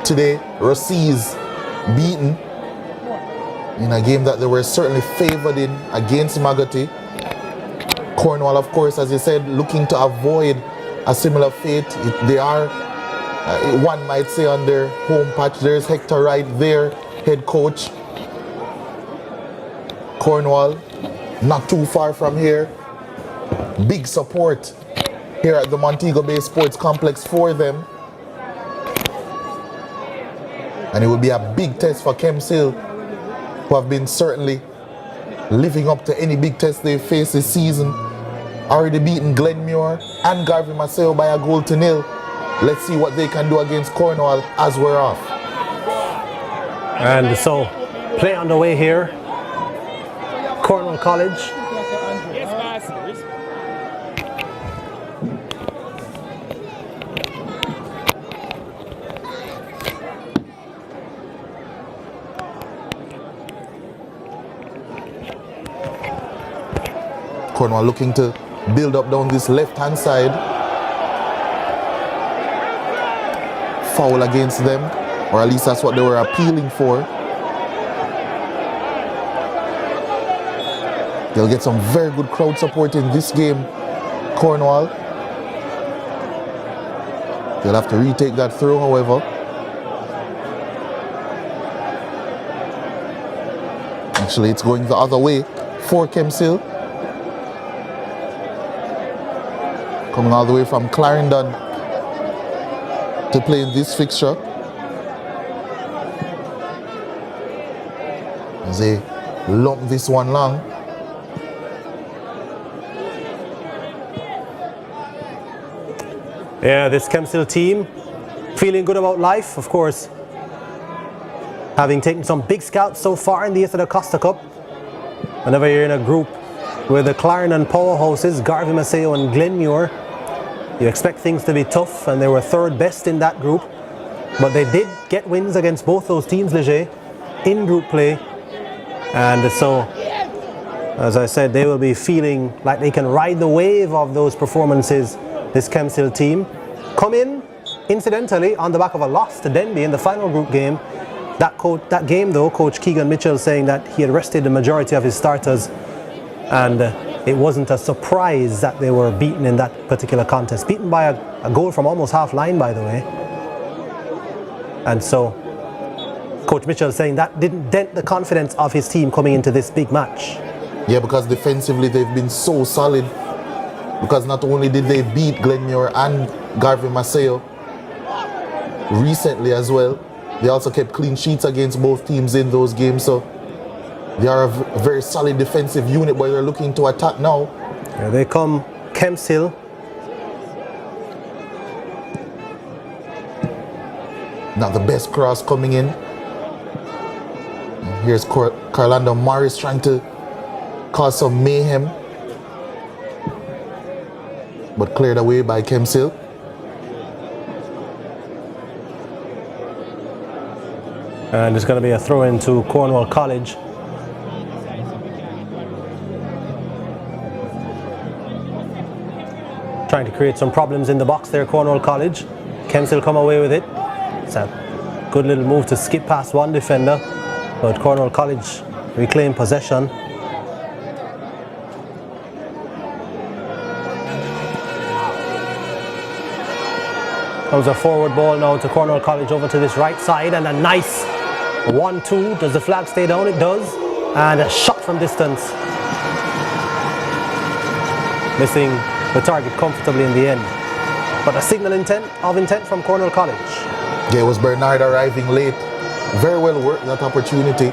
today. Rusea's beaten in a game that they were certainly favored in against Maggotty. Cornwall, of course, as you said, looking to avoid a similar fate. They are, one might say, on their home patch. There's Hector Wright, their head coach. Cornwall, not too far from here. Big support here at the Montego Bay Sports Complex for them. And it will be a big test for Kemps Hill, who have been certainly living up to any big test they face this season. Already beaten Glenmuir and Garvey Maceo by a 1-0. Let's see what they can do against Cornwall as we're off. And so, play underway here. Cornwall College. Cornwall looking to build up down this left-hand side. Foul against them, or at least that's what they were appealing for. They'll get some very good crowd support in this game, Cornwall. They'll have to retake that throw, however. Actually, it's going the other way for Kemps. Coming all the way from Clarendon to play in this fixture. As they lump this one long. Yeah, this Kemps team feeling good about life, of course. Having taken some big scouts so far in the Dacosta Cup. Whenever you're in a group with the Clarendon powerhouses, Garvey Maceo and Glenmuir, you expect things to be tough, and they were third best in that group. But they did get wins against both those teams, Leger, in group play. And so, as I said, they will be feeling like they can ride the wave of those performances, this Kemps team. Come in, incidentally, on the back of a loss to Denby in the final group game. That game, though, Coach Keegan Mitchell saying that he had rested the majority of his starters, and it wasn't a surprise that they were beaten in that particular contest. Beaten by a goal from almost half line, by the way. And so, Coach Mitchell saying that didn't dent the confidence of his team coming into this big match. Yeah, because defensively they've been so solid. Because not only did they beat Glenmuir and Garvey Maceo recently as well, they also kept clean sheets against both teams in those games. So they are a very solid defensive unit, but they're looking to attack now. Here they come, Kemps Hill. Not the best cross coming in. And here's Carlando Morris trying to cause some mayhem, but cleared away by Kemps Hill. And it's going to be a throw into Cornwall College. Trying to create some problems in the box there, Cornwall College. Kemps will come away with it. It's a good little move to skip past one defender, but Cornwall College reclaim possession. Comes a forward ball now to Cornwall College over to this right side, and a nice 1-2. Does the flag stay down? It does. And a shot from distance. Missing the target comfortably in the end. But a signal of intent from Cornwall College. Yeah, it was Bernard arriving late. Very well worked that opportunity.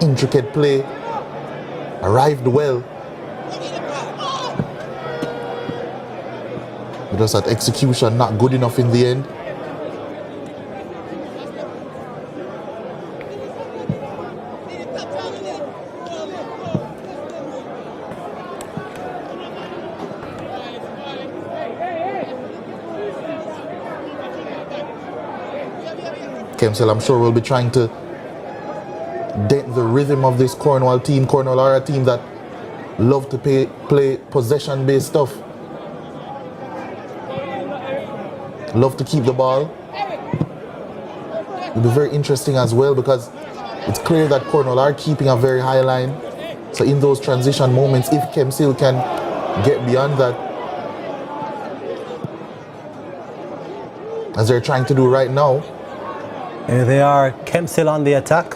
Intricate play. Arrived well. But just that execution not good enough in the end. Kemps, I'm sure will be trying to dent the rhythm of this Cornwall team. Cornwall are a team that love to play possession-based stuff. Love to keep the ball. It'll be very interesting as well, because it's clear that Cornwall are keeping a very high line. So in those transition moments, if Kemps can get beyond that, as they're trying to do right now. Here they are, Kemps on the attack.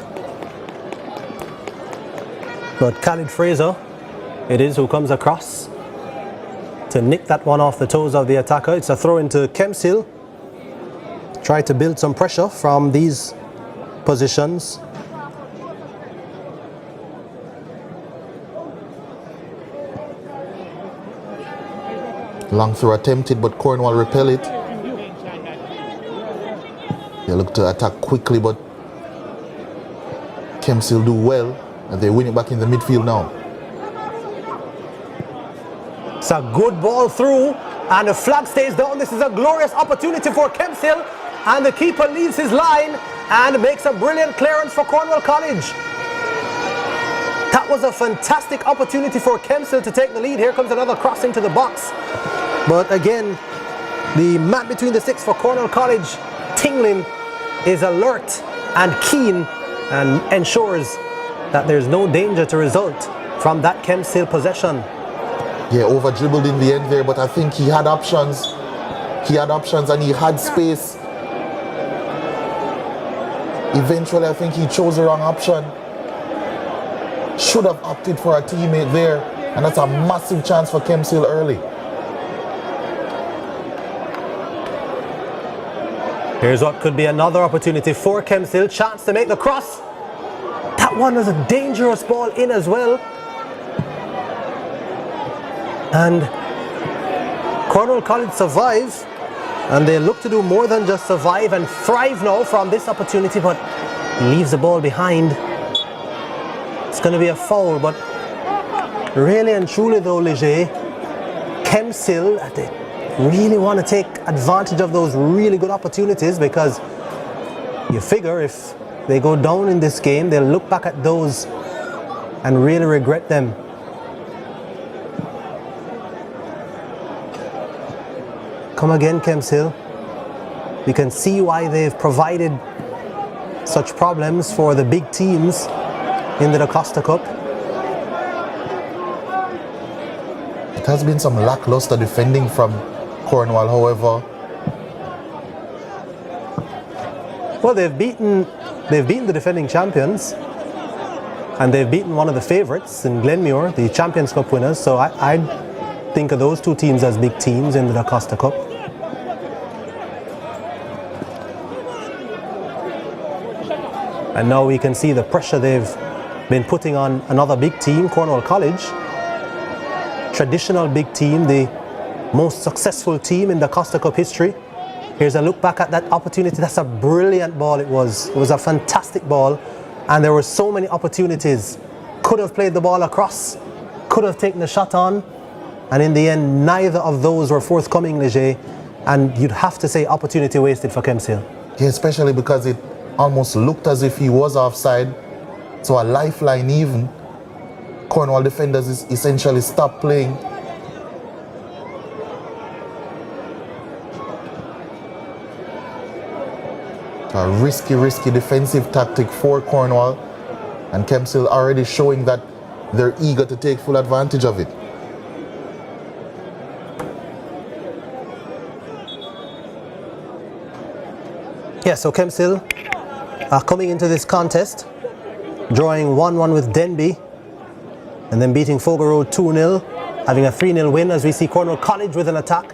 But Khalid Fraser, it is, who comes across to nick that one off the toes of the attacker. It's a throw into Kemps. Try to build some pressure from these positions. Long throw attempted, but Cornwall repel it. They look to attack quickly, but Kemps will do well, and they win it back in the midfield now. It's a good ball through, and the flag stays down. This is a glorious opportunity for Kemps Hill, and the keeper leaves his line and makes a brilliant clearance for Cornwall College. That was a fantastic opportunity for Kemps Hill to take the lead. Here comes another cross into the box. But again, the man between the sticks for Cornwall College, Tingling, is alert and keen and ensures that there's no danger to result from that Kemps Hill possession. Yeah, over dribbled in the end there, but I think he had options. He had options and he had space. Eventually, I think he chose the wrong option. Should have opted for a teammate there, and that's a massive chance for Kemps Hill early. Here's what could be another opportunity for Kemps Hill. Chance to make the cross. That one was a dangerous ball in as well. And Cornwall College survive, and they look to do more than just survive and thrive now from this opportunity, but leaves the ball behind. It's going to be a foul, but really and truly though, Leger, Kemps Hill, they really want to take advantage of those really good opportunities, because you figure if they go down in this game, they'll look back at those and really regret them. Come again, Kemps Hill. We can see why they've provided such problems for the big teams in the Dacosta Cup. It has been some lackluster defending from Cornwall, however. Well, they've beaten the defending champions, and they've beaten one of the favourites in Glenmuir, the Champions Cup winners. So I think of those two teams as big teams in the Dacosta Cup. And now we can see the pressure they've been putting on another big team, Cornwall College. Traditional big team, the most successful team in the Dacosta Cup history. Here's a look back at that opportunity. That's a brilliant ball it was. It was a fantastic ball, and there were so many opportunities. Could have played the ball across, could have taken the shot on, and in the end, neither of those were forthcoming, Leger, and you'd have to say opportunity wasted for Kemps Hill. Yeah, especially because it almost looked as if he was offside, so a lifeline even. Cornwall defenders essentially stopped playing. A risky defensive tactic for Cornwall, and Kemps Hill already showing that they're eager to take full advantage of it. Yeah, so Kemps Hill coming into this contest, drawing 1-1 with Denby, and then beating Fogo Road 2-0, having a 3-0 win as we see Cornwall College with an attack.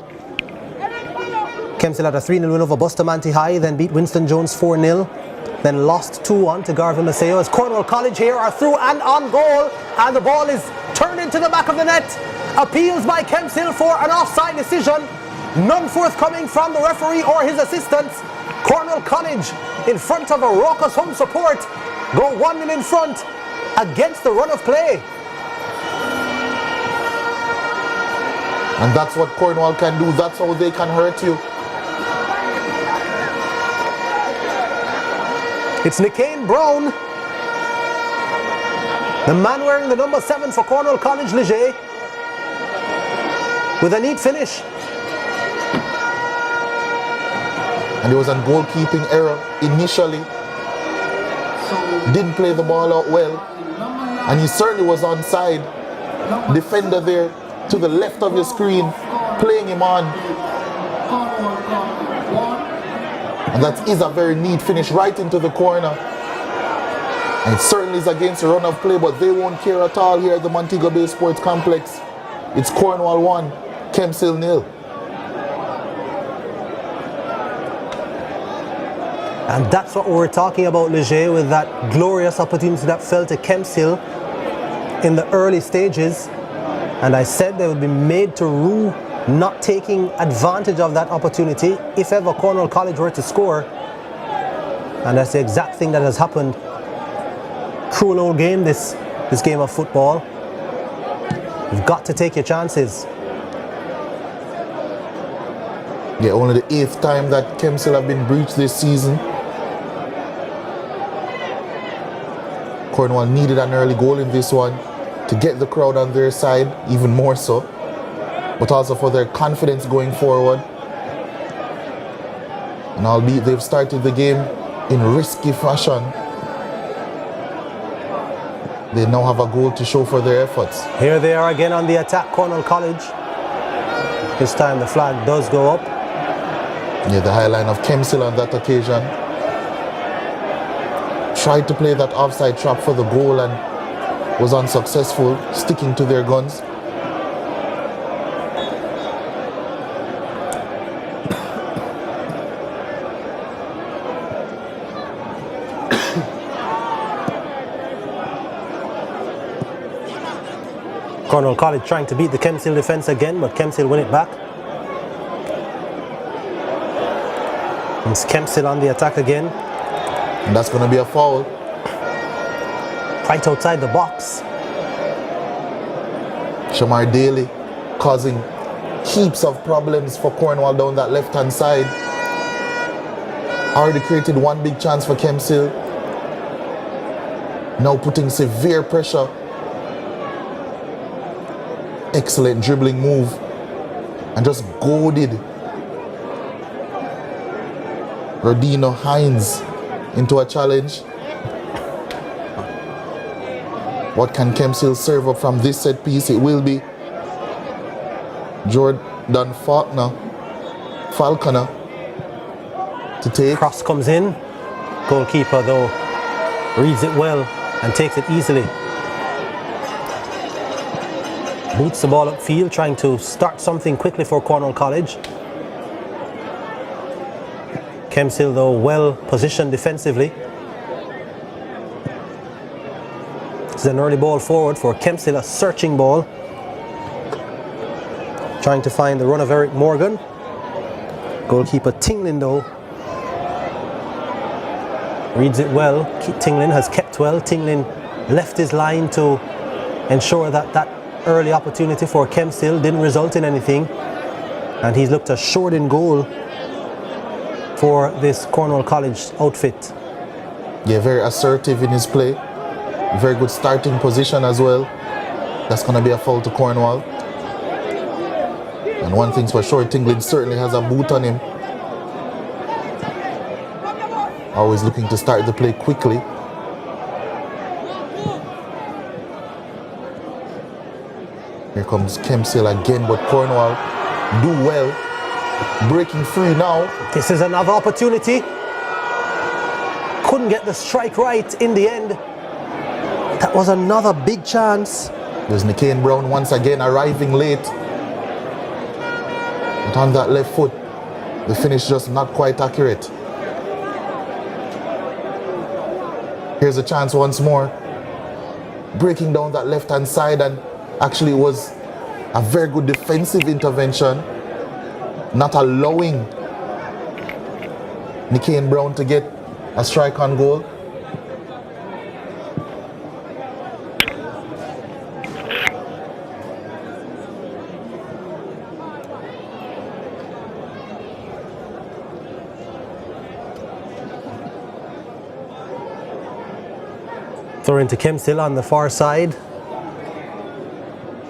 Kemps Hill had a 3-0 win over Bustamante High, then beat Winston Jones 4-0, then lost 2-1 to Garvin Maceo. As Cornwall College here are through and on goal, and the ball is turned into the back of the net. Appeals by Kemps Hill for an offside decision. None forthcoming from the referee or his assistants. Cornwall College in front of a raucous home support go 1-0 in front against the run of play. And that's what Cornwall can do. That's how they can hurt you. It's Nicaine Brown, the man wearing the number 7 for Cornwall College, Leger, with a neat finish. And there was a goalkeeping error initially. Didn't play the ball out well. And he certainly was onside. Defender there to the left of your screen, playing him on. And that is a very neat finish right into the corner. And it certainly is against the run of play, but they won't care at all here at the Montego Bay Sports Complex. It's Cornwall 1, Kemps Hill 0. And that's what we were talking about, Leger, with that glorious opportunity that fell to Kemps Hill in the early stages. And I said they would be made to rue not taking advantage of that opportunity if ever Cornwall College were to score. And that's the exact thing that has happened. cruel old game, this game of football. You've got to take your chances. Yeah, only the 8th time that Kemps have been breached this season. Cornwall needed an early goal in this one to get the crowd on their side, even more so, but also for their confidence going forward. And albeit they've started the game in risky fashion, they now have a goal to show for their efforts. Here they are again on the attack, Cornwall College. This time the flag does go up. Yeah, the high line of Kemps on that occasion tried to play that offside trap for the goal and was unsuccessful, sticking to their guns. Cornwall College trying to beat the Kemps defense again, but Kemps win it back. It's Kemps on the attack again. And that's going to be a foul. Right outside the box. Shamar Daly causing heaps of problems for Cornwall down that left-hand side. Already created one big chance for Kemps. Now putting severe pressure. Excellent dribbling move. And just goaded Rodino Hines into a challenge. What can Kemps serve up from this set piece? It will be Jordan Falconer to take. Cross comes in. Goalkeeper though reads it well and takes it easily. Boots the ball upfield, trying to start something quickly for Cornwall College. Kemps though well positioned defensively. This is an early ball forward for Kemps, a searching ball. Trying to find the run of Eric Morgan. Goalkeeper Tinglin though reads it well. Tinglin has kept well. Tinglin left his line to ensure that that early opportunity for Kemps didn't result in anything. And he's looked assured in goal for this Cornwall College outfit. Yeah, very assertive in his play. Very good starting position as well. That's going to be a foul to Cornwall. And one thing's for sure, Tinglin certainly has a boot on him. Always looking to start the play quickly. Here comes Kemps again, but Cornwall do well. Breaking free now. This is another opportunity. Couldn't get the strike right in the end. That was another big chance. There's Nicaine Brown once again arriving late. But on that left foot, the finish just not quite accurate. Here's a chance once more. Breaking down that left-hand side, and actually it was a very good defensive intervention. Not allowing Nicaine Brown to get a strike on goal. Throw into Kemps on the far side.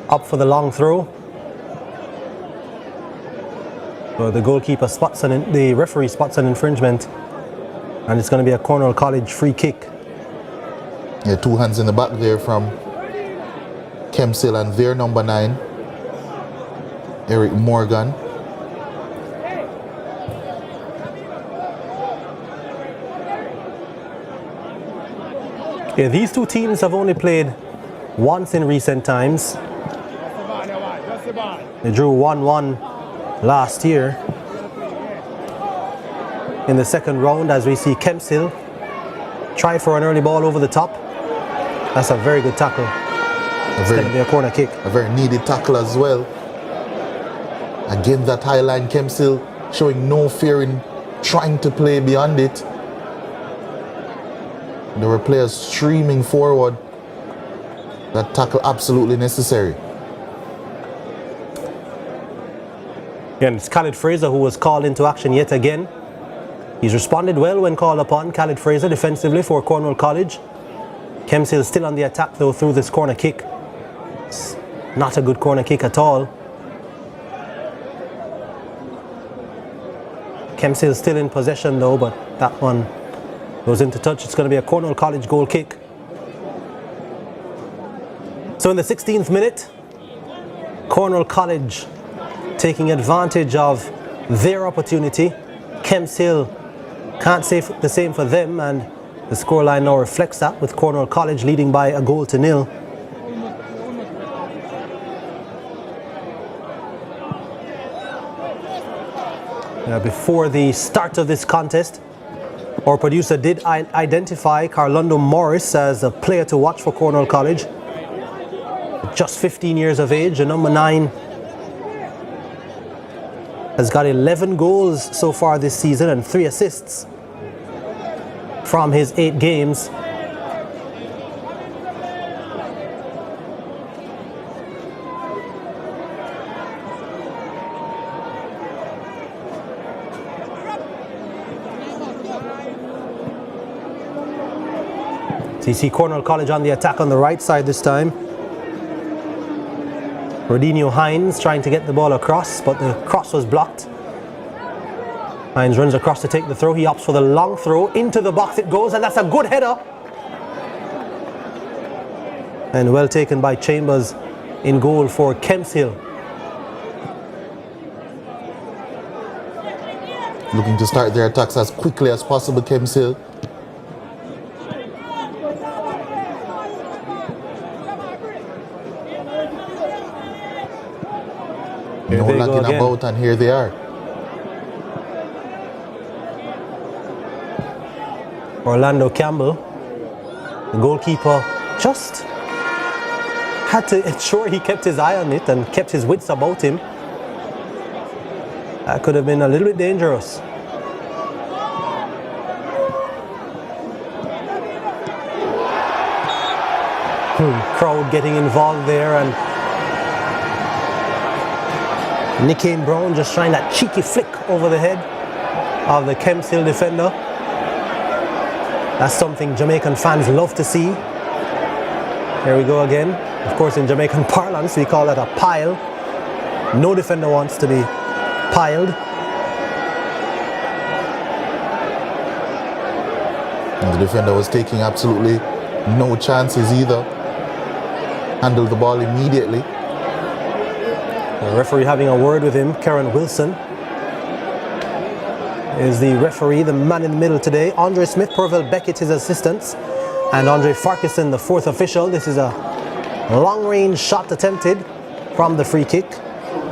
Up for the long throw. So the goalkeeper spots the referee spots an infringement, and it's going to be a Cornwall College free kick. Yeah, two hands in the back there from Kemps and their number 9, Eric Morgan. Yeah, these two teams have only played once in recent times. They drew 1-1 last year in the second round, as we see Kemps try for an early ball over the top. That's a very good tackle. It's going to be a corner kick. A very needed tackle as well. Again, that high line, Kemps showing no fear in trying to play beyond it. There were players streaming forward. That tackle absolutely necessary. Again, it's Khalid Fraser who was called into action yet again. He's responded well when called upon. Khalid Fraser defensively for Cornwall College. Kemps Hill still on the attack though through this corner kick. It's not a good corner kick at all. Kemps Hill still in possession though, but that one goes into touch. It's going to be a Cornwall College goal kick. So in the 16th minute, Cornwall College taking advantage of their opportunity. Kemps Hill can't say the same for them, and the scoreline now reflects that, with Cornwall College leading by 1-0. Before the start of this contest, our producer did identify Carlondo Morris as a player to watch for Cornwall College. Just 15 years of age, a number 9. Has got 11 goals so far this season and 3 assists from his 8 games. So you see Cornwall College on the attack on the right side this time. Rodinho Hines trying to get the ball across, but the cross was blocked. Hines runs across to take the throw. He opts for the long throw. Into the box it goes, and that's a good header. And well taken by Chambers in goal for Kemps Hill. Looking to start their attacks as quickly as possible, Kemps Hill. No lagging about, and here they are. Orlando Campbell, the goalkeeper, just had to ensure he kept his eye on it and kept his wits about him. That could have been a little bit dangerous. Crowd getting involved there, and Nick Brown just trying that cheeky flick over the head of the Kemps Hill defender. That's something Jamaican fans love to see. Here we go again. Of course, in Jamaican parlance, we call that a pile. No defender wants to be piled. And the defender was taking absolutely no chances either. Handled the ball immediately. The referee having a word with him. Karen Wilson is the referee, the man in the middle today. Andre Smith, Perville Beckett, his assistants, and Andre Farquharson, the fourth official. This is a long-range shot attempted from the free kick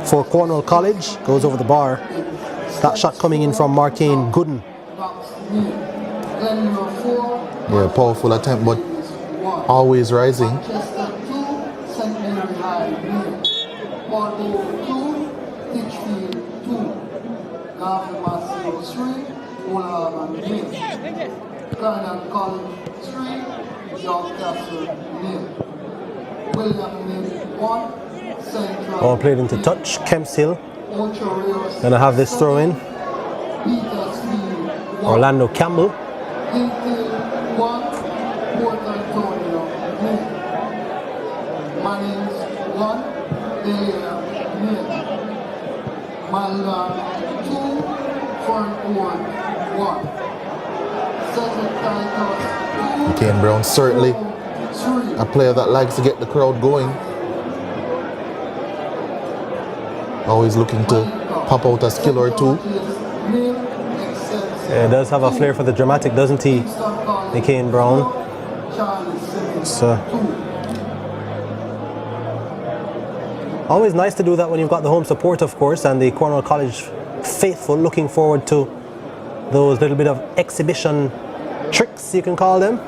for Cornwall College. Goes over the bar. That shot coming in from Markane Gooden. Yeah, powerful attempt, but always rising. Ball played into touch. Kemps Hill gonna have this throw in. Orlando Campbell. Kane Brown certainly a player that likes to get the crowd going. Always looking to pop out a skill or two. Yeah, he does have a flair for the dramatic, doesn't he, Kane Brown? So always nice to do that when you've got the home support, of course, and the Cornwall College faithful looking forward to those little bit of exhibition tricks, you can call them.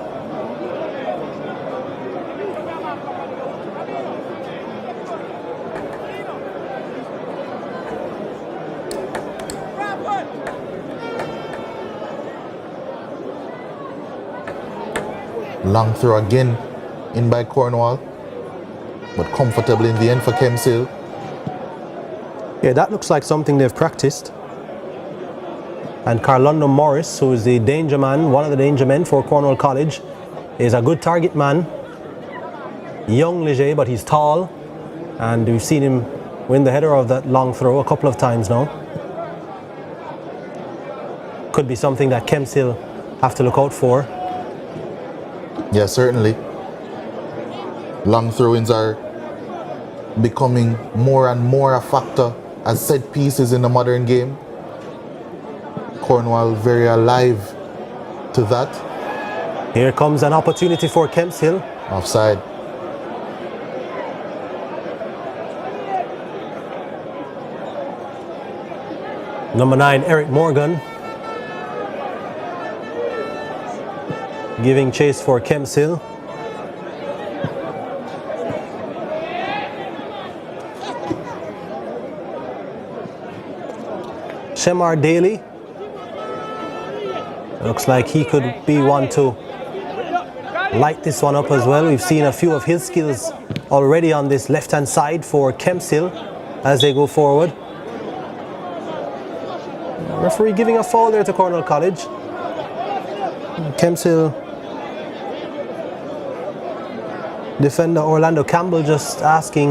Long throw again in by Cornwall, but comfortable in the end for Kemps Hill. Yeah, that looks like something they've practiced. And Carlondo Morris, who is the danger man, one of the danger men for Cornwall College, is a good target man. Young Leger, but he's tall. And we've seen him win the header of that long throw a couple of times now. Could be something that Kemps Hill have to look out for. Yeah, certainly. Long throw-ins are becoming more and more a factor as set pieces in the modern game. Cornwall very alive to that. Here comes an opportunity for Kemps Hill. Offside. Number 9, Eric Morgan, giving chase for Kemps Hill. Shemar Daly. Looks like he could be one to light this one up as well. We've seen a few of his skills already on this left-hand side for Kemps Hill as they go forward. Referee giving a foul there to Cornwall College. Kemps Hill defender Orlando Campbell just asking,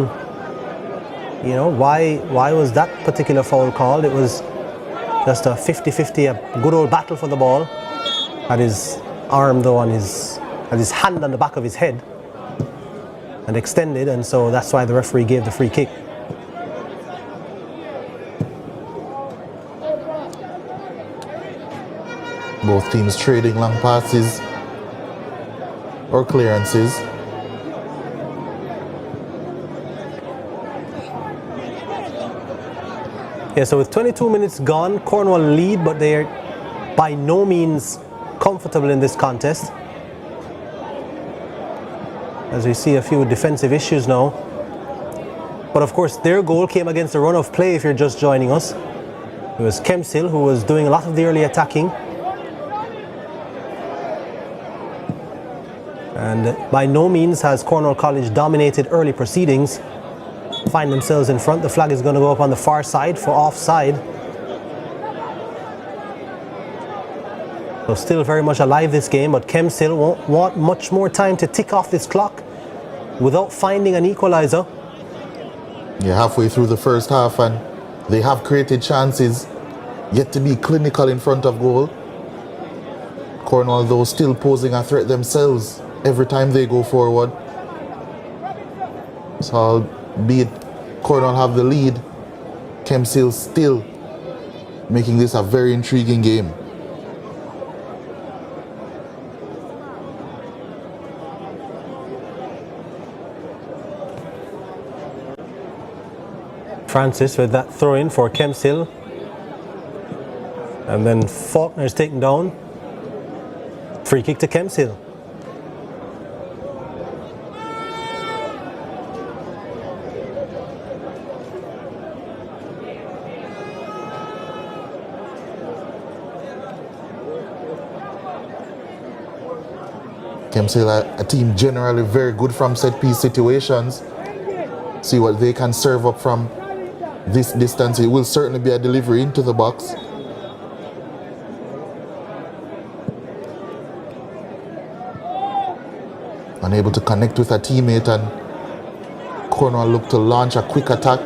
you know, why was that particular foul called? It was just a 50-50, a good old battle for the ball. Had his arm though on had his hand on the back of his head and extended, and so that's why the referee gave the free kick. Both teams trading long passes or clearances. Yeah, so with 22 minutes gone, Cornwall lead, but they're by no means comfortable in this contest. As we see a few defensive issues now. But of course, their goal came against a run of play if you're just joining us. It was Kemps Hill who was doing a lot of the early attacking. And by no means has Cornwall College dominated early proceedings. Find themselves in front. The flag is going to go up on the far side for offside. So still very much alive this game, but Kemps Hill won't want much more time to tick off this clock without finding an equalizer. Yeah, halfway through the first half and they have created chances, yet to be clinical in front of goal. Cornwall though still posing a threat themselves every time they go forward. So albeit Cornwall have the lead, Kemps Hill still making this a very intriguing game. Francis with that throw in for Kemps Hill. And then Faulkner is taken down. Free kick to Kemps Hill. Kemps Hill a team generally very good from set piece situations. See what they can serve up from this distance. It will certainly be a delivery into the box. Unable to connect with a teammate, and Cornwall look to launch a quick attack.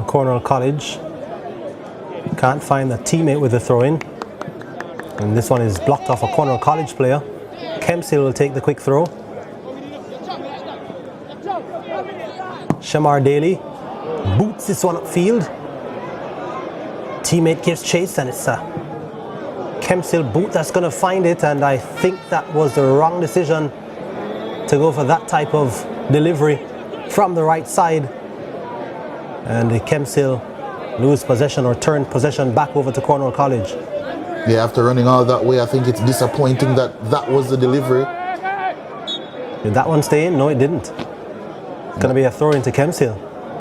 Cornwall College can't find a teammate with the throw-in, and this one is blocked off a Cornwall College player. Kemps Hill will take the quick throw. Shamar Daly boots this one upfield. Teammate gives chase, and it's a Kemps Hill boot that's going to find it, and I think that was the wrong decision to go for that type of delivery from the right side. And the Kemps Hill lose possession or turn possession back over to Cornwall College. Yeah, after running all that way, I think it's disappointing that that was the delivery. Did that one stay in? No, it didn't. It's going to be a throw into Kemps Hill.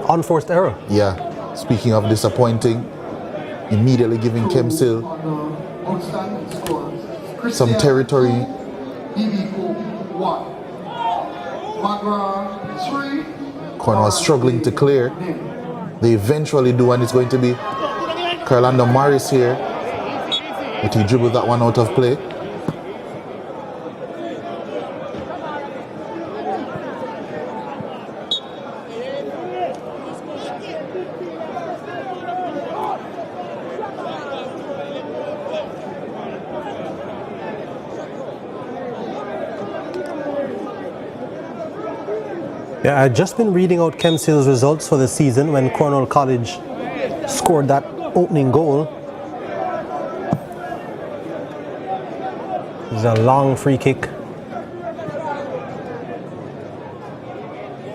Unforced error. Yeah, speaking of disappointing, immediately giving Kemps Hill some territory. Cornwall struggling to clear. They eventually do, and it's going to be Carlando Morris here. But he dribbled that one out of play. Yeah, I'd just been reading out Kemps Hill's results for the season when Cornwall College scored that opening goal. This is a long free kick.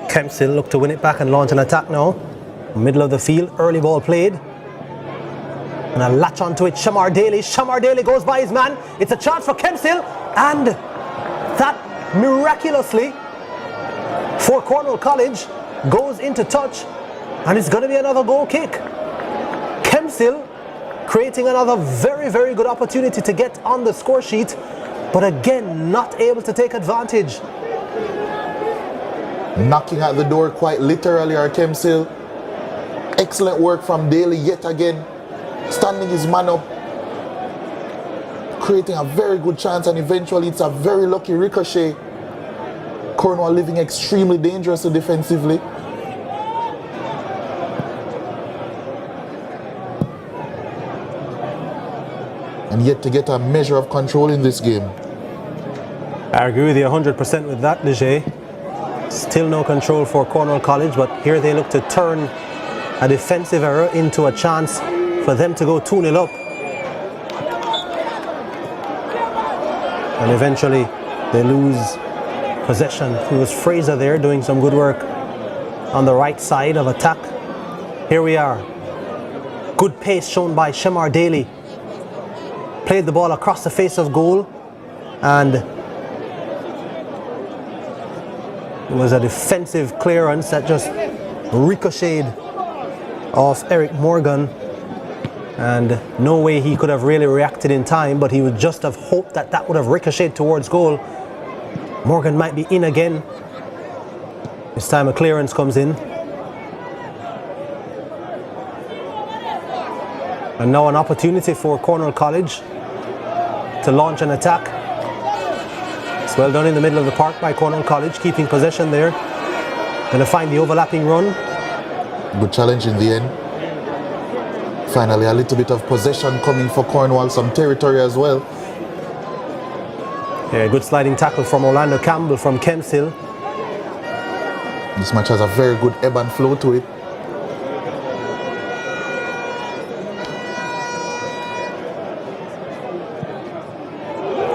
Kemps Hill look to win it back and launch an attack now. Middle of the field, early ball played. And a latch onto it, Shamar Daly. Shamar Daly goes by his man. It's a chance for Kemps Hill. And that miraculously for Cornwall College goes into touch, and it's going to be another goal kick. Kemps Hill creating another very, very good opportunity to get on the score sheet, but again not able to take advantage. Knocking at the door quite literally are Kemps Hill. Excellent work from Daly yet again, standing his man up, creating a very good chance, and eventually it's a very lucky ricochet. Cornwall living extremely dangerously defensively. And yet to get a measure of control in this game. I agree with you 100% with that, Leger. Still no control for Cornwall College, but here they look to turn a defensive error into a chance for them to go 2-0 up. And eventually they lose possession. It was Fraser there doing some good work on the right side of attack. Here we are. Good pace shown by Shamar Daly. Played the ball across the face of goal, and it was a defensive clearance that just ricocheted off Eric Morgan, and no way he could have really reacted in time, but he would just have hoped that that would have ricocheted towards goal. Morgan might be in again. This time a clearance comes in. And now an opportunity for Cornwall College to launch an attack. It's well done in the middle of the park by Cornwall College, keeping possession there. Going to find the overlapping run. Good challenge in the end. Finally a little bit of possession coming for Cornwall, some territory as well. Yeah, good sliding tackle from Orlando Campbell from Kemps Hill. This match has a very good ebb and flow to it.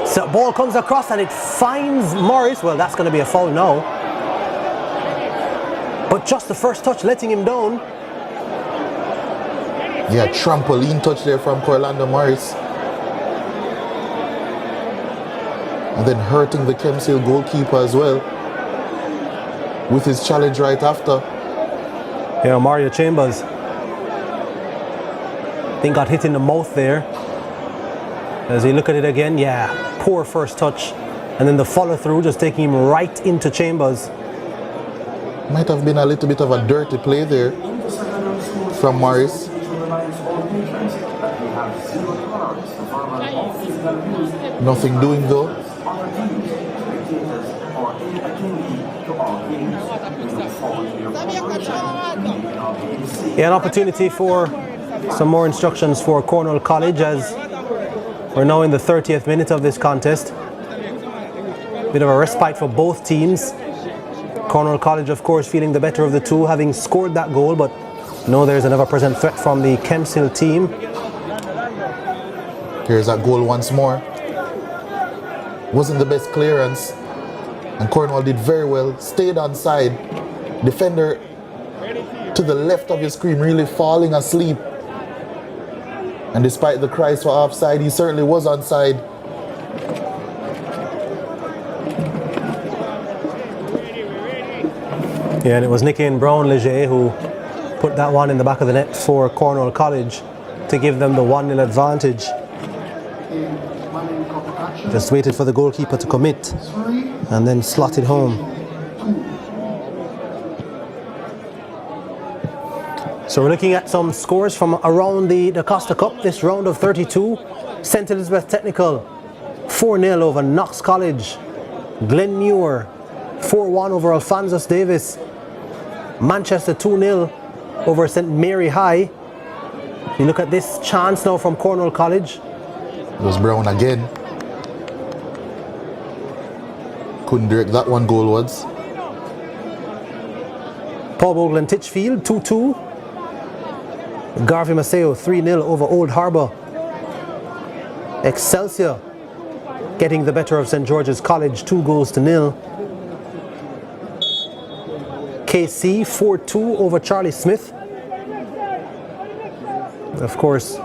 So ball comes across and it finds Morris. Well, that's going to be a foul now. But just the first touch letting him down. Yeah, trampoline touch there from Orlando Morris. And then hurting the Kemps Hill goalkeeper as well with his challenge right after. Yeah, Mario Chambers, I think got hit in the mouth there. As he look at it again, yeah, poor first touch. And then the follow through just taking him right into Chambers. Might have been a little bit of a dirty play there from Morris. Nothing doing though. Yeah, an opportunity for some more instructions for Cornwall College as we're now in the 30th minute of this contest. Bit of a respite for both teams. Cornwall College, of course, feeling the better of the two, having scored that goal, but no, there's an ever-present threat from the Kemps Hill team. Here's that goal once more. Wasn't the best clearance, and Cornwall did very well, stayed on side. Defender to the left of your screen really falling asleep. And despite the cries for offside, he certainly was onside. Yeah, and it was Nicky and Brown Leger who put that one in the back of the net for Cornwall College to give them the 1-0 advantage. Just waited for the goalkeeper to commit and then slotted home. So we're looking at some scores from around the Dacosta Cup, this round of 32. St. Elizabeth Technical 4-0 over Knox College. Glenmuir 4-1 over Alphonsus Davis. Manchester 2-0 over St. Mary High. You look at this chance now from Cornwall College. It was Brown again. Couldn't direct that one goalwards. Paul Bogle Titchfield 2-2. Garvey Maceo 3-0 over Old Harbour. Excelsior getting the better of St. George's College 2-0. KC 4-2 over Charlie Smith. Of course,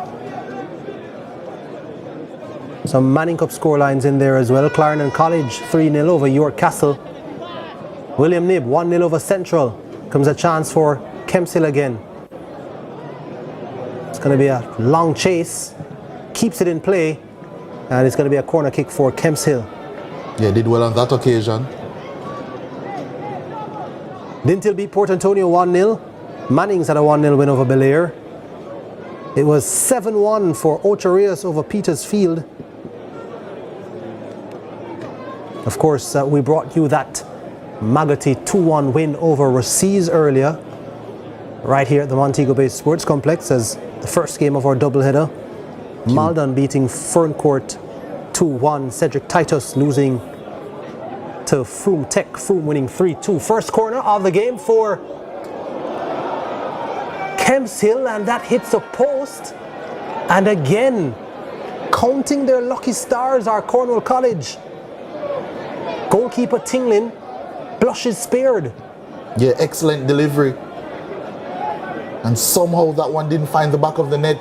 some Manning Cup scorelines in there as well. Clarendon College 3-0 over York Castle. William Knibb 1-0 over Central. Comes a chance for Kemps Hill again. It's going to be a long chase. Keeps it in play. And it's going to be a corner kick for Kemps Hill. Yeah, did well on that occasion. Dintil beat Port Antonio 1-0. Mannings had a 1-0 win over Belair. It was 7-1 for Ocho Rios over Petersfield. Of course, we brought you that Maggotty 2-1 win over Rusea earlier, right here at the Montego Bay Sports Complex as the first game of our doubleheader. Maldon beating Ferncourt 2-1. Cedric Titus losing to Froome Tech. Froome winning 3-2. First corner of the game for Kemps Hill, and that hits a post. And again, counting their lucky stars are Cornwall College. Goalkeeper Tinglin blushes spared. Yeah, excellent delivery. And somehow that one didn't find the back of the net.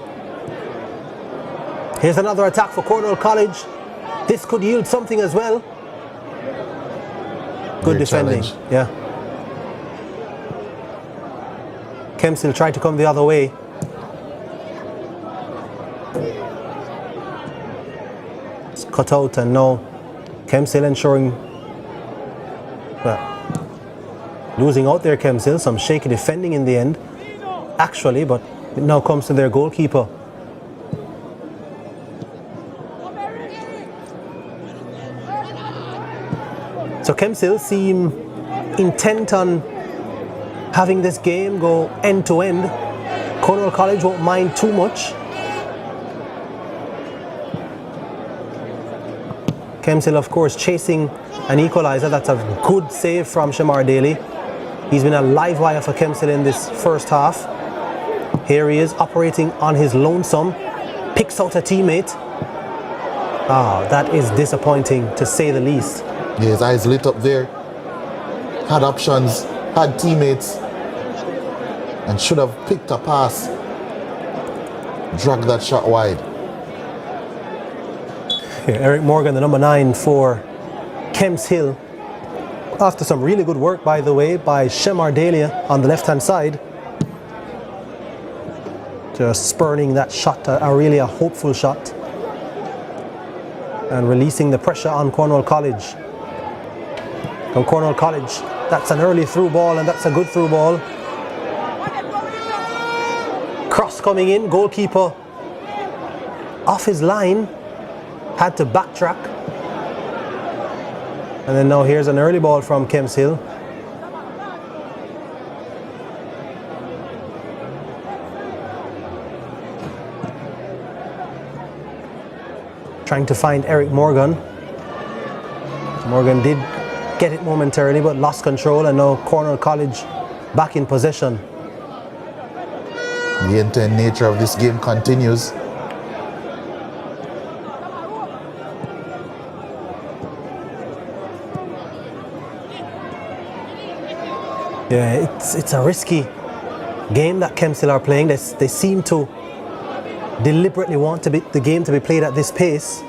Here's another attack for Cornwall College. This could yield something as well. Good defending. Challenge. Yeah. Kemps will try to come the other way. It's cut out, and now Kemps Hill ensuring, well, losing out there. Kemps Hill, some shaky defending in the end, actually, but it now comes to their goalkeeper. So Kemps Hill seem intent on having this game go end to end. Cornwall College won't mind too much. Kemps Hill, of course, chasing an equaliser. That's a good save from Shamar Daly. He's been a live wire for Kemps Hill in this first half. Here he is operating on his lonesome. Picks out a teammate. Ah, that is disappointing to say the least. Yeah, his eyes lit up there. Had options, had teammates, and should have picked a pass. Dragged that shot wide. Yeah, Eric Morgan, the number 9 for Kemps Hill. After some really good work, by the way, by Shemar Dalia on the left-hand side. Just spurning that shot, really a hopeful shot. And releasing the pressure on Cornwall College. From Cornwall College, that's an early through ball, and that's a good through ball. Cross coming in, goalkeeper off his line, had to backtrack. And then now here's an early ball from Kemps Hill. Trying to find Eric Morgan. Morgan did get it momentarily, but lost control, and now Cornwall College back in possession. The intense nature of this game continues. Yeah, it's a risky game that Kemps Hill are playing. They seem to deliberately want the game to be played at this pace.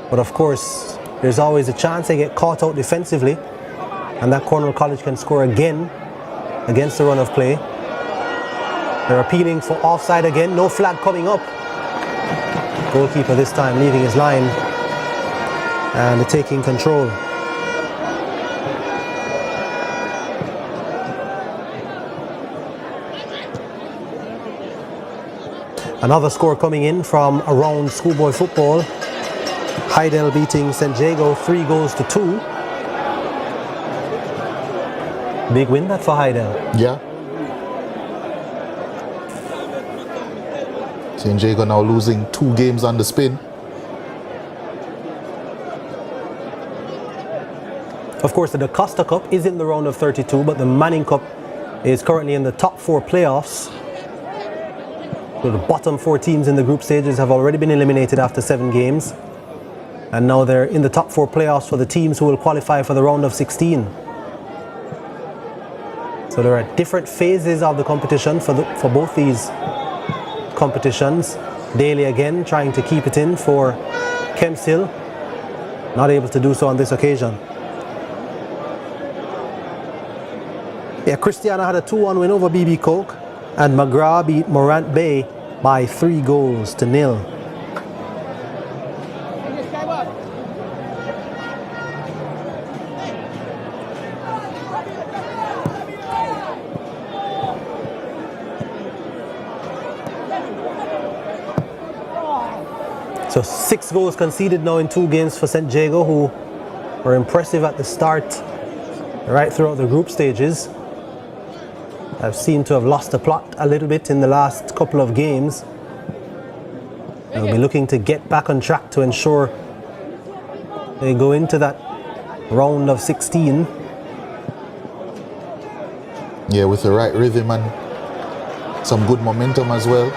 But of course, there's always a chance they get caught out defensively, and that Cornwall College can score again against the run of play. They're appealing for offside again, no flag coming up. Goalkeeper this time leaving his line and taking control. Another score coming in from around schoolboy football. Heidel beating St. Jago 3-2. Big win that for Heidel. Yeah. St. Jago now losing 2 games on the spin. Of course, the Dacosta Cup is in the round of 32, but the Manning Cup is currently in the top 4 playoffs. So the bottom 4 teams in the group stages have already been eliminated after 7 games. And now they're in the top 4 playoffs for the teams who will qualify for the round of 16. So there are different phases of the competition for both these competitions. Daly again trying to keep it in for Kemps Hill. Not able to do so on this occasion. Yeah, Christiana had a 2-1 win over BB Coke, and McGrath beat Morant Bay by 3-0. So 6 goals conceded now in 2 games for St. Jago, who were impressive at the start, right throughout the group stages. Have seemed to have lost the plot a little bit in the last couple of games. They'll be looking to get back on track to ensure they go into that round of 16. Yeah, with the right rhythm and some good momentum as well.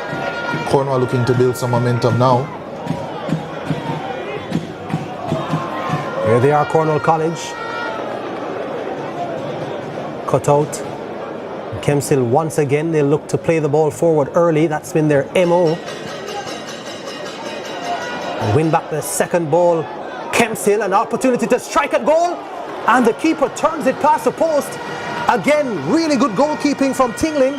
Cornwall looking to build some momentum now. Here they are, Cornwall College. Cut out. Kemps Hill once again, they look to play the ball forward early. That's been their MO. And win back the second ball. Kemps Hill, an opportunity to strike at goal. And the keeper turns it past the post. Again, really good goalkeeping from Tingling.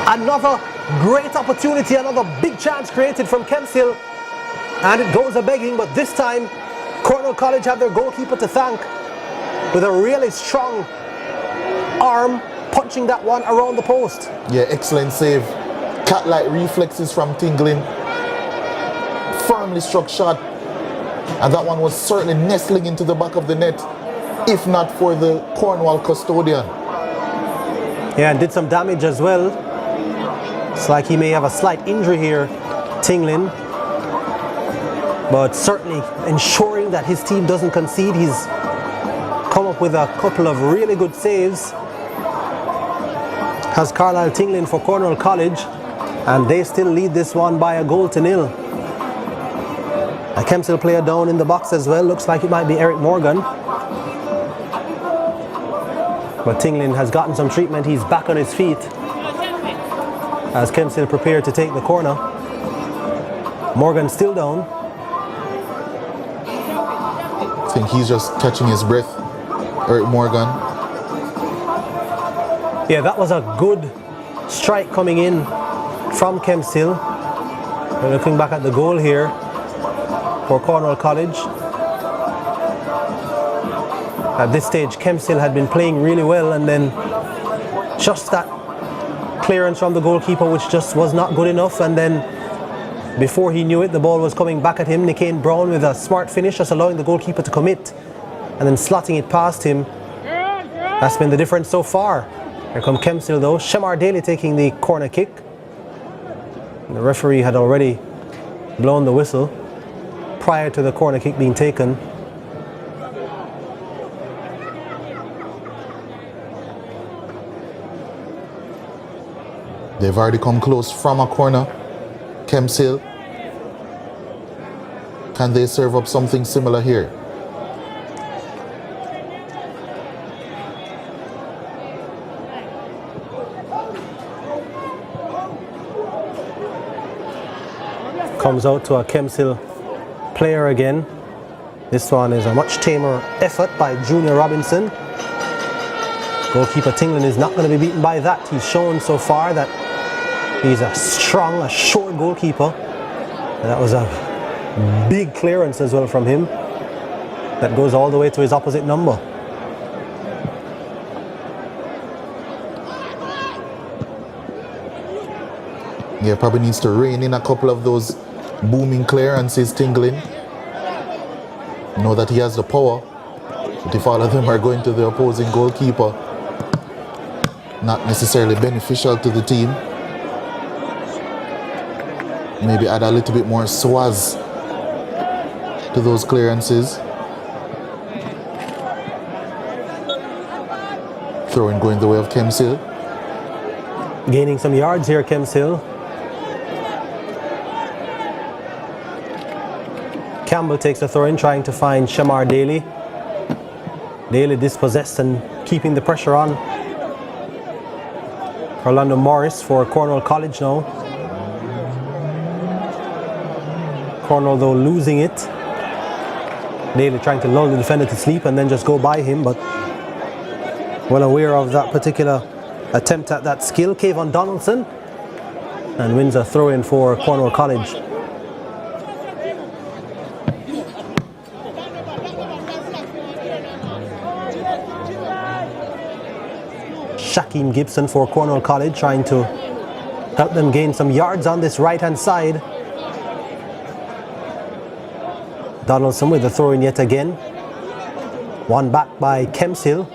Another great opportunity, another big chance created from Kemps Hill. And it goes a-begging, but this time, Cornwall College have their goalkeeper to thank with a really strong arm, punching that one around the post. Yeah, excellent save. Cat-like reflexes from Tingling. Firmly struck shot. And that one was certainly nestling into the back of the net, if not for the Cornwall custodian. Yeah, and did some damage as well. It's like he may have a slight injury here, Tingling. But certainly ensuring that his team doesn't concede. He's come up with a couple of really good saves. Has Carlisle Tingling for Cornwall College, and they still lead this one by 1-0. A Kemps Hill player down in the box as well. Looks like it might be Eric Morgan. But Tingling has gotten some treatment. He's back on his feet as Kemps Hill prepare to take the corner. Morgan still down. I think he's just catching his breath, Eric Morgan. Yeah, that was a good strike coming in from Kemps Hill. We're looking back at the goal here for Cornwall College. At this stage, Kemps Hill had been playing really well, and then just that clearance from the goalkeeper, which just was not good enough, and then before he knew it, the ball was coming back at him. Nickane Brown with a smart finish, just allowing the goalkeeper to commit and then slotting it past him. That's been the difference so far. Here come Kemps Hill though. Shemar Daly taking the corner kick. The referee had already blown the whistle prior to the corner kick being taken. They've already come close from a corner. Kemps Hill. Can they serve up something similar here? Comes out to a Kemps Hill player again. This one is a much tamer effort by Junior Robinson. Goalkeeper Tingling is not going to be beaten by that. He's shown so far that he's a strong, a sure goalkeeper. And that was a big clearance as well from him. That goes all the way to his opposite number. Yeah, probably needs to rein in a couple of those booming clearances, Tingling. Know that he has the power, but if all of them are going to the opposing goalkeeper, not necessarily beneficial to the team. Maybe add a little bit more swaz to those clearances. Throwing going the way of Kemps Hill. Gaining some yards here, Kemps Hill. Campbell takes a throw in, trying to find Shamar Daly. Daly dispossessed and keeping the pressure on. Orlando Morris for Cornwall College now. Cornwall though losing it. Daly trying to lull the defender to sleep and then just go by him, but well aware of that particular attempt at that skill. Kayvon Donaldson, and wins a throw in for Cornwall College. Shaquem Gibson for Cornwall College, trying to help them gain some yards on this right hand side. Donaldson with the throw in yet again. One back by Kemps Hill.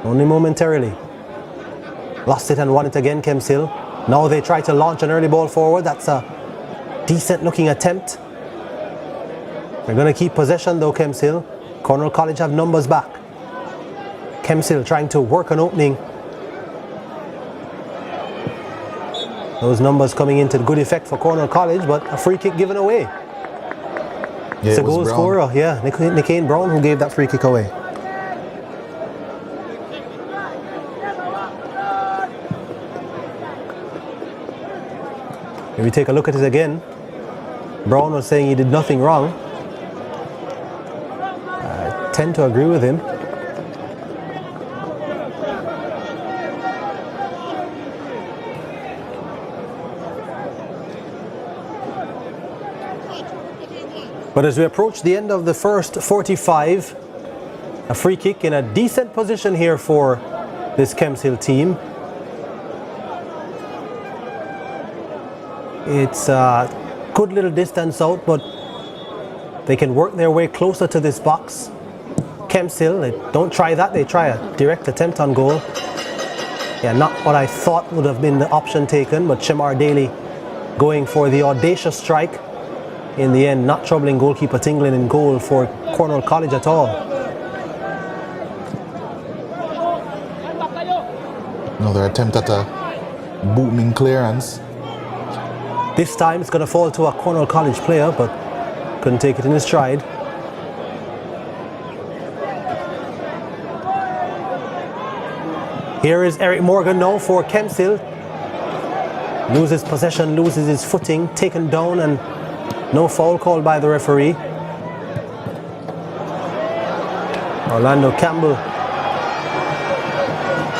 Only momentarily. Lost it and won it again, Kemps Hill. Now they try to launch an early ball forward. That's a decent looking attempt. They're going to keep possession though, Kemps Hill. Cornwall College have numbers back. Kemps Hill trying to work an opening. Those numbers coming into good effect for Cornwall College, but a free kick given away. Yeah, it's a goal scorer, yeah. Nickane Brown who gave that free kick away. If we take a look at it again, Brown was saying he did nothing wrong. I tend to agree with him. But as we approach the end of the first 45, a free kick in a decent position here for this Kemps Hill team. It's a good little distance out, but they can work their way closer to this box. Kemps Hill, they don't try that, they try a direct attempt on goal. Yeah, not what I thought would have been the option taken, but Shamar Daly going for the audacious strike. In the end, not troubling goalkeeper Tingling in goal for Cornwall College at all. Another attempt at a booming clearance. This time it's going to fall to a Cornwall College player, but couldn't take it in his stride. Here is Eric Morgan now for Kemps Hill. Loses possession, loses his footing, taken down, and no foul called by the referee. Orlando Campbell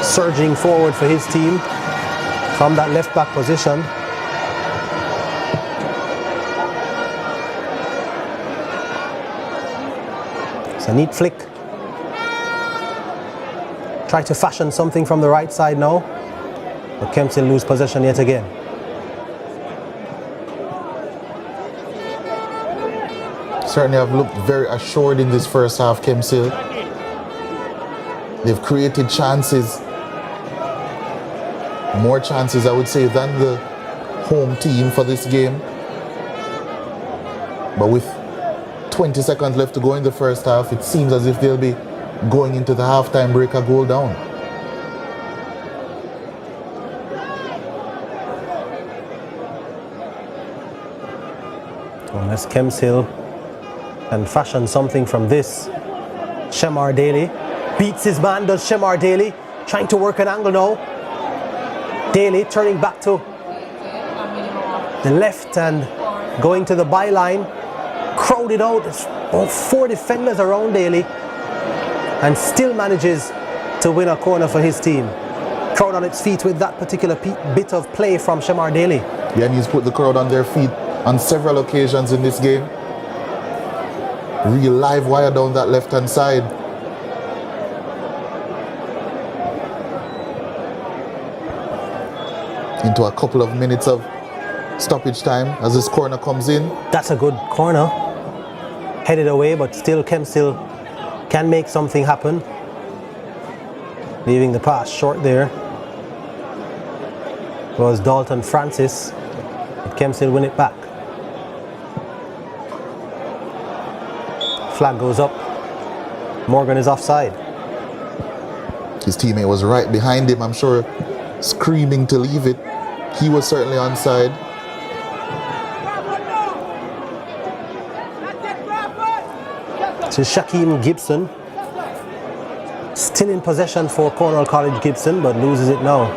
surging forward for his team from that left back position. It's a neat flick. Try to fashion something from the right side now, but Kemps will lose possession yet again. Certainly have looked very assured in this first half, Kemps Hill. They've created chances, more chances I would say than the home team for this game. But with 20 seconds left to go in the first half, it seems as if they'll be going into the halftime break a goal down. Unless Kemps Hill and fashion something from this. Shamar Daly beats his man, does Shamar Daly, trying to work an angle now. Daly turning back to the left and going to the byline. Crowded out. There's about 4 defenders around Daly and still manages to win a corner for his team. Crowd on its feet with that particular bit of play from Shamar Daly. Yeah, and he's put the crowd on their feet on several occasions in this game. Real live wire down that left-hand side. Into a couple of minutes of stoppage time as this corner comes in. That's a good corner. Headed away, but still Kemps still can make something happen. Leaving the pass short there. Was Dalton Francis. Kemps will win it back. Flag goes up. Morgan is offside. His teammate was right behind him, I'm sure, screaming to leave it. He was certainly onside. To Shaquem Gibson. Still in possession for Cornwall College. Gibson, but loses it now.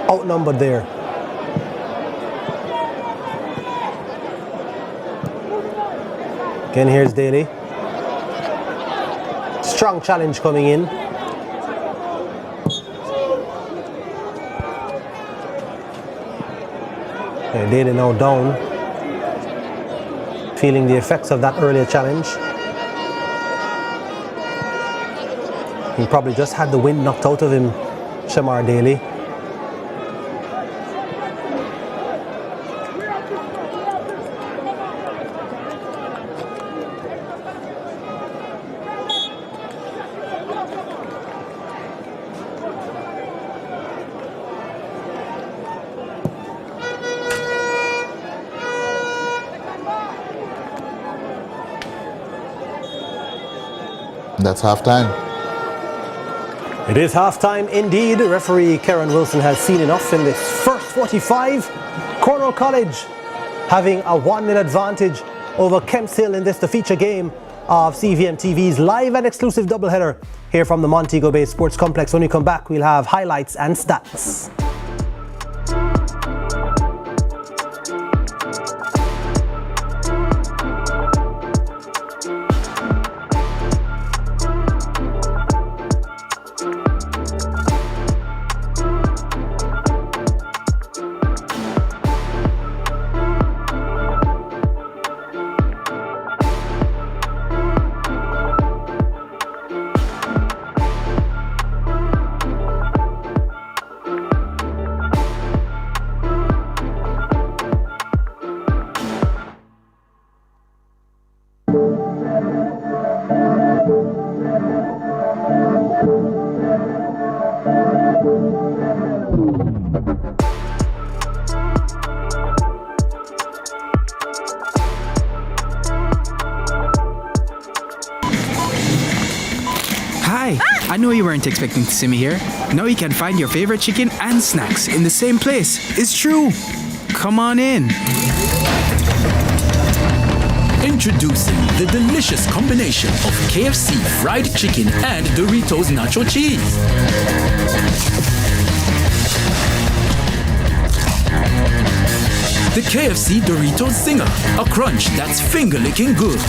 Outnumbered there. Again, here's Daly. Strong challenge coming in. Okay, Daly now down. Feeling the effects of that earlier challenge. He probably just had the wind knocked out of him, Shamar Daly. That's halftime. It is halftime indeed. Referee Karen Wilson has seen enough in this first 45. Cornwall College having a 1-0 advantage over Kemps Hill in this, the feature game of CVM TV's live and exclusive doubleheader here from the Montego Bay Sports Complex. When we come back, we'll have highlights and stats. Hi, I know you weren't expecting to see me here. Now you can find your favorite chicken and snacks in the same place. It's true. Come on in. Introducing the delicious combination of KFC fried chicken and Doritos nacho cheese. The KFC Doritos Zinger, a crunch that's finger-licking good.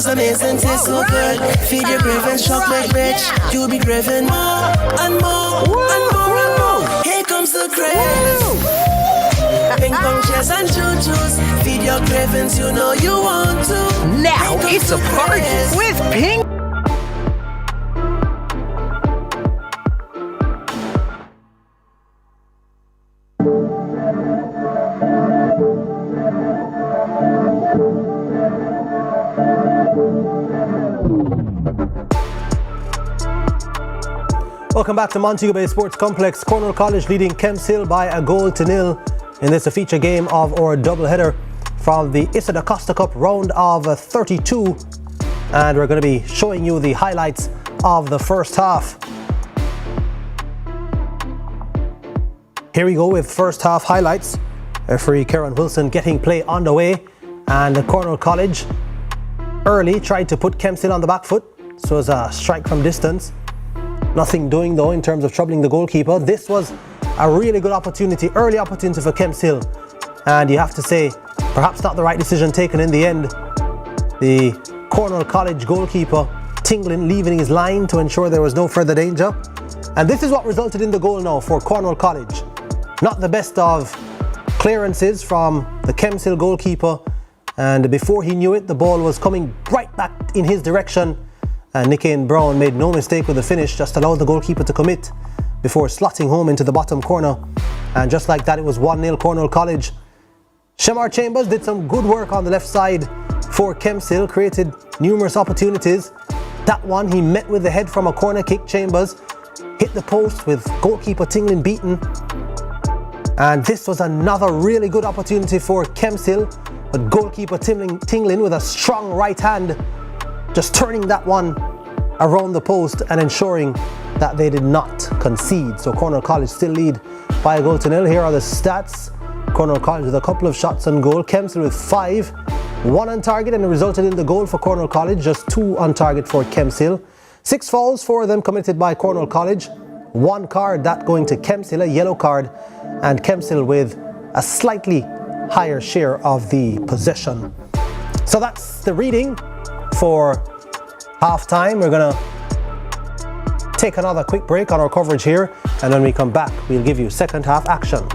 Amazing, taste so good. Feed your cravings, chocolate rich. You'll be craving more and more and more and more. Here comes the craze. Ping pong chairs and choo-choos. Feed your cravings, you know you want to. Now it's a party with Ping. Welcome back to Montego Bay Sports Complex. Cornwall College leading Kemps Hill by 1-0 in this feature game of our doubleheader from the Dacosta Cup round of 32. And we're going to be showing you the highlights of the first half. Here we go with first half highlights. Referee Karen Wilson getting play underway, and Cornwall College early tried to put Kemps Hill on the back foot. So it was a strike from distance. Nothing doing though in terms of troubling the goalkeeper. This was a really good opportunity, early opportunity for Kemps Hill. And you have to say, perhaps not the right decision taken in the end. The Cornwall College goalkeeper, Tinglin, leaving his line to ensure there was no further danger. And this is what resulted in the goal now for Cornwall College. Not the best of clearances from the Kemps Hill goalkeeper. And before he knew it, the ball was coming right back in his direction. And Nicky Brown made no mistake with the finish, just allowed the goalkeeper to commit before slotting home into the bottom corner. And just like that, it was 1-0 Cornwall College. Shamar Chambers did some good work on the left side for Kemps Hill, created numerous opportunities. That one, he met with the head from a corner kick. Chambers hit the post with goalkeeper Tinglin beaten. And this was another really good opportunity for Kemps Hill, but goalkeeper Tinglin with a strong right hand, just turning that one around the post and ensuring that they did not concede. So Cornwall College still lead by 1-0. Here are the stats. Cornwall College with a couple of shots on goal. Kemps with 5, 1 on target, and it resulted in the goal for Cornwall College. Just 2 on target for Kemps Hill. 6 fouls, 4 of them committed by Cornwall College. 1 card, that going to Kemps Hill, a yellow card, and Kemps Hill with a slightly higher share of the possession. So that's the reading for half-time. We're going to take another quick break on our coverage here, and when we come back, we'll give you second half action.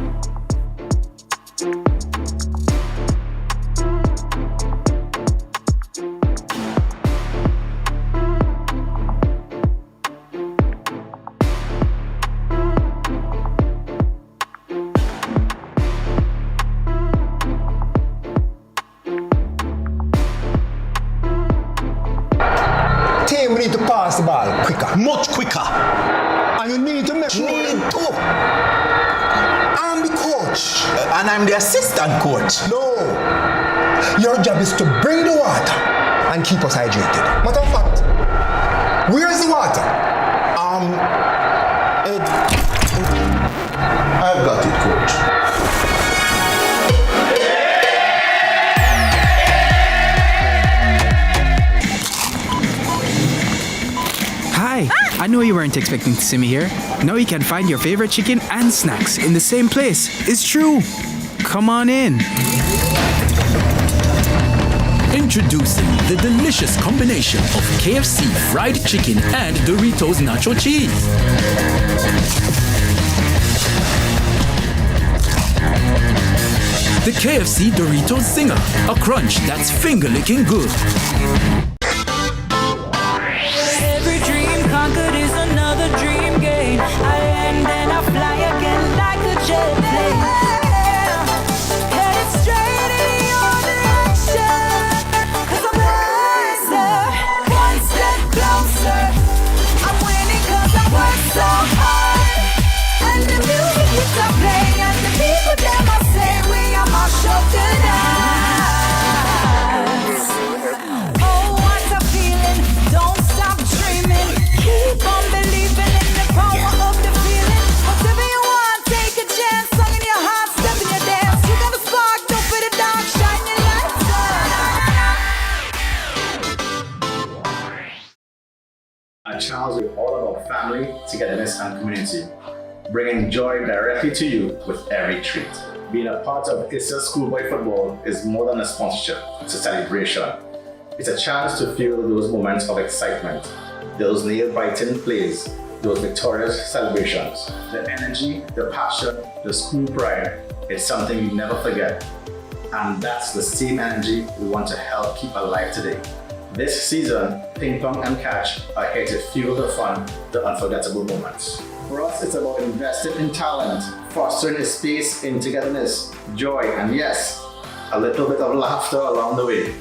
We need to pass the ball quicker, much quicker. And you need to make sure. I'm the coach. And I'm the assistant coach. No. Your job is to bring the water and keep us hydrated. Matter of fact, where's the water? I've got it, coach. Hi, I know you weren't expecting to see me here. Now you can find your favorite chicken and snacks in the same place. It's true. Come on in. Introducing the delicious combination of KFC fried chicken and Doritos nacho cheese. The KFC Doritos Zinger, a crunch that's finger-licking good. Every dream conquered is another dream game. I land and I fly again like a jet plane. Headed straight in your direction, 'cause I'm closer, one step closer. I'm winning 'cause I work so hard. And the music keeps on playing, and the people them I say we are my show tonight. Oh, what a feeling, don't stop dreaming. Keep on believing in the power of the feeling. Whatever you want, take a chance. Song in your heart, step in your dance. You got a spark, don't fit it down, shine your lights on. A channel is all about family, togetherness, and community, bringing joy directly to you with every treat. Being a part of ISA Schoolboy Football is more than a sponsorship, it's a celebration. It's a chance to feel those moments of excitement, those nail-biting plays, those victorious celebrations. The energy, the passion, the school pride, it's something you never forget. And that's the same energy we want to help keep alive today. This season, Ping Pong and Catch are here to fuel the fun, the unforgettable moments. For us, it's about investing in talent, fostering a space in togetherness, joy, and yes, a little bit of laughter along the way.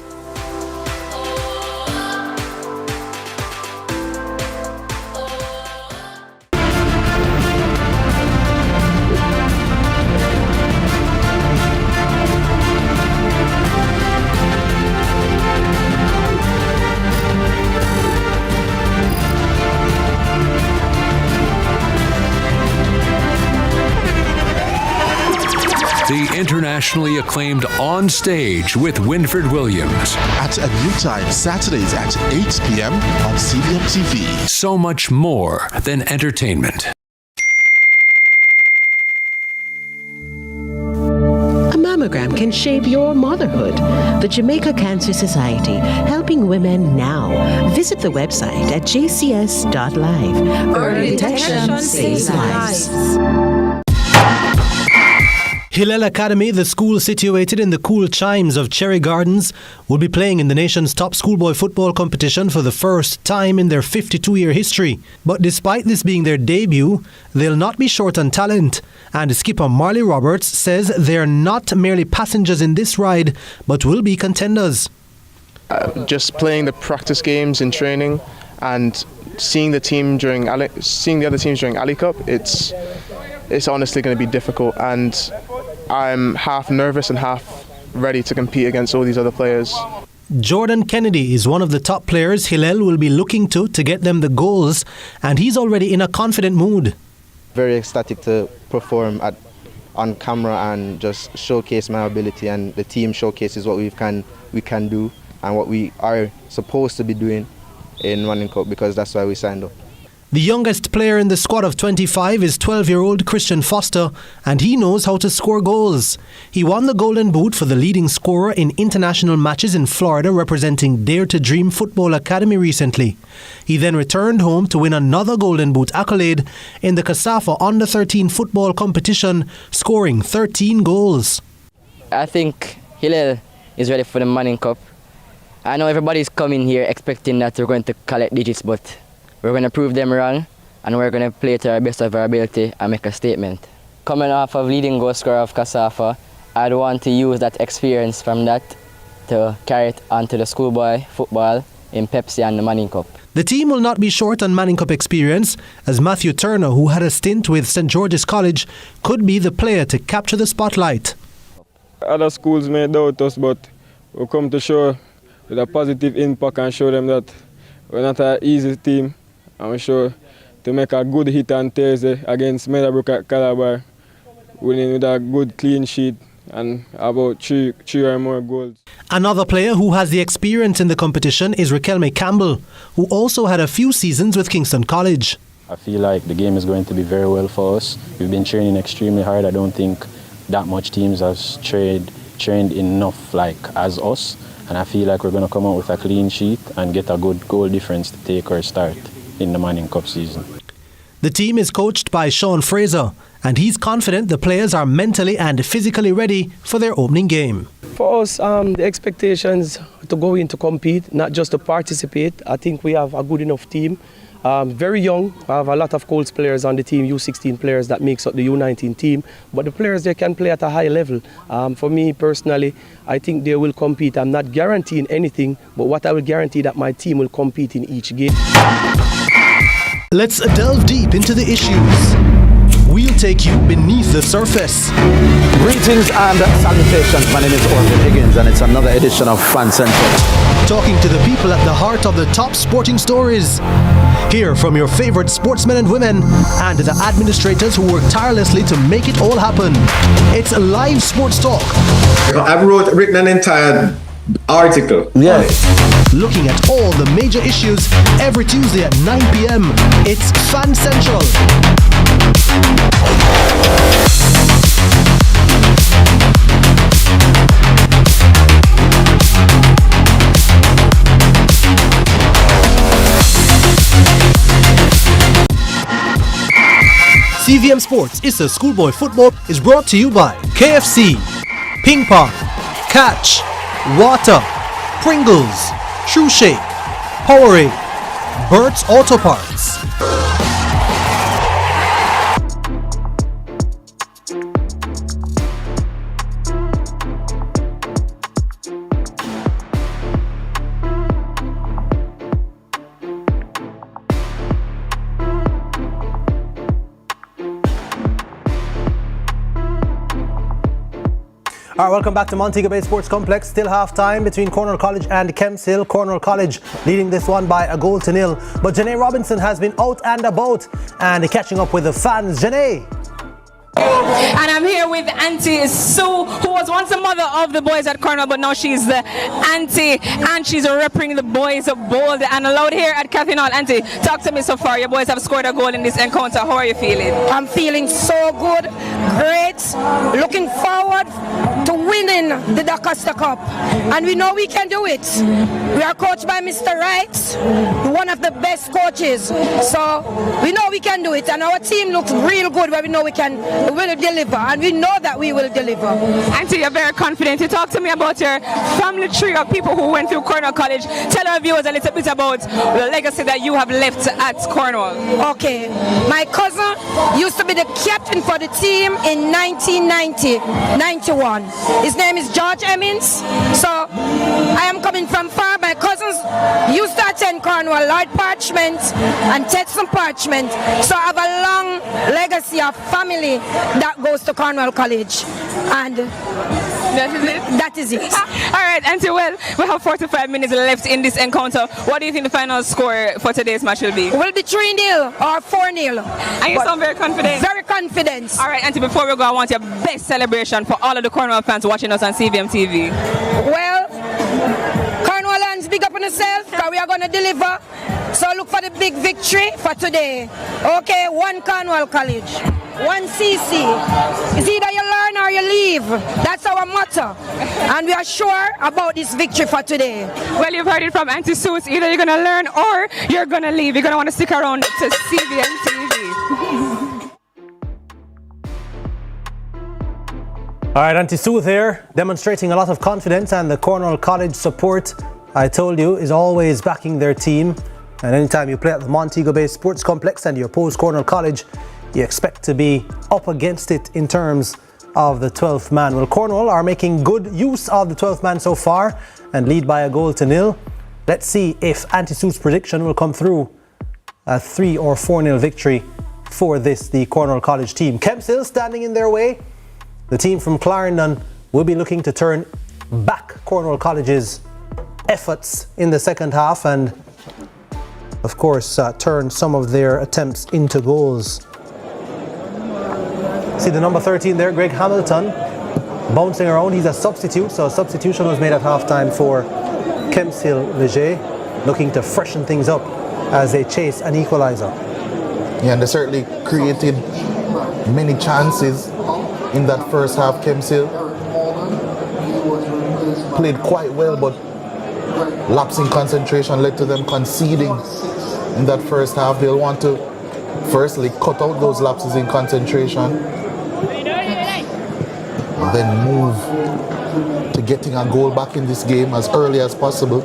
internationally acclaimed On Stage with Winford Williams. At a new time, Saturdays at 8 p.m. on CVM TV. So much more than entertainment. A mammogram can shape your motherhood. The Jamaica Cancer Society, helping women now. Visit the website at jcs.live. Early detection saves lives. Hillel Academy, the school situated in the cool chimes of Cherry Gardens, will be playing in the nation's top schoolboy football competition for the first time in their 52-year history. But despite this being their debut, they'll not be short on talent. And skipper Marley Roberts says they're not merely passengers in this ride, but will be contenders. Just playing the practice games in training and seeing the other teams during Ali Cup, it's honestly going to be difficult, and I'm half nervous and half ready to compete against all these other players. Jordan Kennedy is one of the top players Hillel will be looking to get them the goals, and he's already in a confident mood. Very ecstatic to perform on camera and just showcase my ability, and the team showcases what we can do and what we are supposed to be doing in Running Cup, because that's why we signed up. The youngest player in the squad of 25 is 12-year-old Christian Foster, and he knows how to score goals. He won the Golden Boot for the leading scorer in international matches in Florida representing Dare to Dream Football Academy recently. He then returned home to win another Golden Boot accolade in the CASAFA Under-13 football competition, scoring 13 goals. I think Hillel is ready for the Manning Cup. I know everybody's coming here expecting that we're going to collect digits, but we're going to prove them wrong, and we're going to play to our best of our ability and make a statement. Coming off of leading goal scorer of CASAFA, I'd want to use that experience from that to carry it onto the schoolboy football in Pepsi and the Manning Cup. The team will not be short on Manning Cup experience, as Matthew Turner, who had a stint with St. George's College, could be the player to capture the spotlight. Other schools may doubt us, but we'll come to show with a positive impact and show them that we're not an easy team. And we're sure to make a good hit on Thursday against Meadowbrook at Calabar, winning with a good clean sheet and about three or more goals. Another player who has the experience in the competition is Raquelme Campbell, who also had a few seasons with Kingston College. I feel like the game is going to be very well for us. We've been training extremely hard. I don't think that much teams have trained enough like as us. And I feel like we're going to come out with a clean sheet and get a good goal difference to take our start in the Manning Cup season. The team is coached by Sean Fraser, and he's confident the players are mentally and physically ready for their opening game. For us, the expectations to go in to compete, not just to participate. I think we have a good enough team. Very young. I have a lot of Colts players on the team, U16 players that makes up the U19 team. But the players, they can play at a high level. For me personally, I think they will compete. I'm not guaranteeing anything, but what I will guarantee that my team will compete in each game. Let's delve deep into the issues. We'll take you beneath the surface. Greetings and salutations. My name is Orville Higgins, and it's another edition of Fan Central. Talking to the people at the heart of the top sporting stories. Hear from your favorite sportsmen and women and the administrators who work tirelessly to make it all happen. It's live sports talk. I've written an entire article. Yes. Looking at all the major issues every Tuesday at 9 p.m. It's Fan Central. CVM Sports Issa Schoolboy Football is brought to you by KFC, Ping Pong, Catch, Water, Pringles, True Shake, Powerade, Burt's Auto Parts. All right, welcome back to Montego Bay Sports Complex. Still half-time between Cornwall College and Kemps Hill. Cornwall College leading this one by 1-0. But Janae Robinson has been out and about and catching up with the fans. Janae. And I'm here with Auntie Sue, who was once the mother of the boys at Cornwall, but now she's the auntie, and she's repping the boys of Bold and Loud here at Catherine Hall. Auntie, talk to me so far. Your boys have scored a goal in this encounter. How are you feeling? I'm feeling so good, great, looking forward to winning the Dacosta Cup. And we know we can do it. We are coached by Mr. Wright, one of the best coaches. So we know we can do it, and our team looks real good, but we know we will deliver, and we know that we will deliver. Auntie, you're very confident. You talk to me about your family tree of people who went through Cornwall College. Tell our viewers a little bit about the legacy that you have left at Cornwall. Okay, my cousin used to be the captain for the team in 1990-91. His name is George Emmons. So I am coming from far. My cousins used to attend Cornwall, Lloyd Parchment and Tetson Parchment. So I have a long legacy of family that goes to Cornwall College, and that is it. That is it. All right, Auntie. Well, we have 45 minutes left in this encounter. What do you think the final score for today's match will be? Will be 3-0 or 4-0. And you sound very confident. Very confident. All right, Auntie. Before we go, I want your best celebration for all of the Cornwall fans watching us on CVM TV. Well, Cornwallans, big up on yourself, because we are going to deliver. So look for the big victory for today. Okay, 1 Cornwall College, 1 CC. It's either you learn or you leave. That's our motto. And we are sure about this victory for today. Well, you've heard it from Auntie Sue. It's either you're going to learn or you're going to leave. You're going to want to stick around to CVM TV. All right, Auntie Sue here, demonstrating a lot of confidence, and the Cornwall College support, I told you, is always backing their team. And anytime you play at the Montego Bay Sports Complex and you oppose Cornwall College, you expect to be up against it in terms of the 12th man. Well, Cornwall are making good use of the 12th man so far and lead by a 1-0. Let's see if Auntie Sue's prediction will come through. A 3 or 4-0 victory for the Cornwall College team. Kemps still standing in their way. The team from Clarendon will be looking to turn back Cornwall College's efforts in the second half and, of course, turn some of their attempts into goals. See the number 13 there, Greg Hamilton, bouncing around. He's a substitute, so a substitution was made at halftime for Kemps Hill Leger, looking to freshen things up as they chase an equaliser. Yeah, and they certainly created many chances in that first half. Kemps Hill played quite well, but lapse in concentration led to them conceding in that first half. They'll want to firstly cut out those lapses in concentration and then move to getting a goal back in this game as early as possible.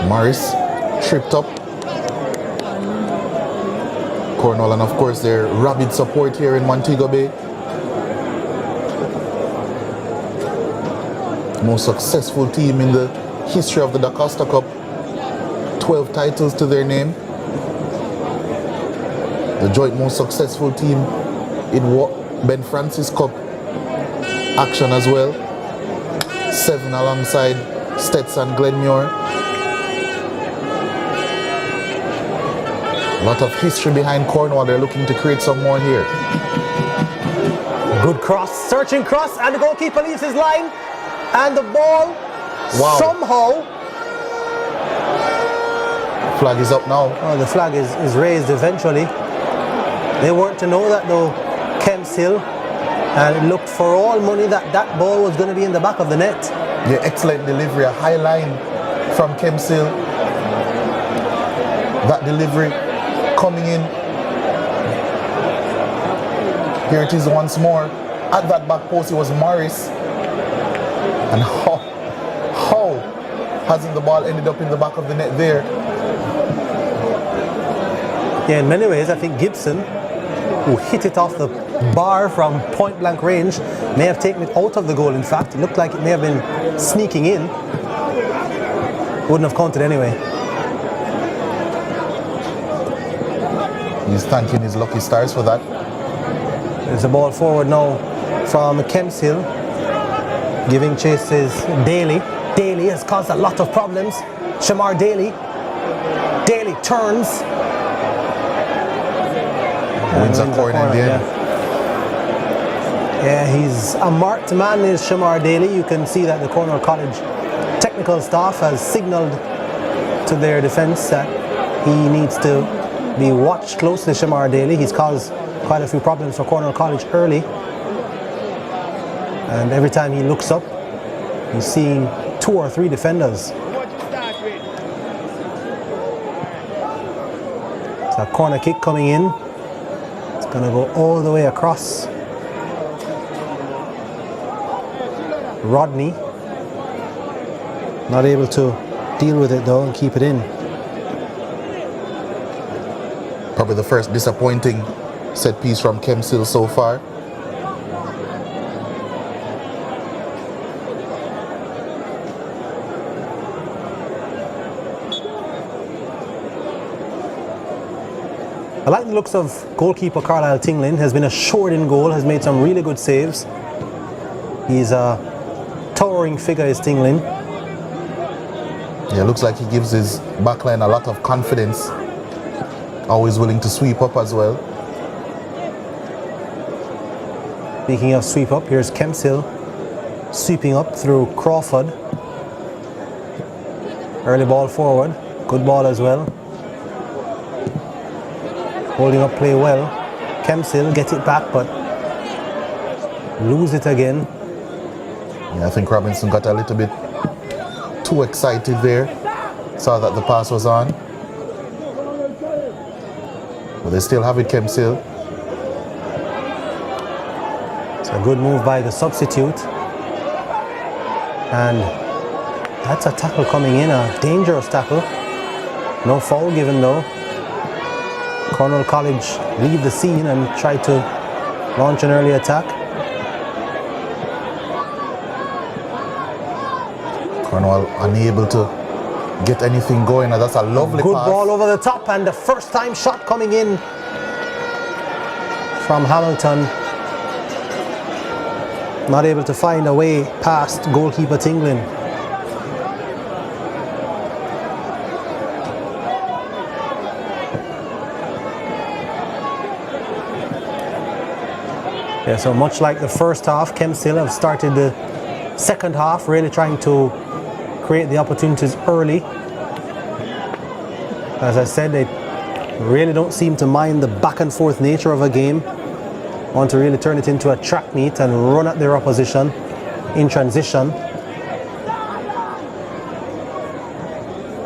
Morris tripped up. Cornwall, and of course their rabid support here in Montego Bay. Most successful team in the history of the Dacosta Cup. 12 titles to their name. The joint most successful team in Ben Francis Cup action as well. 7 alongside Stetson Glenmuir. A lot of history behind Cornwall. They're looking to create some more here. Good cross, searching cross, and the goalkeeper leaves his line. And the ball somehow... Flag is up now. Oh, the flag is raised eventually. They weren't to know that though, Kemps Hill. And it looked for all money that that ball was going to be in the back of the net. Yeah, excellent delivery. A high line from Kemps Hill. That delivery coming in. Here it is once more. At that back post, it was Morris. And how hasn't the ball ended up in the back of the net there? Yeah, in many ways, I think Gibson, who hit it off the bar from point blank range, may have taken it out of the goal. In fact, it looked like it may have been sneaking in. Wouldn't have counted anyway. He's thanking his lucky stars for that. There's a ball forward now from Kemps Hill, giving chase is Daly. Daly has caused a lot of problems. Shamar Daly. Daly turns. Wins a corner again. Yeah, he's a marked man is Shamar Daly. You can see that the Cornwall College technical staff has signalled to their defence that he needs to be watched closely, Shamar Daly. He's caused quite a few problems for Cornwall College early. And every time he looks up, he's seeing 2 or 3 defenders. It's a corner kick coming in. It's going to go all the way across. Rodney not able to deal with it though and keep it in. Probably the first disappointing set piece from Kemps so far. I like the looks of goalkeeper Carlisle Tinglin. Has been assured in goal, has made some really good saves. He's a towering figure, is Tinglin. Yeah, looks like he gives his backline a lot of confidence. Always willing to sweep up as well. Speaking of sweep up, here's Kemps sweeping up through Crawford. Early ball forward, good ball as well. Holding up play well. Kemps get it back but lose it again. Yeah, I think Robinson got a little bit too excited there. Saw that the pass was on. But they still have it, Kemps. It's a good move by the substitute. And that's a tackle coming in, a dangerous tackle. No foul given though. Cornwall College leave the scene and try to launch an early attack. Cornwall unable to get anything going, and that's a lovely good pass. Ball over the top, and the first time shot coming in from Hamilton. Not able to find a way past goalkeeper Tinglin. Yeah, so much like the first half, Kemps have started the second half really trying to create the opportunities early. As I said, they really don't seem to mind the back and forth nature of a game. Want to really turn it into a track meet and run at their opposition in transition.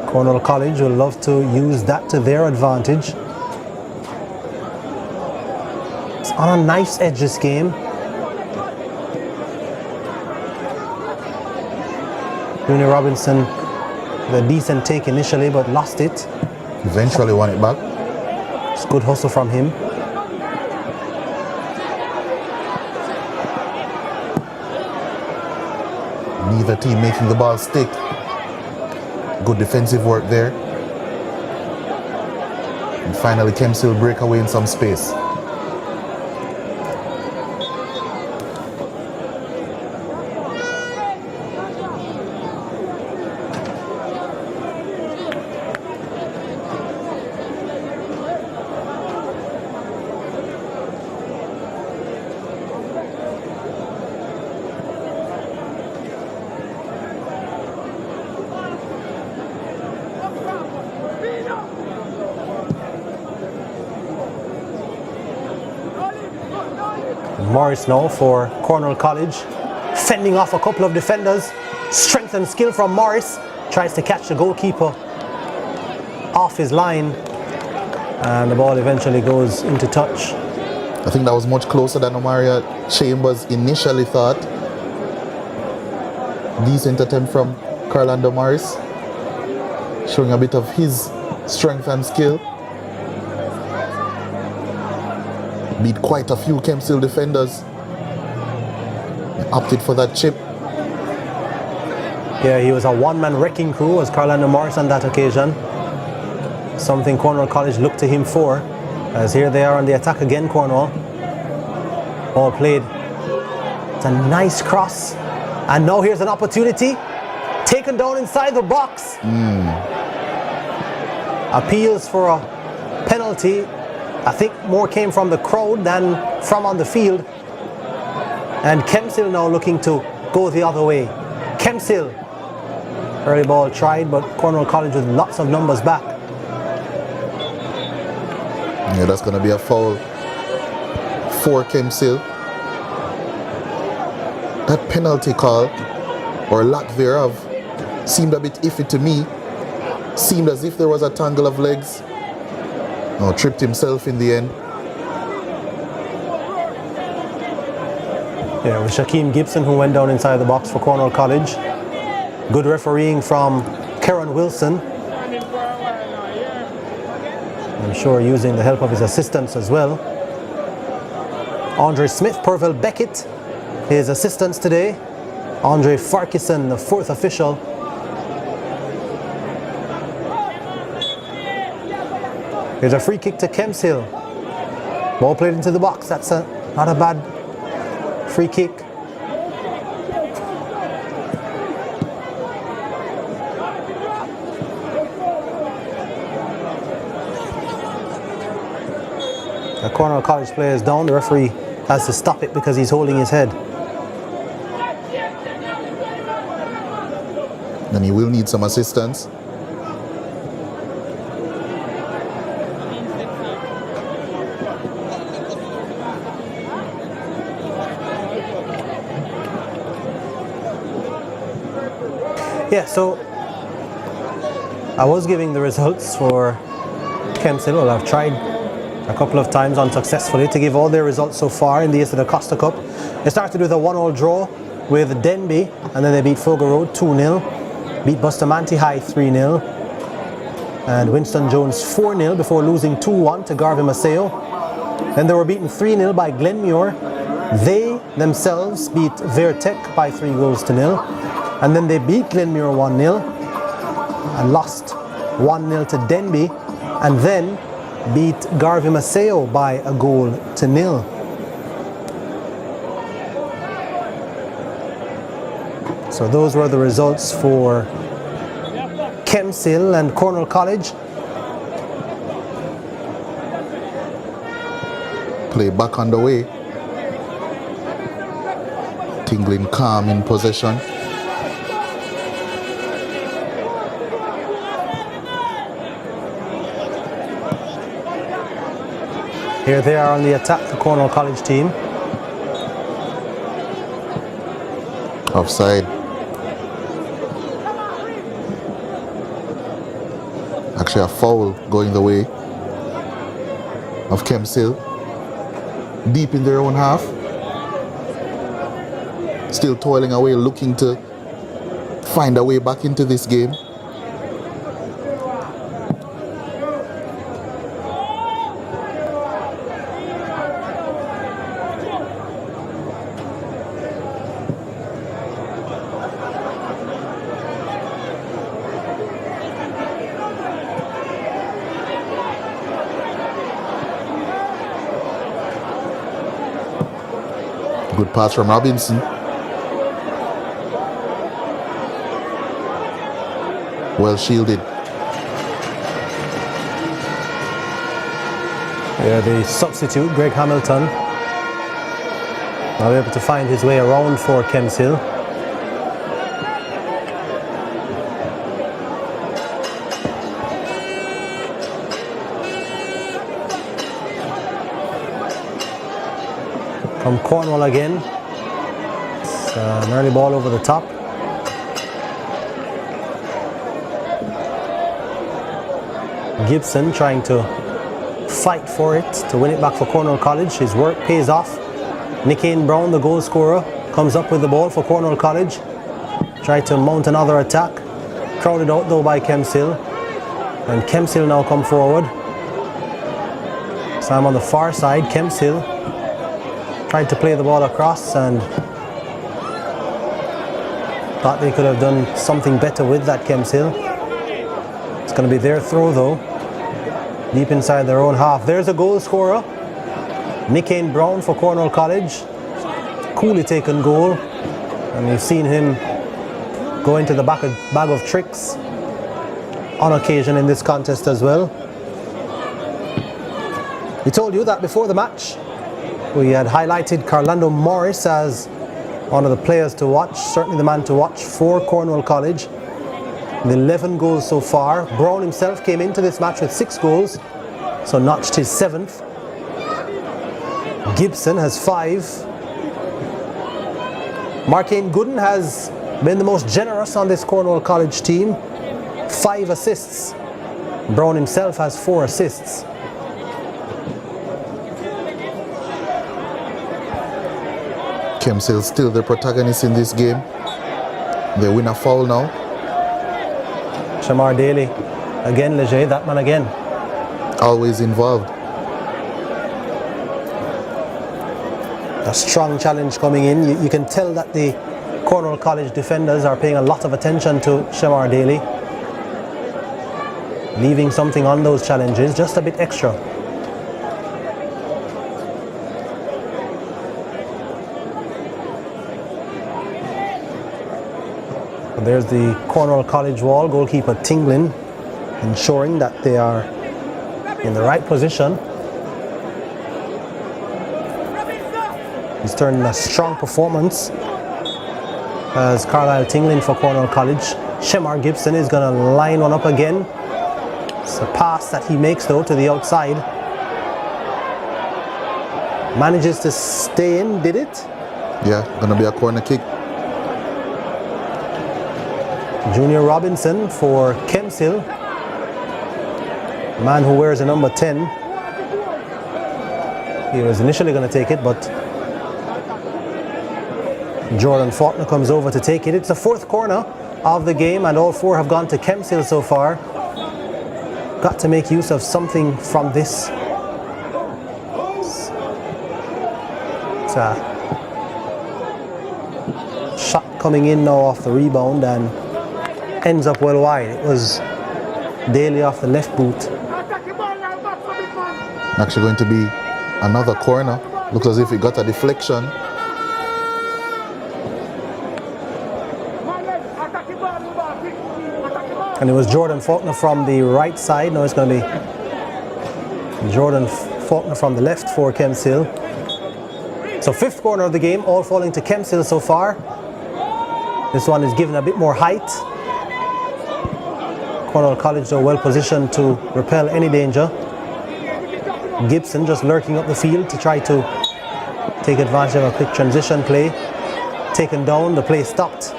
Cornwall College will love to use that to their advantage. It's on a nice edge this game. Rooney Robinson with a decent take initially but lost it. Eventually won it back. It's good hustle from him. Neither team making the ball stick. Good defensive work there. And finally Kemps will break away in some space. Morris now for Cornwall College, fending off a couple of defenders. Strength and skill from Morris. Tries to catch the goalkeeper off his line, and the ball eventually goes into touch. I think that was much closer than Omaria Chambers initially thought. Decent attempt from Carlando Morris, showing a bit of his strength and skill. Beat quite a few Kemps defenders. Opted for that chip. Yeah, he was a one-man wrecking crew as Carlando Morris on that occasion. Something Cornwall College looked to him for, as here they are on the attack again, Cornwall. Ball played. It's a nice cross. And now here's an opportunity. taken down inside the box. Appeals for a penalty. I think more came from the crowd than from on the field. And Kemps now looking to go the other way. Kemps early ball tried, but Cornwall College with lots of numbers back. Yeah, that's going to be a foul for Kemps. That penalty call, or lack thereof, seemed a bit iffy to me. Seemed as if there was a tangle of legs. No, tripped himself in the end. Yeah, it was Shaquem Gibson who went down inside the box for Cornwall College. Good refereeing from Karen Wilson. I'm sure using the help of his assistants as well. Andre Smith, Perville Beckett, his assistants today. Andre Farquharson, the fourth official. Here's a free kick to Kemps. Ball played into the box. That's not a bad free kick. The Cornwall College player is down. The referee has to stop it because he's holding his head. And he will need some assistance. Yeah, so I was giving the results for Kemps. Well, I've tried a couple of times unsuccessfully to give all their results so far in the Dacosta Cup. It started with a 1-1 draw with Denby, and then they beat Fogo Road 2-0, beat Bustamante High 3-0, and Winston Jones 4-0 before losing 2-1 to Garvey Maceo. Then they were beaten 3-0 by Glenmuir. They themselves beat Vertec by 3-0, and then they beat Glenmuir 1-0 and lost 1-0 to Denby, and then beat Garvey Maceo by 1-0. So those were the results for Kemps and Cornwall College. Play back on the way. Tingling calm in possession. Here they are on the attack, the Cornwall College team. Offside. Actually a foul going the way of Kemps. Deep in their own half. Still toiling away, looking to find a way back into this game. Good pass from Robinson. Well shielded. Yeah, the substitute, Greg Hamilton, now able to find his way around for Kemps. From Cornwall again. It's an early ball over the top. Gibson trying to fight for it, to win it back for Cornwall College. His work pays off. Nickane Brown, the goal scorer, comes up with the ball for Cornwall College. Tried to mount another attack. Crowded out though by Kemps. And Kemps now come forward. So I'm on the far side. Kemps tried to play the ball across and thought they could have done something better with that, Kemps. It's going to be their throw though, deep inside their own half. There's a goal scorer, Nickane Brown for Cornwall College. Coolly taken goal, and you've seen him go into the bag of tricks on occasion in this contest as well. We told you that before the match. We had highlighted Carlando Morris as one of the players to watch, certainly the man to watch for Cornwall College. The 11 goals so far. Brown himself came into this match with 6 goals, so notched his 7th. Gibson has 5. Markane Gooden has been the most generous on this Cornwall College team. 5 assists. Brown himself has 4 assists. Kemps is still the protagonist in this game. They win a foul now. Shamar Daly. Again, Leger, that man again. Always involved. A strong challenge coming in. You can tell that the Cornwall College defenders are paying a lot of attention to Shamar Daly. Leaving something on those challenges, just a bit extra. There's the Cornwall College wall, goalkeeper Tinglin, ensuring that they are in the right position. He's turned in a strong performance as Carlisle Tinglin for Cornwall College. Shemar Gibson is going to line one up again. It's a pass that he makes though to the outside. Manages to stay in, did it? Yeah, going to be a corner kick. Junior Robinson for Kemps Hill. Man who wears a number 10. He was initially going to take it, but Jordan Faulkner comes over to take it. It's the 4th corner of the game, and all 4 have gone to Kemps Hill so far. Got to make use of something from this. It's a shot coming in now off the rebound and ends up well wide. It was Daly off the left boot. Actually going to be another corner. Looks as if it got a deflection. And it was Jordan Faulkner from the right side. Now it's going to be Jordan Faulkner from the left for Kemps Hill. So 5th corner of the game, all falling to Kemps Hill so far. This one is given a bit more height. Cornwall College though well positioned to repel any danger. Gibson just lurking up the field to try to take advantage of a quick transition play. Taken down, the play stopped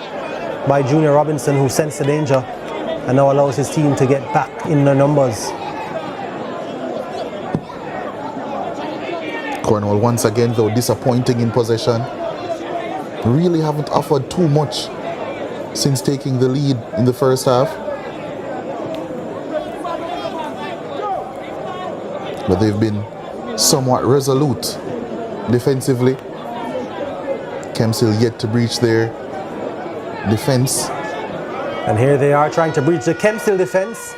by Junior Robinson, who sensed the danger and now allows his team to get back in their numbers. Cornwall once again though disappointing in possession. Really haven't offered too much since taking the lead in the first half. But they've been somewhat resolute defensively. Kemps Hill yet to breach their defense. And here they are trying to breach the Kemps Hill defense.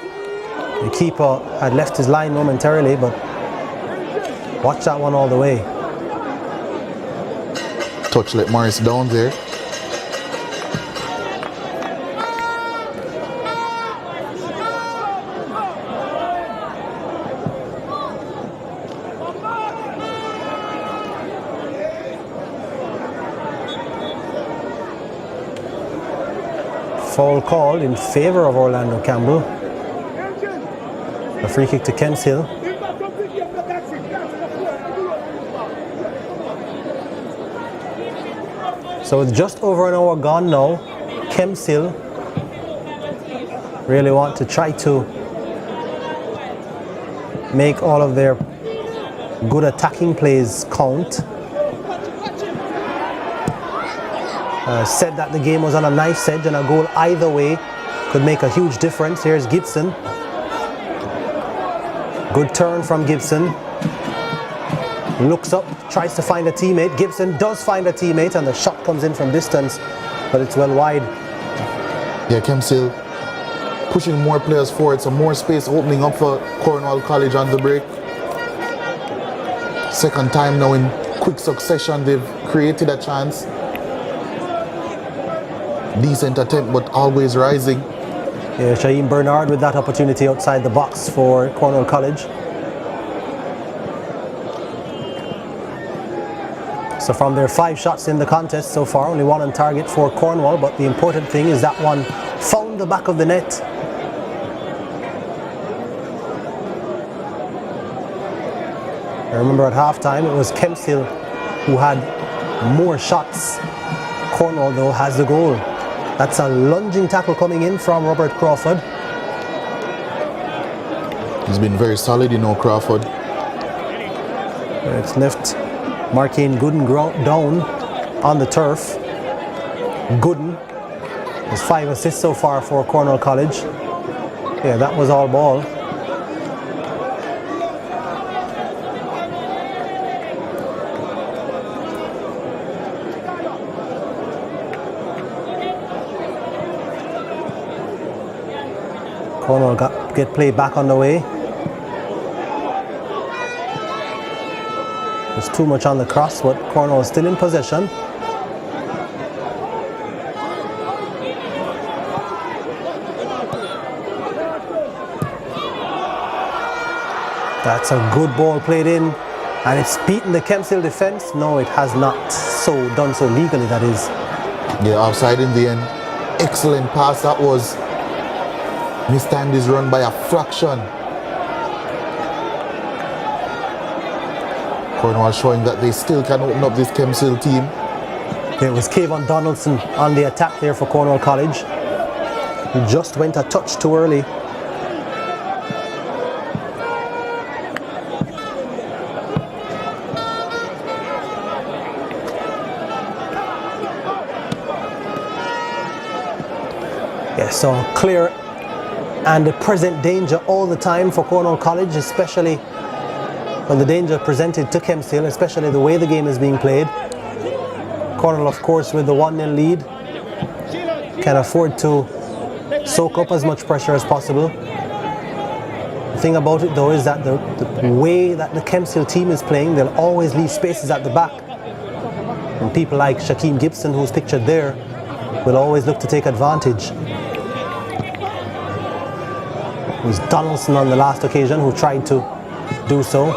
The keeper had left his line momentarily, but watch that one all the way. Touch let Morris down there. Foul called in favor of Orlando Campbell. A free kick to Kemps Hill. So it's just over an hour gone now. Kemps Hill really want to try to make all of their good attacking plays count. Said that the game was on a knife's edge and a goal either way could make a huge difference. Here's Gibson. Good turn from Gibson. Looks up, tries to find a teammate. Gibson does find a teammate and the shot comes in from distance, but it's well wide. Yeah, Kemps Hill pushing more players forward, some more space opening up for Cornwall College on the break. Second time now in quick succession they've created a chance. decent attempt, but always rising. Yeah, Shaheem Bernard with that opportunity outside the box for Cornwall College. So from their 5 shots in the contest so far, only 1 on target for Cornwall, but the important thing is that one found the back of the net. I remember at halftime it was Kemps who had more shots. Cornwall though has the goal. That's a lunging tackle coming in from Robert Crawford. He's been very solid, you know, Crawford. It's left Markane Gooden down on the turf. Gooden has 5 assists so far for Cornwall College. Yeah, that was all ball. Cornwall get played back on the way. There's too much on the cross, but Cornwall is still in possession. That's a good ball played in, and it's beaten the Kemps Hill defense. No, it has not done so legally, that is. Yeah, offside in the end. Excellent pass that was. Mistimed his run by a fraction. Cornwall showing that they still can open up this Kemps Hill team. It was Kayvon Donaldson on the attack there for Cornwall College. He just went a touch too early. Yeah, so clear and the present danger all the time for Cornwall College, especially when the danger presented to Kemps Hill, especially the way the game is being played. Cornwall, of course, with the 1-0 lead, can afford to soak up as much pressure as possible. The thing about it, though, is that the way that the Kemps Hill team is playing, they'll always leave spaces at the back. And people like Shaquem Gibson, who's pictured there, will always look to take advantage. It was Donaldson on the last occasion who tried to do so.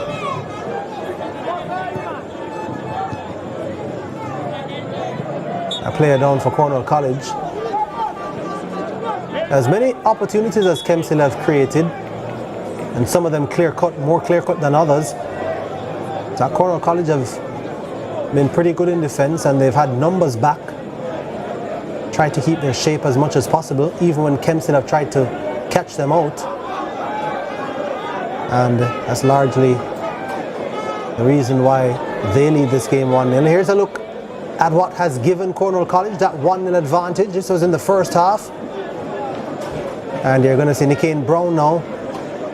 A player down for Cornwall College. As many opportunities as Kemps Hill have created, and some of them clear-cut, more clear-cut than others. So Cornwall College have been pretty good in defense, and they've had numbers back. Tried to keep their shape as much as possible, even when Kemps Hill have tried to catch them out. And that's largely the reason why they lead this game 1-0. Here's a look at what has given Cornwall College that 1-0 advantage. This was in the first half. And you're going to see Nickane Brown now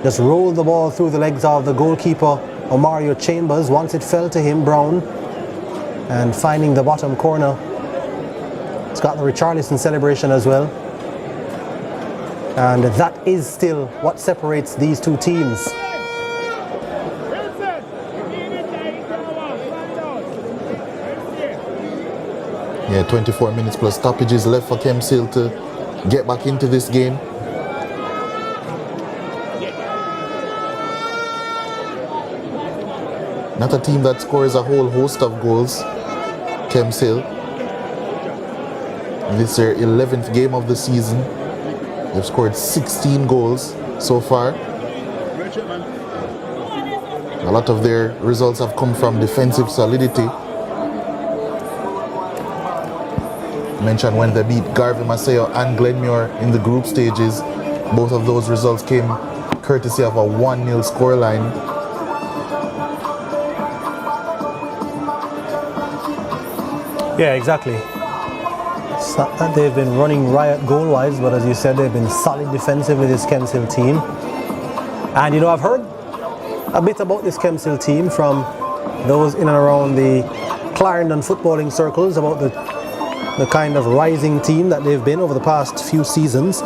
just roll the ball through the legs of the goalkeeper, Omario Chambers. Once it fell to him, Brown, and finding the bottom corner. It's got the Richarlison celebration as well. And that is still what separates these two teams. Yeah, 24 minutes plus stoppages left for Kemps Hill to get back into this game. Not a team that scores a whole host of goals, Kemps Hill. This is their 11th game of the season. They've scored 16 goals so far. A lot of their results have come from defensive solidity. I mentioned when they beat Garvey Maceo and Glenmuir in the group stages. Both of those results came courtesy of a 1-0 scoreline. Yeah, exactly. It's not that they've been running riot goal-wise, but as you said, they've been solid defensively, this Kemps Hill team. And you know, I've heard a bit about this Kemps Hill team from those in and around the Clarendon footballing circles about the kind of rising team that they've been over the past few seasons.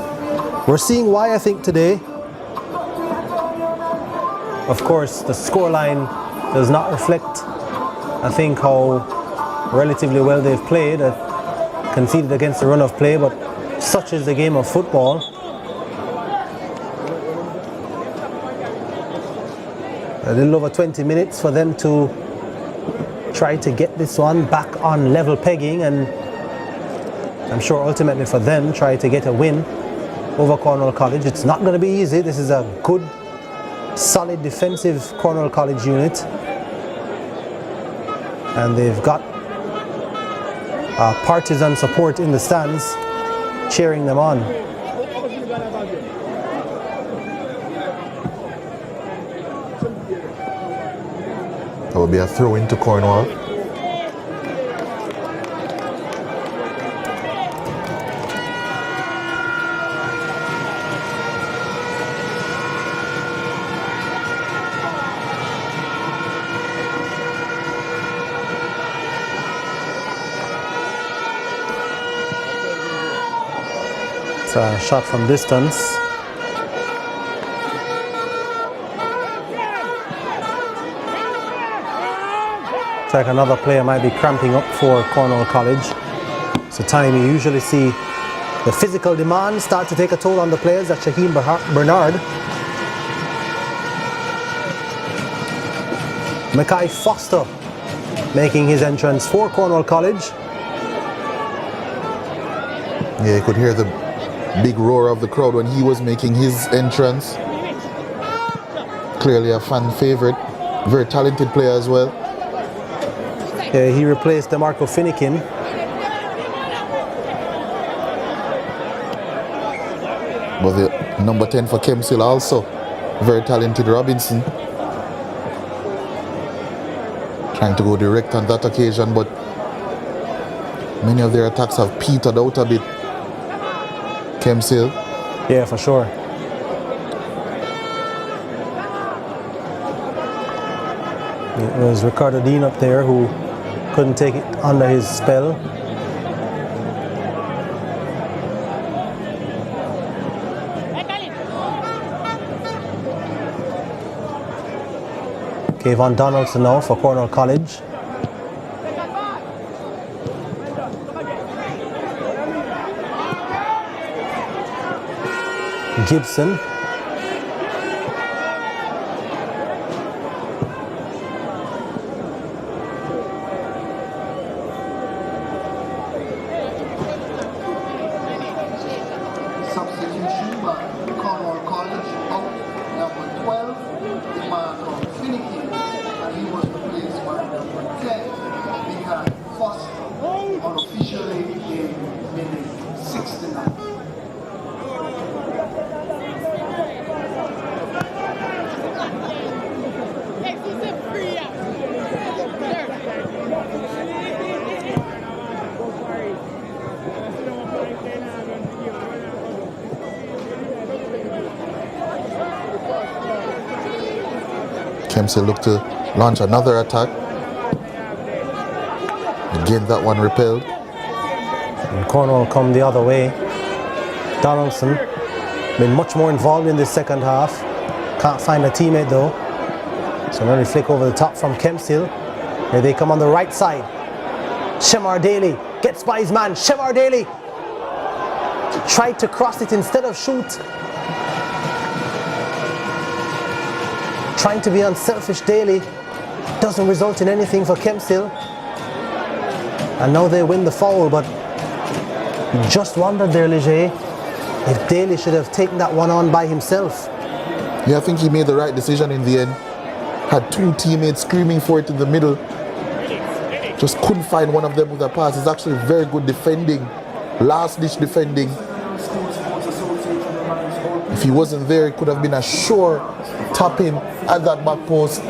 We're seeing why, I think, today. Of course, the scoreline does not reflect, I think, how relatively well they've played. conceded against the run of play, but such is the game of football. A little over 20 minutes for them to try to get this one back on level pegging, and I'm sure ultimately for them try to get a win over Cornwall College. It's not going to be easy. This is a good, solid defensive Cornwall College unit, and they've got partisan support in the stands cheering them on. That will be a throw into Cornwall. It's a shot from distance. It's like another player might be cramping up for Cornwall College. It's a time you usually see the physical demands start to take a toll on the players. That's Shaheem Bernard. Mackay Foster making his entrance for Cornwall College. Yeah, you could hear the big roar of the crowd when he was making his entrance. Clearly a fan favorite, very talented player as well. Yeah, he replaced DeMarco Finnegan. But the number 10 for Kemps also, very talented Robinson. Trying to go direct on that occasion, but many of their attacks have petered out a bit. Kemps Hill. Yeah, for sure. It was Ricardo Dean up there who couldn't take it under his spell. Kayvon Donaldson now for Cornwall College. Gibson. Substitution by Cornwall College out number 12, DeMarco Finnegan, and he was replaced by number 10, Michael Foster, unofficially in minute 69. Kemps look to launch another attack. Again, that one repelled. And Cornwall come the other way. Donaldson been much more involved in this second half. Can't find a teammate though. So an early flick over the top from Kemps Hill. Here they come on the right side. Shemar Daly gets by his man. Shemar Daly tried to cross it instead of shoot. Trying to be unselfish Daly doesn't result in anything for Kemps Hill. And now they win the foul, but just wondered there, Leger, if Daly should have taken that one on by himself. Yeah, I think he made the right decision in the end. Had two teammates screaming for it in the middle. Just couldn't find one of them with a pass. It's actually very good defending, last-ditch defending. If he wasn't there, it could have been a sure tap-in at that back post.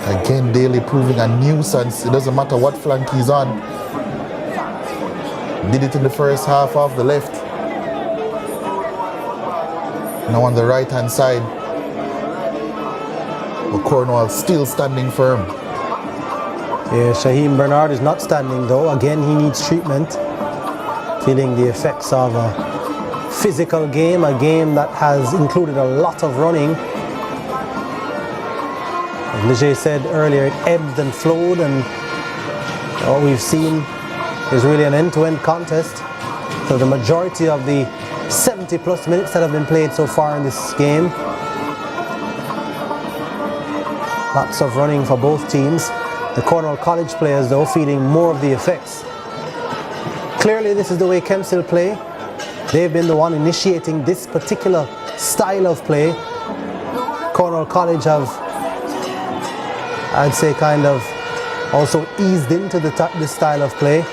Again, Daly proving a nuisance. It doesn't matter what flank he's on. Did it in the first half off the left. Now on the right-hand side. But Cornwall still standing firm. Yeah, Shaheem Bernard is not standing though. Again, he needs treatment. Feeling the effects of a physical game, a game that has included a lot of running. As Leger said earlier, it ebbed and flowed, and what we've seen is really an end-to-end contest. So the majority of the 70-plus minutes that have been played so far in this game. Lots of running for both teams. The Cornwall College players, though, feeling more of the effects. Clearly, this is the way Kemps will play. They've been the one initiating this particular style of play. Cornwall College have, I'd say, kind of also eased into this style of play.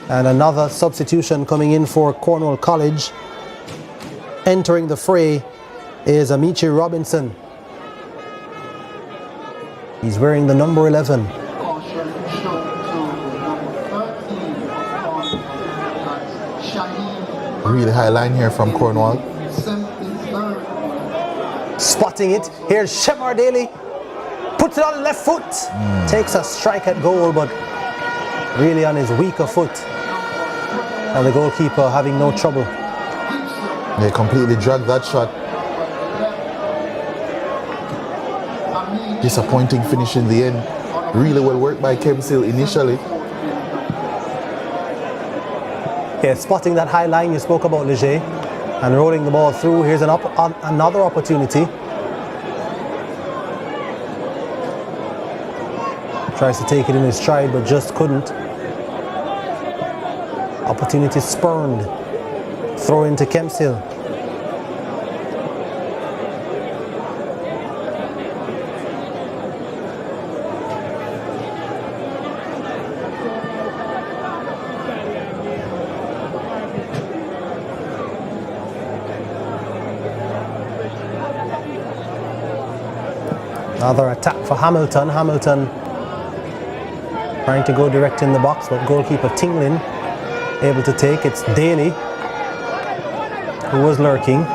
And another substitution coming in for Cornwall College. Entering the fray is Amici Robinson. He's wearing the number 11. Really high line here from Cornwall. Spotting it. Here's Shemar Daly. Puts it on the left foot. Takes a strike at goal, but really on his weaker foot. And the goalkeeper having no trouble. They completely dragged that shot. Disappointing finish in the end. Really well worked by Kemps initially. Yeah, spotting that high line you spoke about, Leger, and rolling the ball through. Here's another opportunity. Tries to take it in his stride, but just couldn't. Opportunity spurned. Throw into Kemps Hill. Another attack for Hamilton. Hamilton trying to go direct in the box, but goalkeeper Tinglin able to take. It's Daly who was lurking.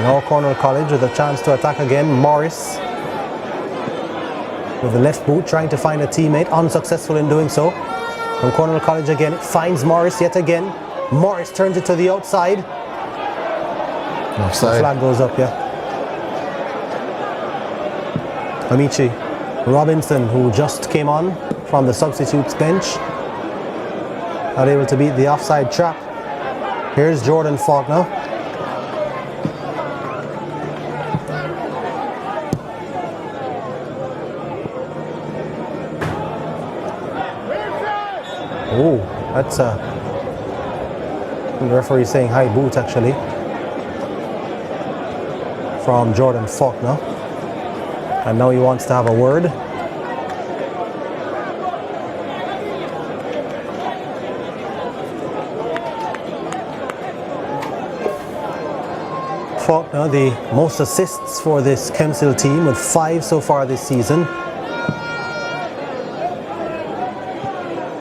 Now Cornwall College with a chance to attack again. Morris with the left boot trying to find a teammate, unsuccessful in doing so. From Cornwall College again, it finds Morris yet again. Morris turns it to the outside. Offside. The flag goes up, yeah. Amici Robinson, who just came on from the substitutes bench, not able to beat the offside trap. Here's Jordan Faulkner. Oh, that's the referee saying high boot actually from Jordan Faulkner, and now he wants to have a word. Faulkner, the most assists for this Kemps Hill team with 5 so far this season.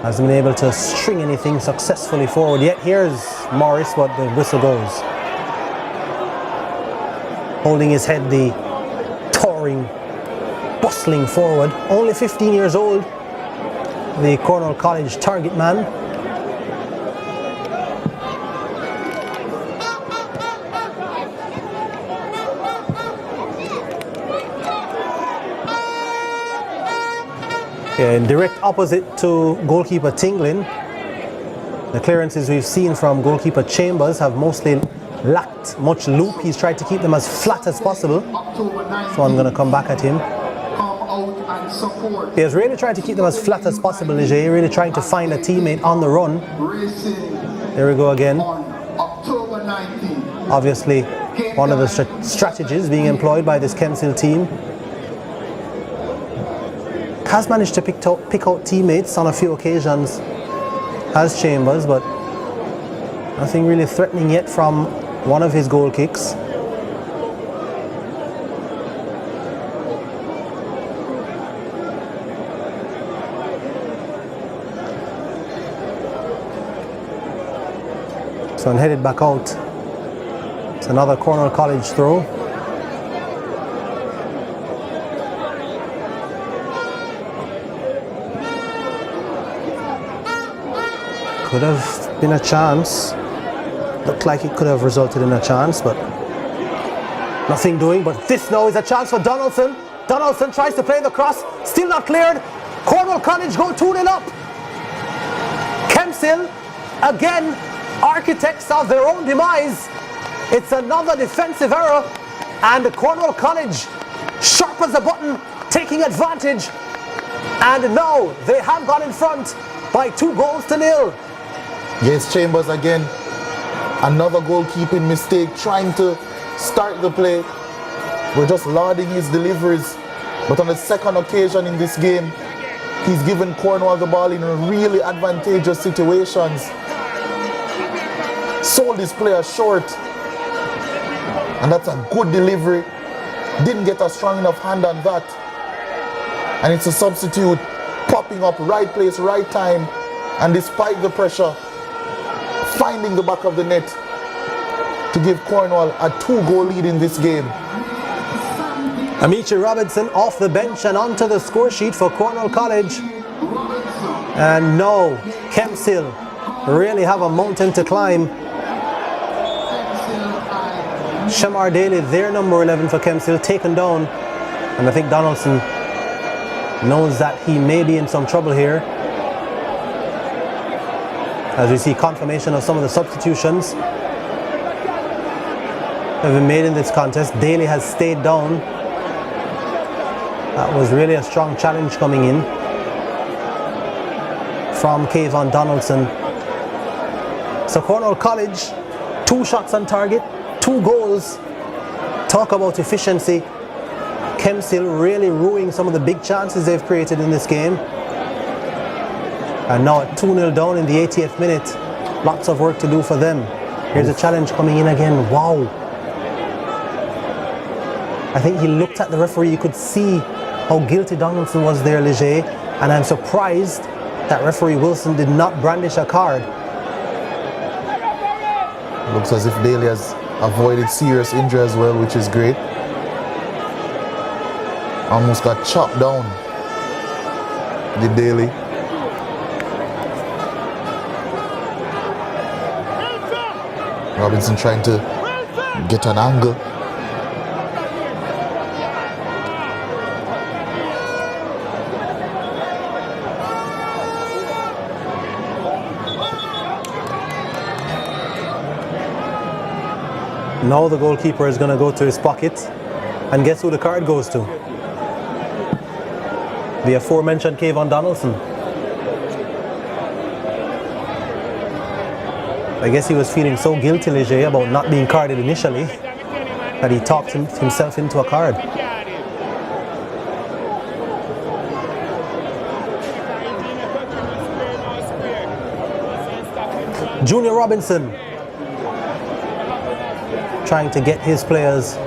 Hasn't been able to string anything successfully forward yet. Here's Morris, but the whistle goes. Holding his head, the towering, bustling forward. Only 15 years old, the Cornwall College target man. Yeah, in direct opposite to goalkeeper Tinglin. The clearances we've seen from goalkeeper Chambers have mostly lacked much loop. He's tried to keep them as flat as possible. So I'm going to come back at him. He's really trying to keep them as flat as possible, Leger. Really trying to find a teammate on the run. There we go again. Obviously, one of the strategies being employed by this Kemps Hill team. Has managed to pick out teammates on a few occasions as Chambers, but nothing really threatening yet from one of his goal kicks. So I'm headed back out It's another Cornwall College throw. Could have been a chance. Looked like it could have resulted in a chance, but nothing doing. But this now is a chance for Donaldson. Donaldson tries to play the cross, still not cleared. Cornwall College go 2-0 up. Kemps again, architects of their own demise. It's another defensive error, and Cornwall College, sharp as a button, taking advantage. And now they have gone in front by 2-0. Yes, Chambers again. Another goalkeeping mistake, trying to start the play. We're just lauding his deliveries. But on the second occasion in this game, he's given Cornwall the ball in really advantageous situations. Sold his player short. And that's a good delivery. Didn't get a strong enough hand on that. And it's a substitute popping up right place, right time. And despite the pressure, finding the back of the net to give Cornwall a 2-goal lead in this game. Amici Robinson off the bench and onto the score sheet for Cornwall College. And no, Kemps really have a mountain to climb. Shamar Daly, their number 11 for Kemps, taken down. And I think Donaldson knows that he may be in some trouble here. As we see confirmation of some of the substitutions have been made in this contest. Daly has stayed down. That was really a strong challenge coming in from Kayvon Donaldson. So Cornwall College, 2 shots on target, 2 goals. Talk about efficiency. Kemps really ruining some of the big chances they've created in this game. And now at 2-0 down in the 80th minute. Lots of work to do for them. Here's a challenge coming in again. Wow. I think he looked at the referee. You could see how guilty Donaldson was there, Leger. And I'm surprised that referee Wilson did not brandish a card. Looks as if Daly has avoided serious injury as well, which is great. Almost got chopped down. The Daly. Robinson trying to get an angle. Now the goalkeeper is going to go to his pocket, and guess who the card goes to? The aforementioned Kayvon Donaldson. I guess he was feeling so guilty, Leger, about not being carded initially that he talked himself into a card. Junior Robinson trying to get his players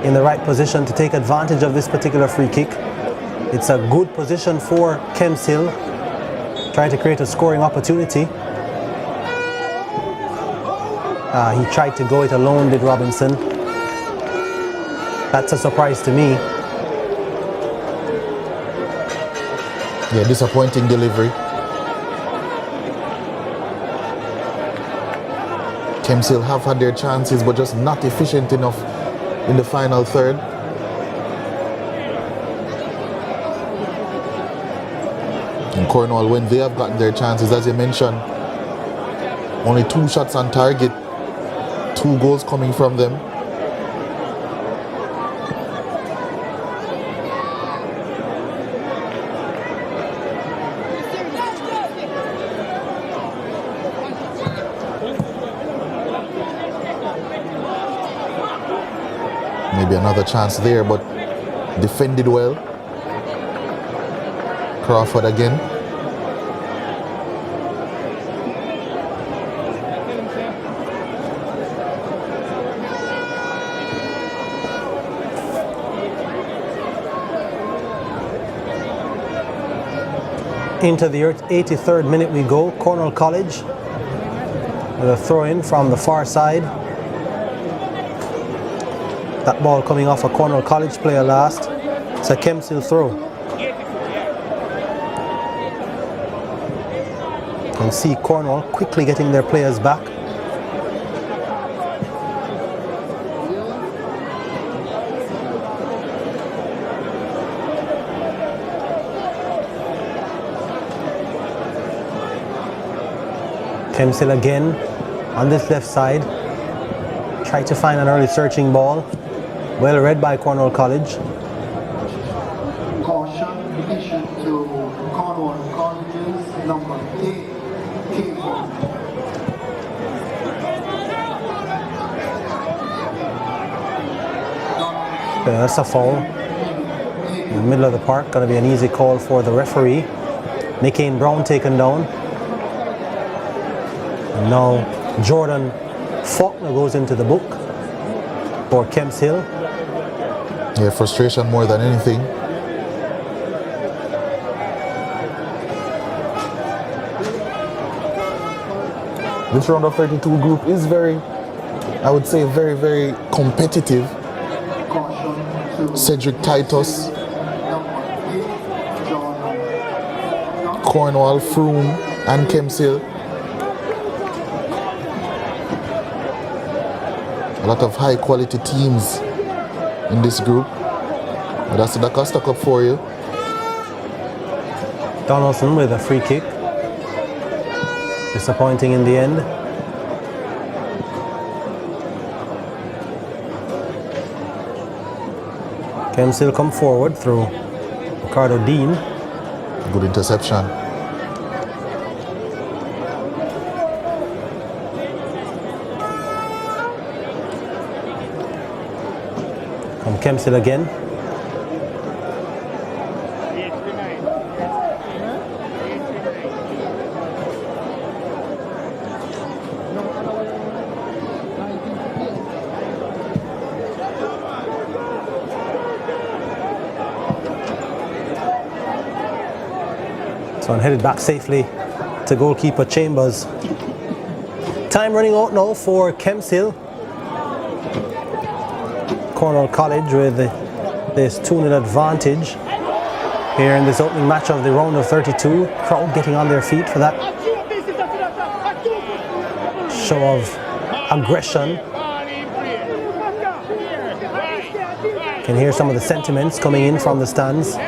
in the right position to take advantage of this particular free kick. It's a good position for Kemps Hill, trying to create a scoring opportunity. He tried to go it alone, did Robinson. That's a surprise to me. Yeah, disappointing delivery. Kemps Hill have had their chances, but just not efficient enough in the final third. And Cornwall, when they have gotten their chances, as you mentioned, only 2 shots on target, 2 goals coming from them. Maybe another chance there, but defended well. Crawford again. Into the 83rd minute we go. Cornwall College with a throw-in from the far side. That ball coming off a Cornwall College player last. It's a Kemps throw. And see Cornwall quickly getting their players back. Kemps again on this left side. Try to find an early searching ball. Well read by Cornwall College. Caution issued to Cornwall College's number 8. That's a foul in the middle of the park. Going to be an easy call for the referee. Nickane Brown taken down. And now Jordan Faulkner goes into the book for Kemps Hill. Yeah, frustration more than anything. This round of 32 group is very, I would say, very, very competitive. Cedric Titus, Cornwall, Froome, and Kemps Hill. A lot of high quality teams in this group. But that's the Dacosta Cup for you. Donaldson with a free kick. Disappointing in the end. Kemps Hill come forward through Ricardo Dean. Good interception. From Kemps Hill again. And headed back safely to goalkeeper Chambers. Time running out now for Kemps Hill. Cornwall College with this 2-0 advantage here in this opening match of the round of 32. Crowd getting on their feet for that show of aggression. Can hear some of the sentiments coming in from the stands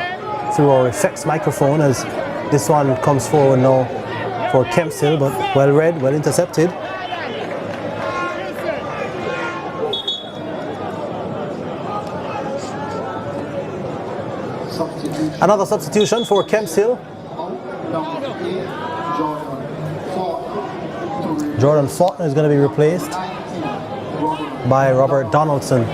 through our effects microphone as this one comes forward now for Kemps Hill, but well read, well intercepted. Another substitution for Kemps Hill. Jordan Faulkner is going to be replaced by Robert Donaldson.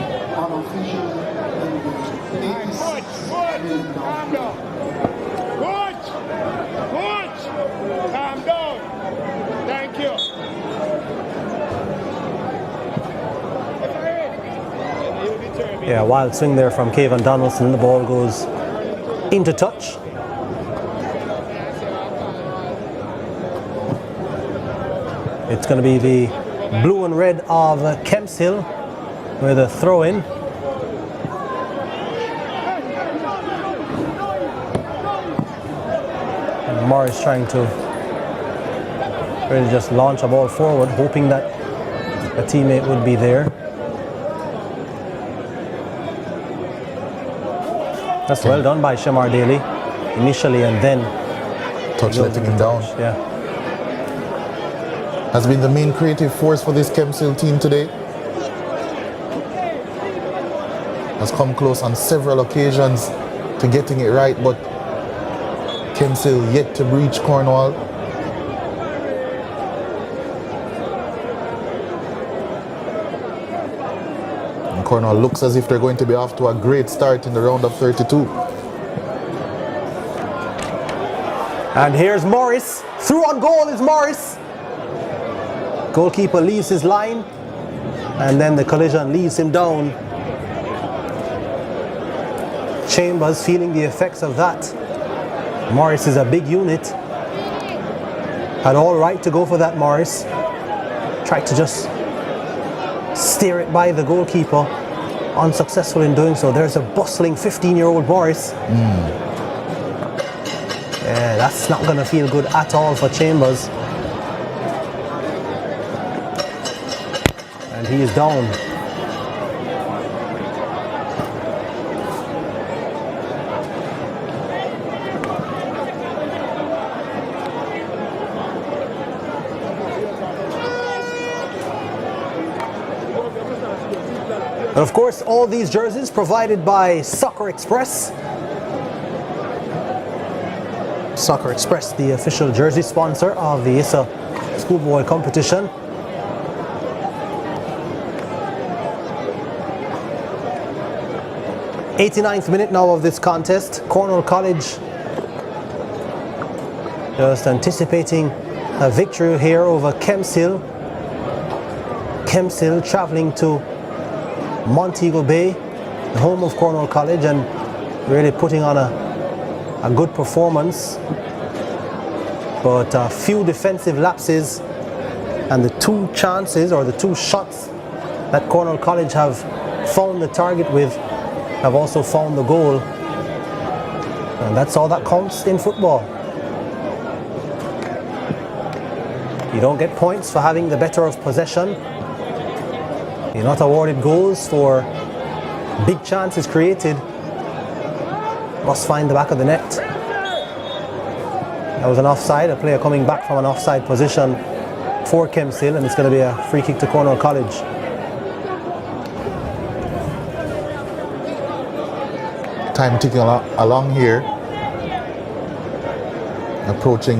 Yeah, wild swing there from Cavan Donaldson. The ball goes into touch. It's going to be the blue and red of Kemps Hill with a throw in. And Morris trying to really just launch a ball forward, hoping that a teammate would be there. That's well done by Shamar Daly initially, and then touch letting him down. Yeah. Has been the main creative force for this Kemps Hill team today. Has come close on several occasions to getting it right, but Kemps Hill yet to breach Cornwall. Cornwall looks as if they're going to be off to a great start in the round of 32. And here's Morris. Through on goal is Morris. Goalkeeper leaves his line, and then the collision leaves him down. Chambers feeling the effects of that. Morris is a big unit. Had all right to go for that, Morris. Tried to just steer it by the goalkeeper. unsuccessful in doing so. There's a bustling 15-year-old Morris. Yeah, that's not going to feel good at all for Chambers. And he is down. And of course, all these jerseys provided by Soccer Express. Soccer Express, the official jersey sponsor of the ISA schoolboy competition. '89th minute now of this contest. Cornwall College just anticipating a victory here over Kemps Hill. Kemps Hill traveling to Montego Bay, the home of Cornwall College, and really putting on a good performance. But a few defensive lapses, and the two chances or the two shots that Cornwall College have found the target with have also found the goal. And that's all that counts in football. You don't get points for having the better of possession. You're not awarded goals for big chances created. Must find the back of the net. That was an offside, a player coming back from an offside position for Kemps Hill, and it's going to be a free kick to Cornwall College. Time ticking along here. Approaching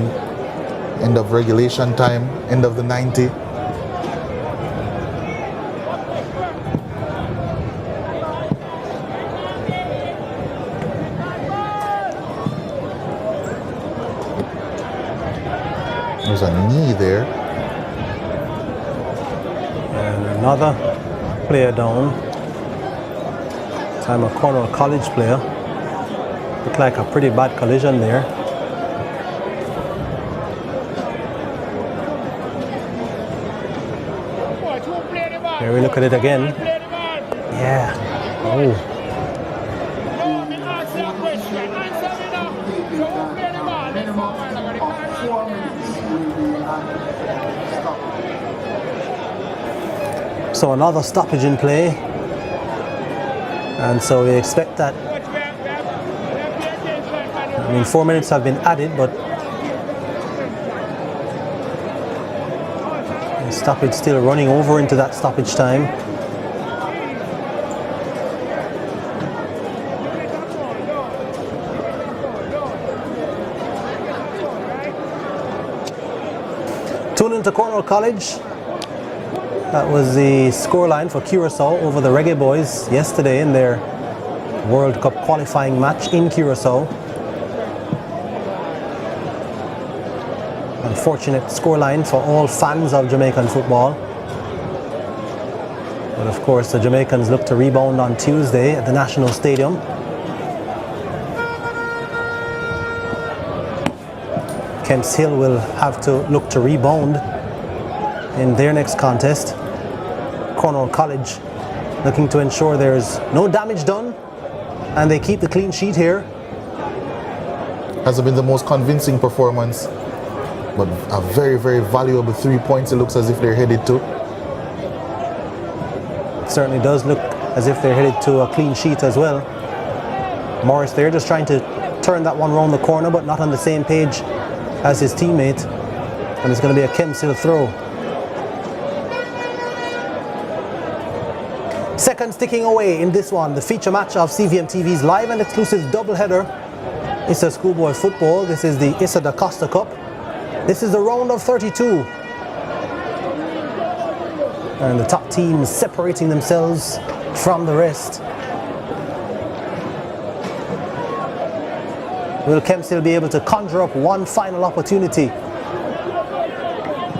end of regulation time, end of the 90. There's a knee there. And another player down. Time a Cornwall College player. Looked like a pretty bad collision there. Here we look at it again. Yeah. Oh. So another stoppage in play, and so we expect that. I mean, 4 minutes have been added, but the stoppage still running over into that stoppage time. Tune into Cornwall College. That was the scoreline for Curacao over the Reggae Boys yesterday in their World Cup qualifying match in Curacao. Unfortunate scoreline for all fans of Jamaican football. But of course, the Jamaicans look to rebound on Tuesday at the National Stadium. Kemps Hill will have to look to rebound in their next contest. Cornwall College looking to ensure there's no damage done and they keep the clean sheet here. Hasn't been the most convincing performance, but a very, very valuable 3 points it looks as if they're headed to. It certainly does look as if they're headed to a clean sheet as well. Morris there just trying to turn that one around the corner, but not on the same page as his teammate. And it's going to be a Kemps Hill throw. Seconds ticking away in this one, the feature match of CVM TV's live and exclusive doubleheader. ISA Schoolboy Football. This is the ISA Dacosta Cup. This is the round of 32. And the top teams separating themselves from the rest. Will Kemps Hill be able to conjure up one final opportunity?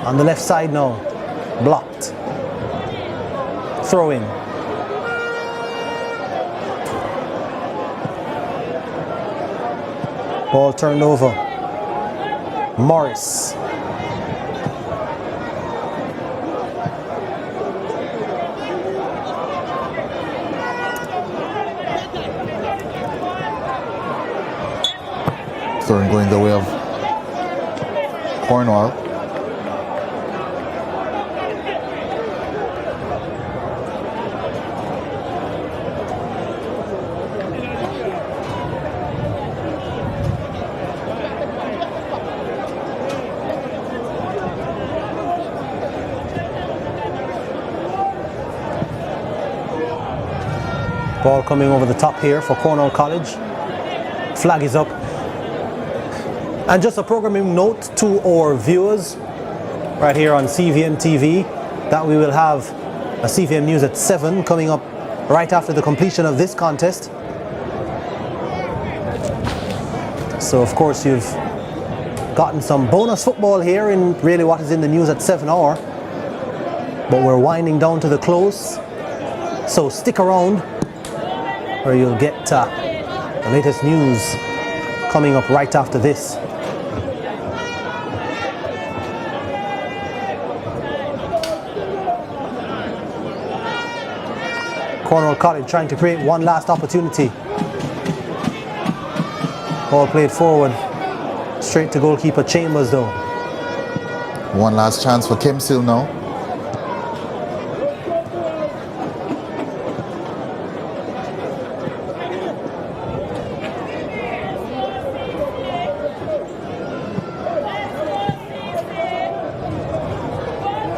On the left side now, blocked. Throw in. Ball turned over. Morris. throwing going the way of Cornwall. Ball coming over the top here for Cornwall College. Flag is up. And just a programming note to our viewers right here on CVM TV that we will have a CVM News at 7 coming up right after the completion of this contest. So of course you've gotten some bonus football here in really what is in the news at 7 hour. But we're winding down to the close. So stick around where you'll get the latest news coming up right after this. Cornwall College trying to create one last opportunity. Ball played forward, straight to goalkeeper Chambers though. One last chance for Kemps now.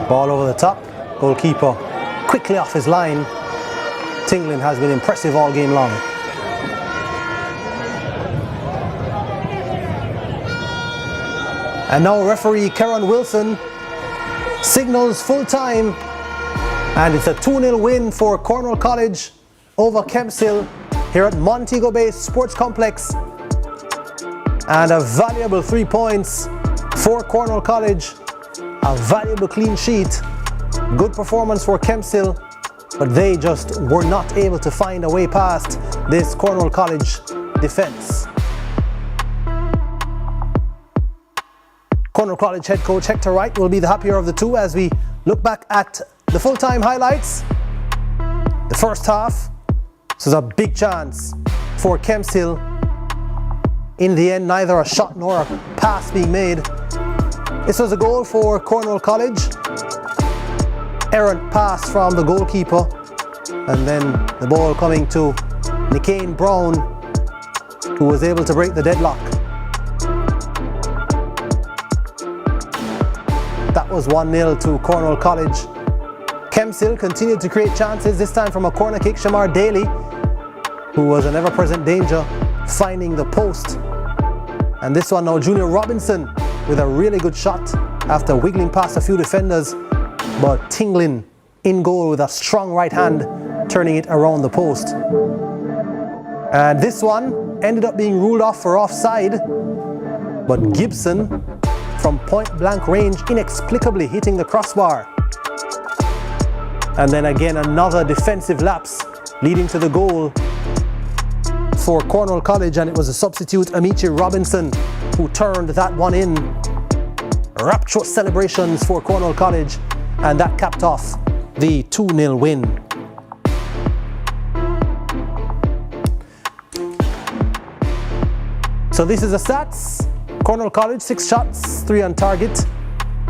Ball over the top, goalkeeper quickly off his line. Tingling has been impressive all game long. And now referee Karen Wilson signals full time, and it's a 2-0 win for Cornwall College over Kemps Hill here at Montego Bay Sports Complex. And a valuable 3 points for Cornwall College. A valuable clean sheet. Good performance for Kemps Hill, but they just were not able to find a way past this Cornwall College defense. Cornwall College head coach Hector Wright will be the happier of the two as we look back at the full-time highlights. The first half, this was a big chance for Kemps Hill. In the end, neither a shot nor a pass being made. This was a goal for Cornwall College. Errant pass from the goalkeeper, and then the ball coming to Nicaine Brown, who was able to break the deadlock. That was 1-0 to Cornwall College. Kemps Hill continued to create chances, this time from a corner kick. Shamar Daly, who was an ever-present danger, finding the post. And this one now, Junior Robinson with a really good shot after wiggling past a few defenders, but Tingling in goal with a strong right hand, turning it around the post. And this one ended up being ruled off for offside, but Gibson from point blank range inexplicably hitting the crossbar. And then again another defensive lapse leading to the goal for Cornwall College, and it was a substitute, Amici Robinson, who turned that one in. Rapturous celebrations for Cornwall College, and that capped off the 2-0 win. So this is the stats. Cornwall College 6 shots, 3 on target.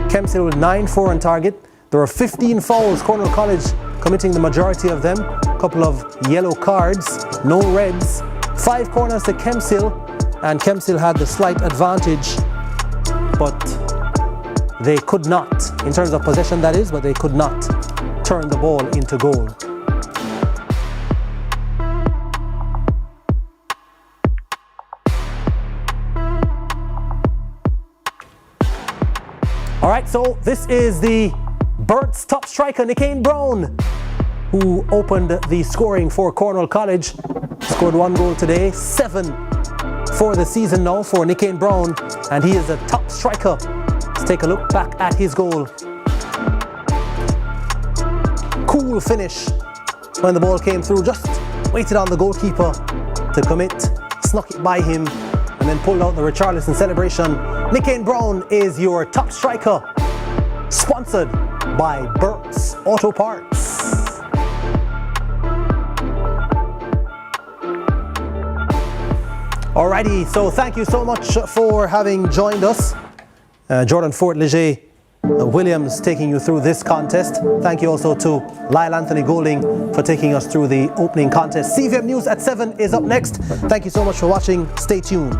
Kemps Hill with 9, 4 on target. There were 15 fouls, Cornwall College committing the majority of them. A couple of yellow cards, no reds. 5 corners to Kemps Hill, and Kemps Hill had the slight advantage, but they could not, in terms of possession that is, but they could not turn the ball into goal. All right, so this is the Burt's top striker, Nicaine Brown, who opened the scoring for Cornwall College. Scored 1 goal today, 7 for the season now for Nicaine Brown, and he is a top striker. Let's take a look back at his goal. Cool finish when the ball came through, just waited on the goalkeeper to commit, snuck it by him, and then pulled out the Richarlison celebration. Nicaine Brown is your top striker, sponsored by Burt's Auto Parts. Alrighty, so thank you so much for having joined us. Jordan Fort Leger Williams taking you through this contest. Thank you also to Lyle Anthony Golding for taking us through the opening contest. CVM News at 7 is up next. Thank you so much for watching. Stay tuned.